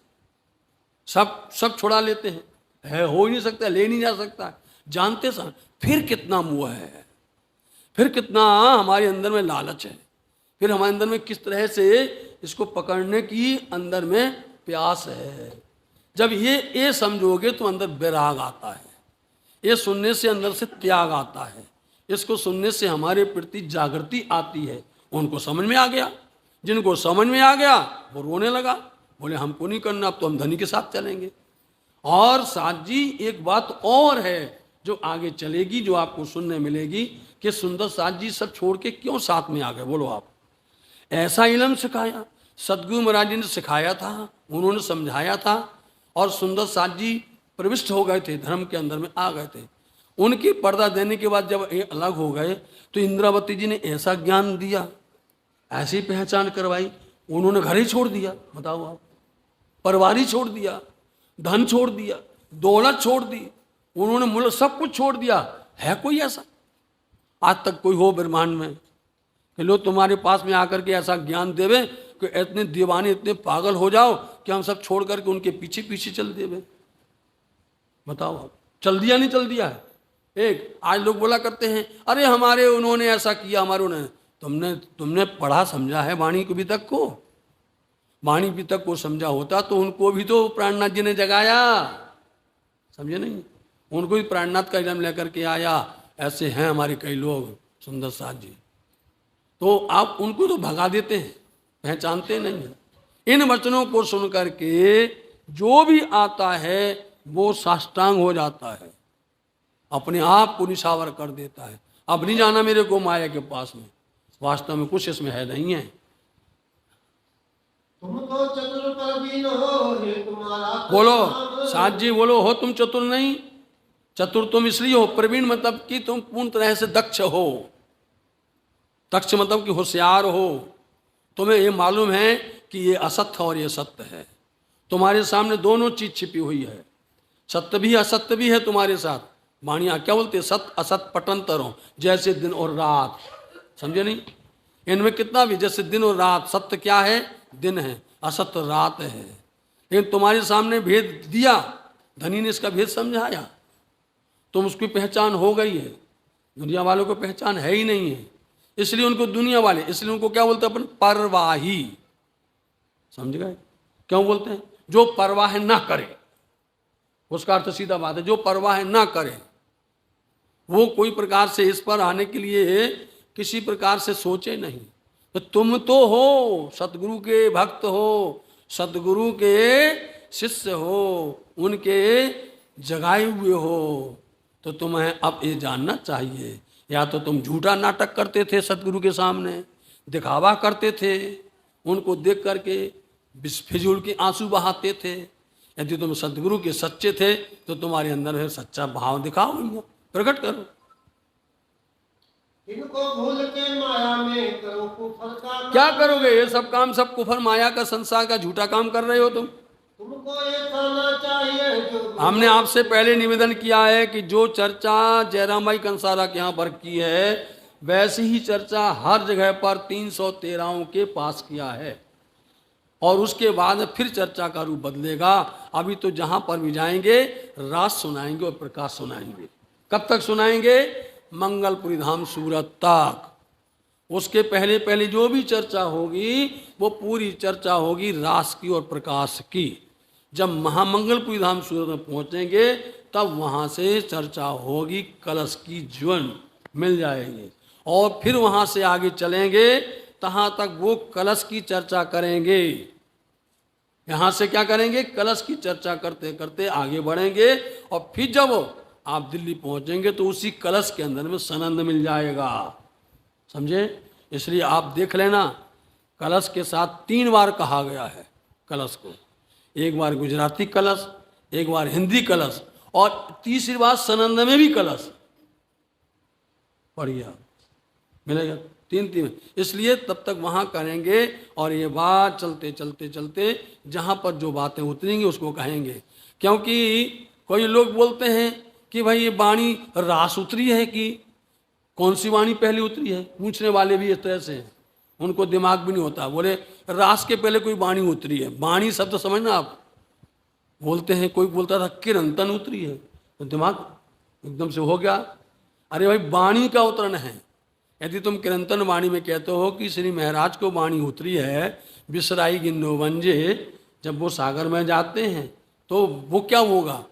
सब छुड़ा लेते हैं, है हो ही नहीं सकता, ले नहीं जा सकता, जानते सब। फिर कितना मोह है, फिर कितना हमारे अंदर में लालच है, फिर हमारे अंदर में किस तरह से इसको पकड़ने की अंदर में प्यास है। जब ये समझोगे तो अंदर वैराग आता है, ये सुनने से अंदर से त्याग आता है, इसको सुनने से हमारे प्रति जागृति आती है। उनको समझ में आ गया, जिनको समझ में आ गया वो रोने लगा, बोले हमको नहीं करना, अब तो हम धनी के साथ चलेंगे। और साथ जी एक बात और है जो आगे चलेगी, जो आपको सुनने मिलेगी, कि सुंदर साथ जी सब छोड़ के क्यों साथ में आ गए? बोलो आप। ऐसा इल्म सिखाया, सदगुरु महाराज जी ने सिखाया था, उन्होंने समझाया था, और सुंदर साथ जी प्रविष्ट हो गए थे, धर्म के अंदर में आ गए थे। उनकी पर्दा देने के बाद जब ये अलग हो गए तो इंद्रावती जी ने ऐसा ज्ञान दिया, ऐसी पहचान करवाई, उन्होंने घर ही छोड़ दिया। बताओ आप, परिवार ही छोड़ दिया, धन छोड़ दिया, दौलत छोड़ दी, उन्होंने मुल्क सब कुछ छोड़ दिया। है कोई ऐसा आज तक कोई हो ब्रह्मांड में कि लोग तुम्हारे पास में आकर के ऐसा ज्ञान देवे कि इतने दीवाने, इतने पागल हो जाओ कि हम सब छोड़ करके उनके पीछे पीछे चल देवे? बताओ आप, चल दिया नहीं चल दिया है? एक आज लोग बोला करते हैं, अरे हमारे उन्होंने ऐसा किया, हमारे उन्होंने। तुमने पढ़ा समझा है वाणी को भी तक को? वाणी भी तक को समझा होता तो उनको भी तो प्राणनाथ जी ने जगाया, समझे नहीं? उनको भी प्राणनाथ का इल्म लेकर के आया। ऐसे हैं हमारे कई लोग, सुंदर साथ जी, तो आप उनको तो भगा देते हैं, पहचानते नहीं हैं। इन वचनों को सुन करके जो भी आता है वो साष्टांग हो जाता है, अपने आप को निछावर कर देता है। अब नहीं जाना मेरे को माया के पास में, वास्तव में कुछ इसमें है नहीं है। तुम तो चतुर प्रवीण हो, ये तुम्हारा बोलो साथ जी, बोलो, हो तुम चतुर नहीं? चतुर तुम इसलिए हो, प्रवीण मतलब कि तुम पूर्ण तरह से दक्ष हो। दक्ष मतलब कि होशियार हो, तुम्हें ये मालूम है कि ये असत्य और ये सत्य है। तुम्हारे सामने दोनों चीज छिपी हुई है, सत्य भी असत्य भी है तुम्हारे साथ। वाणिया क्या बोलते हैं? सत्य असत पटंतरों, जैसे दिन और रात, समझे नहीं? इनमें कितना भी, जैसे दिन और रात, सत्य क्या है? दिन है, असत्य रात है। लेकिन तुम्हारे सामने भेद दिया, धनी ने इसका भेद समझाया, तुम उसकी पहचान हो गई है। दुनिया वालों को पहचान है ही नहीं है, इसलिए उनको दुनिया वाले, इसलिए उनको क्या बोलते हैं? अपन परवाही, समझ गए? क्यों बोलते हैं? जो परवाह ना करे, उसका अर्थ सीधा बात है, जो परवाह ना करे, वो कोई प्रकार से इस पर आने के लिए किसी प्रकार से सोचे नहीं। तो तुम तो हो सतगुरु के भक्त हो, सतगुरु के शिष्य हो, उनके जगाए हुए हो, तो तुम्हें अब ये जानना चाहिए, या तो तुम झूठा नाटक करते थे सतगुरु के सामने, दिखावा करते थे, उनको देख करके फिजूल के आंसू बहाते थे। यदि तुम सतगुरु के सच्चे थे तो तुम्हारे अंदर है सच्चा भाव दिखाओ, प्रकट करो। इनको भूल के माया में करो कुफर का। क्या करोगे? ये सब काम, सब कुफर, माया का, संसार का झूठा काम कर रहे हो तुम। तुमको ये करना चाहिए जो हमने आपसे पहले निवेदन किया है कि जो चर्चा जयराम भाई कंसारा के यहाँ पर की है, वैसी ही चर्चा हर जगह पर 313 के पास किया है, और उसके बाद फिर चर्चा का रूप बदलेगा। अभी तो जहाँ पर भी जाएंगे रास सुनाएंगे और प्रकाश सुनाएंगे। कब तक सुनाएंगे? मंगलपुरी धाम सूरत तक। उसके पहले पहले जो भी चर्चा होगी वो पूरी चर्चा होगी रास की और प्रकाश की। जब महामंगलपुरी धाम सूरत में पहुंचेंगे तब वहां से चर्चा होगी, कलश की जीवन मिल जाएगी। और फिर वहां से आगे चलेंगे, तहां तक वो कलश की चर्चा करेंगे। यहां से क्या करेंगे, कलश की चर्चा करते करते आगे बढ़ेंगे, और फिर जब आप दिल्ली पहुंचेंगे तो उसी कलश के अंदर में सनंद मिल जाएगा, समझे। इसलिए आप देख लेना, कलश के साथ 3 बार कहा गया है कलश को, एक बार गुजराती कलश, एक बार हिंदी कलश, और तीसरी बार सनंद में भी कलश पढ़िए, मिलेगा 3। इसलिए तब तक वहाँ करेंगे, और ये बात चलते चलते चलते जहाँ पर जो बातें उतरेंगी उसको कहेंगे। क्योंकि कोई लोग बोलते हैं कि भाई ये वाणी रास उतरी है कि कौन सी वाणी पहले उतरी है, पूछने वाले भी इस तरह से हैं, उनको दिमाग भी नहीं होता। बोले रास के पहले कोई वाणी उतरी है, वाणी शब्द समझना आप, बोलते हैं। कोई बोलता था किरंतन उतरी है, तो दिमाग एकदम से हो गया, अरे भाई वाणी का उतरन है। यदि तुम किरंतन वाणी में कहते हो कि श्री महाराज को वाणी उतरी है, बिसराई गिन्नो वंजे, जब वो सागर में जाते हैं तो वो क्या होगा,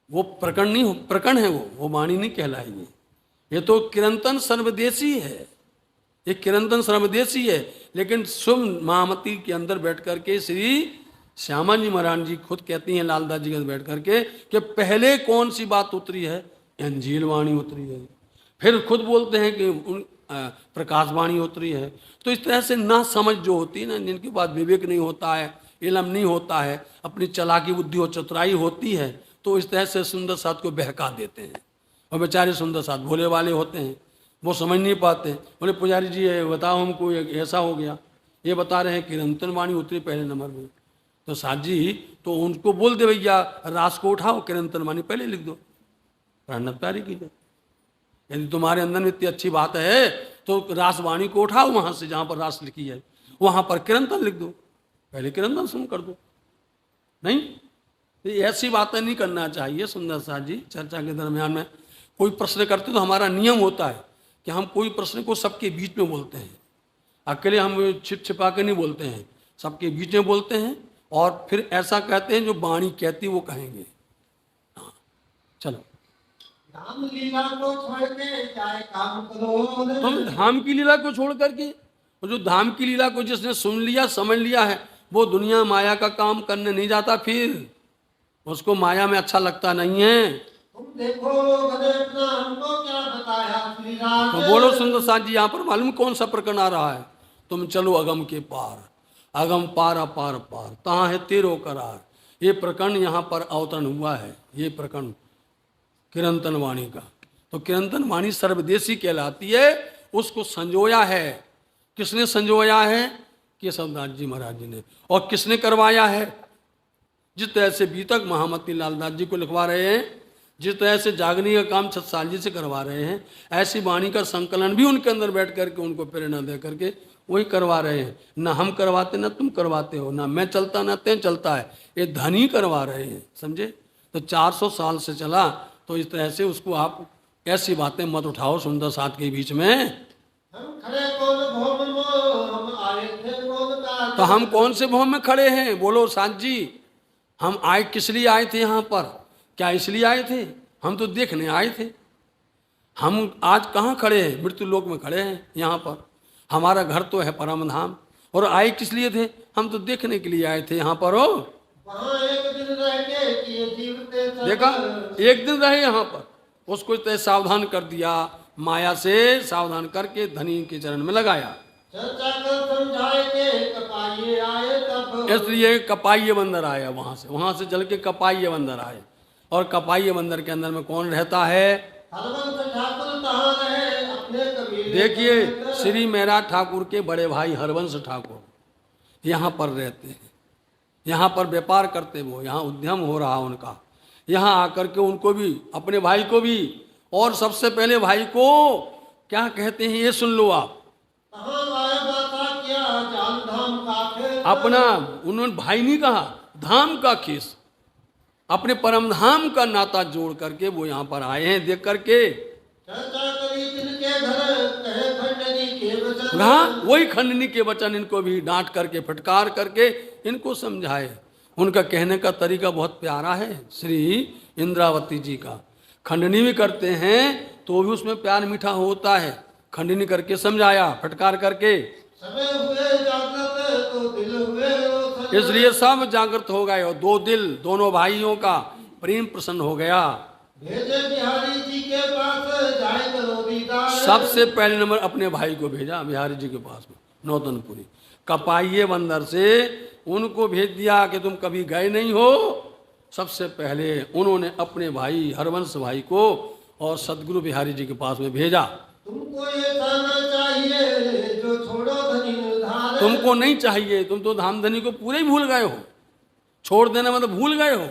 वो प्रकरण नहीं, प्रकरण है वो वाणी नहीं कहलाएगी। ये तो किरंतन सर्वदेशी है, ये किरंतन सर्वदेशी है। लेकिन शुभ महामती के अंदर बैठ करके श्री श्यामा जी महाराज जी खुद कहती हैं लालदास जी के बैठ करके कि पहले कौन सी बात उतरी है, अंजील वाणी उतरी है। फिर खुद बोलते हैं कि प्रकाश वाणी उतरी है। तो इस तरह से ना समझ जो होती है ना, जिनके पास विवेक नहीं होता है, इल्म नहीं होता है, अपनी चालाकी बुद्धि और चतुराई होती है, तो इस तरह से सुंदर साथ को बहका देते हैं। और बेचारे सुंदर साथ भोले वाले होते हैं, वो समझ नहीं पाते। बोले पुजारी जी ये बताओ हमको, ऐसा हो गया, ये बता रहे हैं किरंतन वाणी उतरी पहले नंबर में, तो साथ जी तो उनको बोल दे भैया रास को उठाओ, किरंतन वाणी पहले लिख दो, प्रणत प्यारी कीजिए। यदि तुम्हारे अंदर में इतनी अच्छी बात है तो रास वाणी को उठाओ, वहां से जहां पर रास लिखी है वहां पर किरंतन लिख दो, पहले किरंतन सुन कर दो। नहीं, तो ऐसी बातें नहीं करना चाहिए। सुंदर साथ जी चर्चा के दरमियान में कोई प्रश्न करते तो हमारा नियम होता है कि हम कोई प्रश्न को सबके बीच में बोलते हैं, अकेले हम छिप छिपा के नहीं बोलते हैं, सबके बीच में बोलते हैं, और फिर ऐसा कहते हैं जो वाणी कहती वो कहेंगे। हाँ चलो, धाम लीला को छोड़ के जाए काम क्रोध। तुम धाम की लीला को छोड़ करके, और जो धाम की लीला को जिसने सुन लिया समझ लिया है वो दुनिया माया का काम करने नहीं जाता, फिर उसको माया में अच्छा लगता नहीं है। तुम देखो अपना हमको क्या बताया श्री राज। तो बोलो सुंदर साथ जी, यहाँ पर मालूम कौन सा प्रकरण आ रहा है, तुम चलो अगम के पार, अगम पार अपार पार, तहाँ है तेरो करार। ये प्रकरण यहाँ पर अवतरण हुआ है, ये प्रकरण किरंतन वाणी का। तो किरंतन वाणी सर्वदेशी कहलाती है, उसको संजोया है। किसने संजोया है, केशवदास जी महाराज जी ने। और किसने करवाया है, जिस तरह से बीतक महामती लालदास जी को लिखवा रहे हैं, जिस तरह से जागनी का काम छत्साल जी से करवा रहे हैं, ऐसी वाणी का संकलन भी उनके अंदर बैठ करके उनको प्रेरणा दे करके वही करवा रहे हैं। ना हम करवाते ना तुम करवाते हो, ना मैं चलता ना ते चलता है, ये धनी करवा रहे हैं, समझे। तो 400 साल से चला, तो इस तरह से उसको आप ऐसी बातें मत उठाओ सुंदर साथ के बीच में। हम खड़े कौन भौम में, हम आए थे कौन का। तो हम कौन से भौम में खड़े हैं, बोलो साथ जी। हम आए किस लिए आए थे यहाँ पर, क्या इसलिए आए थे, हम तो देखने आए थे। हम आज कहाँ खड़े हैं, मृत्यु लोक में खड़े हैं यहाँ पर। हमारा घर तो है परम धाम, और आए किस लिए थे, हम तो देखने के लिए आए थे यहाँ पर। हो वहाँ एक दिन रह के किए जीवते सब। देखा, एक दिन रहे यहाँ पर, उसको इतना सावधान कर दिया, माया से सावधान करके धनी के चरण में लगाया। चर्चा कर समझाए के कपाइए आए तब। इसलिए कपाइये बंदर आया वहां से चल के कपाइये बंदर आए। और कपाइये बंदर के अंदर में कौन रहता है, हरवंश ठाकुर कहाँ रहे अपने कबीले। देखिए श्री मेहराज ठाकुर के बड़े भाई हरवंश ठाकुर यहाँ पर रहते हैं, यहाँ पर व्यापार करते वो, यहाँ उद्यम हो रहा उनका। यहाँ आकर के उनको भी, अपने भाई को भी, और सबसे पहले भाई को क्या कहते हैं ये सुन लो आप। कहाँ आया बाता क्या जान धाम का खेत। अपना उन्होंने भाई नहीं कहा, धाम का खेस, अपने परम धाम का नाता जोड़ करके वो यहाँ पर आए हैं। देख करके चर्चा करी जिनके घर कहे खंडनी के वचन। हाँ, वही खंडनी के वचन इनको भी डांट करके फटकार करके इनको समझाए। उनका कहने का तरीका बहुत प्यारा है श्री इंद्रावती जी का। खंडनी भी करते हैं तो भी उसमें प्यार मीठा होता है। खंडनी करके समझाया, फटकार करके, समय हुए जागृत तो दिल हुए रोशन। इसलिए सब जागृत हो गए और दो दिल, दोनों भाइयों का प्रेम प्रसन्न हो गया। भेजे बिहारी जी के पास जाए करो दीदार। सबसे पहले नंबर अपने भाई को भेजा बिहारी जी के पास में, नौतनपुरी कपाइये बंदर से उनको भेज दिया कि तुम कभी गए नहीं हो। सबसे पहले उन्होंने अपने भाई हरवंश भाई को और सदगुरु बिहारी जी के पास में भेजा। तुमको ये जाना चाहिए जो छोड़ो धनी निर्धार। तुमको नहीं चाहिए, तुम तो धाम धनी को पूरे ही भूल गए हो। छोड़ देना मतलब भूल गए हो।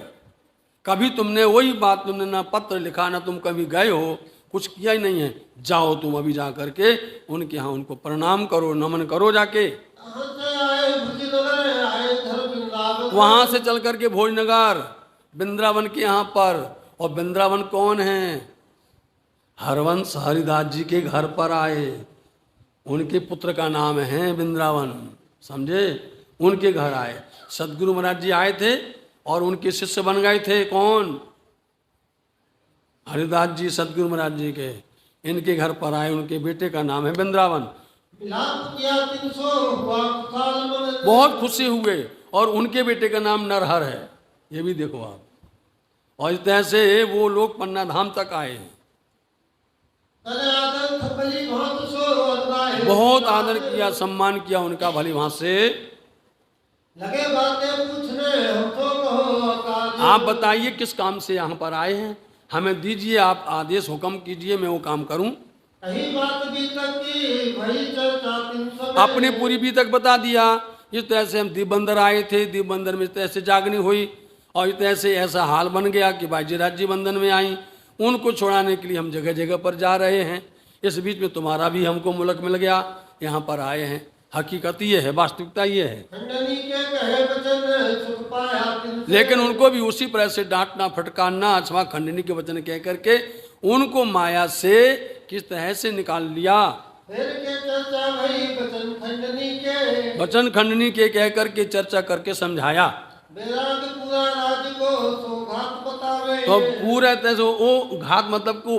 कभी तुमने वही बात, तुमने ना पत्र लिखा ना तुम कभी गए हो, कुछ किया ही नहीं है। जाओ तुम अभी जा करके उनके यहाँ उनको प्रणाम करो, नमन करो जाके। कहाँ से आए भुजनगर, आए घर वृंदावन। वहां से चल करके भोजनगर वृंदावन के यहाँ पर। और वृंदावन कौन है? हरवंश हरिदास जी के घर पर आए। उनके पुत्र का नाम है वृंदावन, समझे? उनके घर आए। सदगुरु महाराज जी आए थे और उनके शिष्य बन गए थे। कौन? हरिदास जी सदगुरु महाराज जी के। इनके घर पर आए, उनके बेटे का नाम है वृंदावन। मिलाप किया 300 हुआ खुशहाल मन। बहुत खुशी हुए और उनके बेटे का नाम नरहर है, ये भी देखो आप। और इस तरह से वो लोग पन्ना धाम तक आए हैं। करे आदर थपली बहुत सो अदराहे। बहुत आदर किया, सम्मान किया उनका भली भांति से। लगे बातें पूछने हमको कहो अकाज। आप बताइए किस काम से यहाँ पर आए हैं, हमें दीजिए, आप आदेश हुक्म कीजिए, मैं वो काम करूं। कही बात भी तक की वही चर्चा 300 में। अपने पूरी भी तक बता दिया। इस तरह से हम दीपबंदर आए थे, दीपबंदर में इस तरह से जागनी हुई और इस तरह से ऐसा हाल बन गया कि बाजीराज जी बंधन में आई। उनको छुड़ाने के लिए हम जगह जगह पर जा रहे हैं। इस बीच में तुम्हारा भी हमको मुलक मिल गया, यहाँ पर आए हैं। हकीकत ये है, वास्तविकता ये है। खंडनी के कहे वचन सुख पाया 300। लेकिन उनको भी उसी तरह से डांटना, फटकारना, अथवा खंडनी के वचन कह करके उनको माया से किस तरह से निकाल लिया। फिर के चर्चा वही वचन खंडनी के। वचन खंडनी के कह करके चर्चा करके समझाया। बेराग पूरा राज को सौगात बतावे। तो पूरे तरह से वो घात मतलब को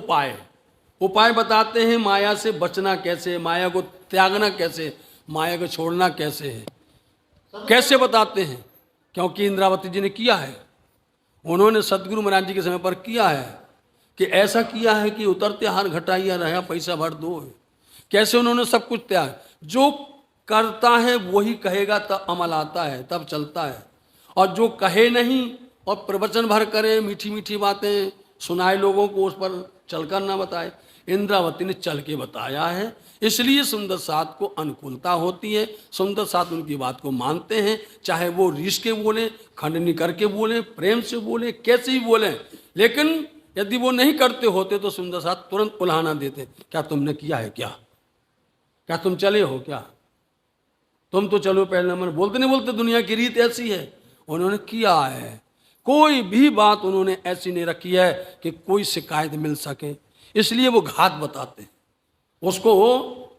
उपाय बताते हैं। माया से बचना कैसे, माया को त्यागना कैसे, माया को छोड़ना कैसे है, कैसे बताते हैं। क्योंकि इंद्रावती जी ने किया है, उन्होंने सदगुरु महाराज जी के समय पर किया है कि ऐसा किया है कि उतरते हार घटाइया रहा पैसा भर दो। कैसे उन्होंने सब कुछ त्याग। जो करता है वही कहेगा तब अमल आता है, तब चलता है। और जो कहे नहीं और प्रवचन भर करे, मीठी मीठी बातें सुनाए लोगों को, उस पर चलकर ना बताए। इंद्रावती ने चल के बताया है, इसलिए सुंदर साथ को अनुकूलता होती है। सुंदर साथ उनकी बात को मानते हैं, चाहे वो रीस के बोले, खंडनी करके बोले, प्रेम से बोले, कैसे ही बोले। लेकिन यदि वो नहीं करते होते तो सुंदर साथ तुरंत उल्हाना देते। क्या तुमने किया है? क्या तुम चले हो? क्या तुम तो चलो पहले नंबर। बोलते नहीं बोलते, दुनिया की रीत ऐसी है। उन्होंने किया है, कोई भी बात उन्होंने ऐसी नहीं रखी है कि कोई शिकायत मिल सके। इसलिए वो घात बताते हैं। उसको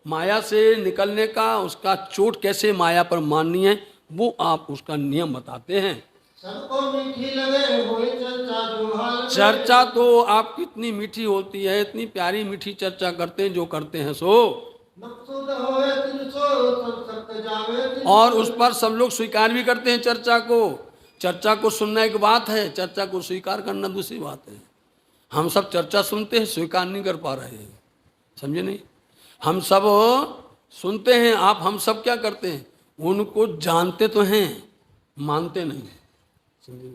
माया से निकलने का, उसका चोट कैसे माया पर माननी है, वो आप उसका नियम बताते हैं। सबको मीठी लगे होए चर्चा जो हाल में। चर्चा तो आप कितनी मीठी होती है, इतनी प्यारी मीठी चर्चा करते हैं, जो करते हैं सो। मकसूद होए 300 सब सत्य जावे 300। और उस पर सब लोग स्वीकार भी करते हैं चर्चा को। चर्चा को सुनना एक बात है, चर्चा को स्वीकार करना दूसरी बात है। हम सब चर्चा सुनते हैं, स्वीकार नहीं कर पा रहे हैं, समझे नहीं? हम सब सुनते हैं, हम सब क्या करते हैं? उनको जानते तो हैं, मानते नहीं, समझे?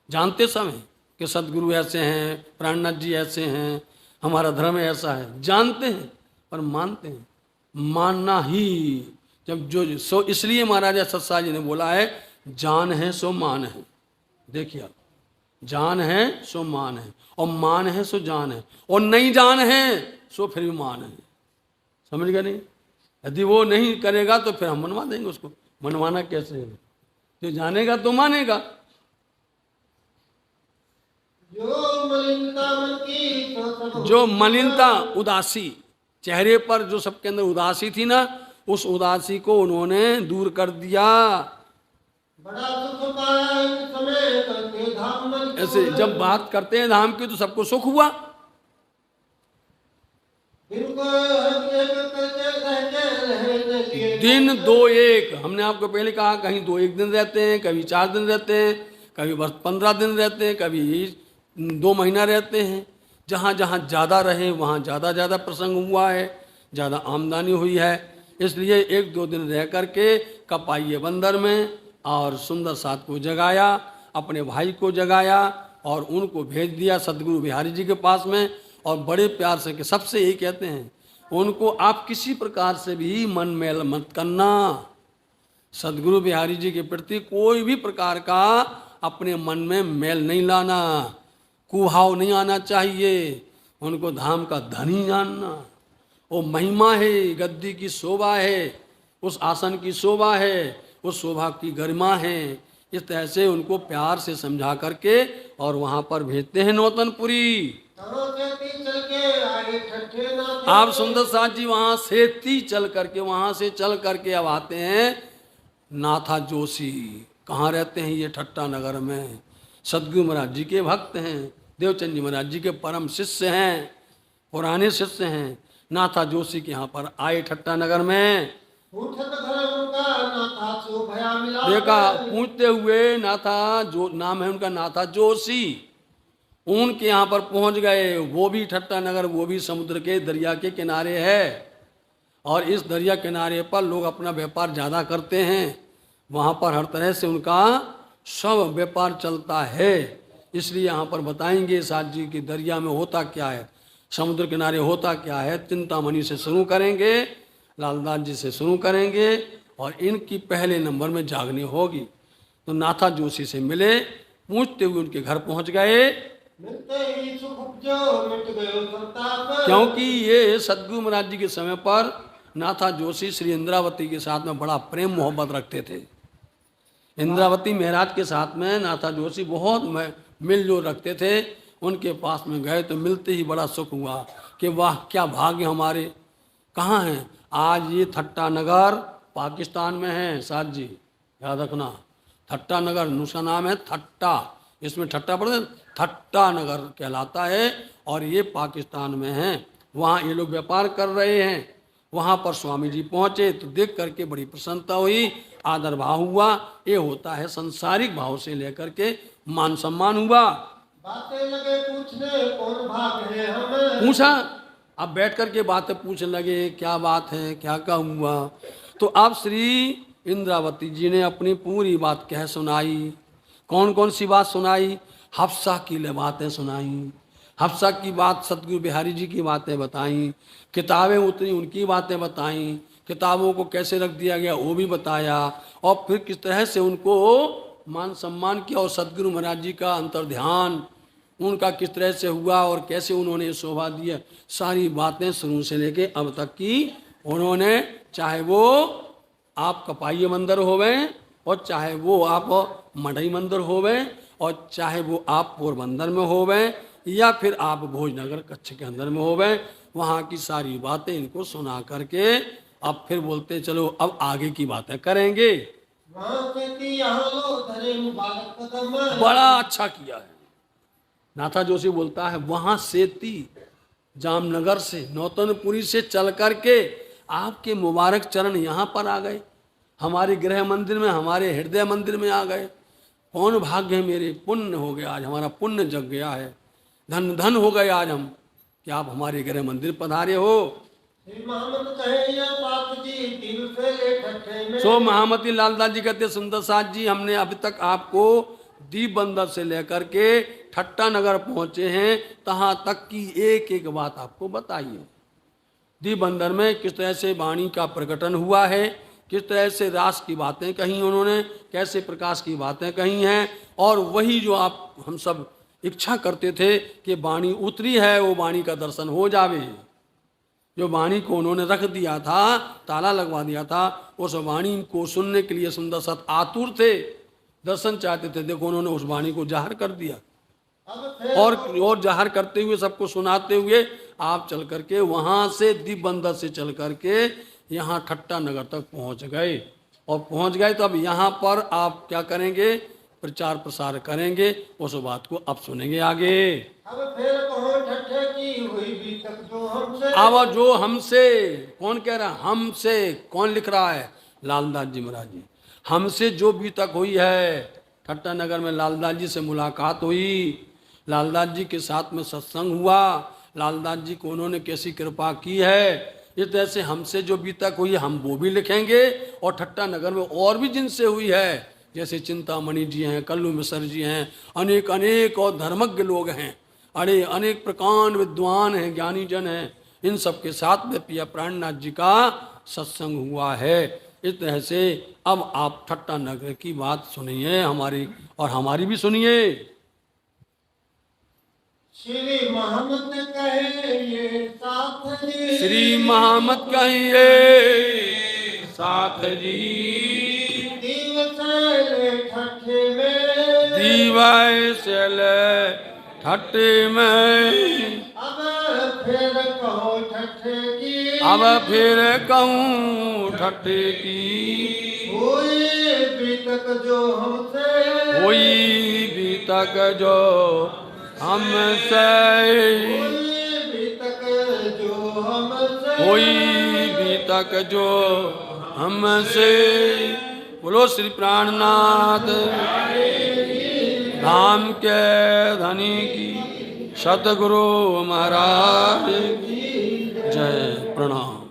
जानते सब हैं कि सदगुरु ऐसे हैं, प्राणनाथ जी ऐसे हैं, हमारा धर्म ऐसा है, जानते हैं पर मानते हैं। मानना ही जब जो सो, इसलिए महाराजा सत्सा जी ने बोला है, जान है सो मान है। देखिए आप, जान है सो मान है, और मान है सो जान है, और नहीं जान है सो फिर भी मान है। समझ गए नहीं? यदि वो नहीं करेगा तो फिर हम मनवा देंगे उसको। मनवाना कैसे है? जो जानेगा तो मानेगा। जो मलिनता, उदासी, चेहरे पर जो सबके अंदर उदासी थी ना, उस उदासी को उन्होंने दूर कर दिया। बड़ा सुख पाया एक समय करके धाम मन को ऐसे जब बात करते हैं धाम की तो सबको सुख हुआ। इनको एक करके रहने लिए दिन दो एक, हमने आपको पहले कहा, कहीं दो एक दिन रहते हैं, कभी 4 दिन रहते हैं, कभी बस 15 दिन रहते हैं, कभी 2 महीना रहते हैं। जहाँ जहाँ ज़्यादा रहे वहाँ ज़्यादा प्रसंग हुआ है, ज़्यादा आमदनी हुई है, इसलिए 1-2 दिन रह करके कपाइए बंदर में और सुंदर साथ को जगाया, अपने भाई को जगाया और उनको भेज दिया सदगुरु बिहारी जी के पास में। और बड़े प्यार से कि सबसे यही कहते हैं उनको, आप किसी प्रकार से भी मन मैल मत करना। सदगुरु बिहारी जी के प्रति कोई भी प्रकार का अपने मन में मैल नहीं लाना, कुभाव नहीं आना चाहिए। उनको धाम का धनी जानना, वो महिमा है, गद्दी की शोभा है, उस आसन की शोभा है, उस शोभा की गरिमा है। इस तरह से उनको प्यार से समझा करके और वहाँ पर भेजते हैं नौतनपुरी। चल के आए ठट्ठे ना आप सुंदर साथ जी वहाँ से चल करके अब आते हैं नाथा जोशी। कहाँ रहते हैं ये? ठट्टा नगर में। सदगुरु महाराज जी के भक्त हैं, देवचंद जी महाराज जी के परम शिष्य हैं, पुराने शिष्य हैं। नाथा जोशी के यहाँ पर आए ठट्टा नगर में। उठत घर उनका नाथा सो भया मिला देखा पूछते हुए, नाथा जो नाम है उनका नाथा जोशी, उनके यहाँ पर पहुँच गए। वो भी ठट्टा नगर, वो भी समुद्र के दरिया के किनारे है और इस दरिया किनारे पर लोग अपना व्यापार ज़्यादा करते हैं। वहाँ पर हर तरह से उनका सब व्यापार चलता है। इसलिए यहाँ पर बताएंगे साथ जी कि दरिया में होता क्या है, समुद्र किनारे होता क्या है। चिंतामणि से शुरू करेंगे, लालदास जी से शुरू करेंगे और इनकी पहले नंबर में जागनी होगी। तो नाथा जोशी से मिले, पूछते हुए उनके घर पहुँच गए। मिलते ही सुख उपजो मिट गयो संताप। क्योंकि ये सदगुरु महाराज जी के समय पर नाथा जोशी श्री इंद्रावती के साथ में बड़ा प्रेम मोहब्बत रखते थे। इंद्रावती महाराज के साथ में नाथा जोशी बहुत मिलजोल रखते थे। उनके पास में गए तो मिलते ही बड़ा सुख हुआ कि वाह क्या भाग्य हमारे। कहाँ हैं आज? ये ठट्टा नगर पाकिस्तान में है साथ जी, याद रखना। ठट्टा नगर, उसका नाम है ठट्टा, इसमें ठट्टा पड़ता, ठट्टा नगर कहलाता है और ये पाकिस्तान में है। वहाँ ये लोग व्यापार कर रहे हैं। वहाँ पर स्वामी जी पहुँचे तो देख करके बड़ी प्रसन्नता हुई, आदर भाव हुआ। ये होता है संसारिक भाव से लेकर के मान सम्मान हुआ। बातें लगे पूछने कौन भाग है हमें। पूछा, अब बैठ करके बातें पूछने लगे, क्या बात है, क्या क्या हुआ। तो अब श्री इंद्रावती जी ने अपनी पूरी बात कह सुनाई। कौन कौन सी बात सुनाई? हफ्सा की बातें सुनाई, हफ्सा की बात, सतगुरु बिहारी जी की बातें बताई, किताबें उतरी उनकी बातें बताई, किताबों को कैसे रख दिया गया वो भी बताया और फिर किस तरह से उनको मान सम्मान किया और सतगुरु महाराज जी का अंतर्ध्यान उनका किस तरह से हुआ और कैसे उन्होंने शोभा दिया। सारी बातें शुरू से लेके अब तक की उन्होंने, चाहे वो आप कपाइये मंदिर होवे और चाहे वो आप मढ़ई मंदिर होवे और चाहे वो आप पोरबंदर में होवे या फिर आप भोजनगर कच्छ के अंदर में होवे, वहाँ की सारी बातें इनको सुना करके अब फिर बोलते चलो अब आगे की बातें करेंगे। बड़ा अच्छा किया है। नाथा जोशी बोलता है वहाँ सेती जामनगर से नौतनपुरी से चल करके आपके मुबारक चरण यहाँ पर आ गए, हमारे गृह मंदिर में, हमारे हृदय मंदिर में आ गए। कौन भाग्य है मेरे, पुण्य हो गया आज, हमारा पुण्य जग गया है, धन धन हो गए आज हम कि आप हमारे गृह मंदिर पधारे हो। सो महामती लालदास जी कहते सुंदर साथ जी, हमने अभी तक आपको दीप बंदर से लेकर के ठट्टा नगर पहुंचे हैं, तहाँ तक की एक एक बात आपको बताइए। दीप बंदर में किस तरह से वाणी का प्रकटन हुआ है, किस तरह से रास की बातें कही उन्होंने, कैसे प्रकाश की बातें कही हैं, और वही जो आप हम सब इच्छा करते थे कि वाणी उतरी है वो वाणी का दर्शन हो जावे। जो वाणी को उन्होंने रख दिया था, ताला लगवा दिया था, उस वाणी को सुनने के लिए सुंदर सत आतुर थे, दर्शन चाहते थे। देखो उन्होंने उस वाणी को जाहिर कर दिया और जाहिर करते हुए सबको सुनाते हुए आप चल करके वहाँ से दीप बंदर से चल करके यहाँ ठट्टा नगर तक पहुँच गए। और पहुंच गए तो अब यहाँ पर आप क्या करेंगे, प्रचार प्रसार करेंगे, उस बात को अब सुनेंगे आगे। अब फिर कहो ठट्ठे की हुई बीतक जो हमसे। अब जो हमसे, कौन कह रहा है हमसे, कौन लिख रहा है, लालदास जी महाराज जी। हमसे जो बीतक हुई है, ठट्टा नगर में लालदास जी से मुलाकात हुई, लालदास जी के साथ में सत्संग हुआ, लालदास जी को उन्होंने कैसी कृपा की है, इस तरह से हमसे जो बीतक हुई है हम वो भी लिखेंगे। और ठट्टा नगर में और भी जिनसे हुई है, जैसे चिंतामणि जी हैं, कल्लू मिश्र जी हैं, अनेक अनेक और धर्मज्ञ लोग हैं, अरे अनेक प्रकार विद्वान हैं, ज्ञानी जन हैं, इन सब के साथ में पिया प्राणनाथ जी का सत्संग हुआ है। इस तरह से अब आप ठट्टा नगर की बात सुनिए हमारी, और हमारी भी सुनिए। श्री मोहम्मद कहे ये साथ जी। श्री मोहम्मद कहिए साथ जी, दीवसैल ठट्ठे में। दीवसैल ठट्टे में। अब फिर कहो ठट्ठे की। अब फिर कहूँ ठट्टे की। हुई बीतक जो हमसे। हुई बीतक जो हमसे। हुई बीतक जो हमसे। हुई बीतक जो हमसे। बोलो श्री प्राणनाथ धाम के धनी की, सतगुरु महाराज की जय। प्रणाम।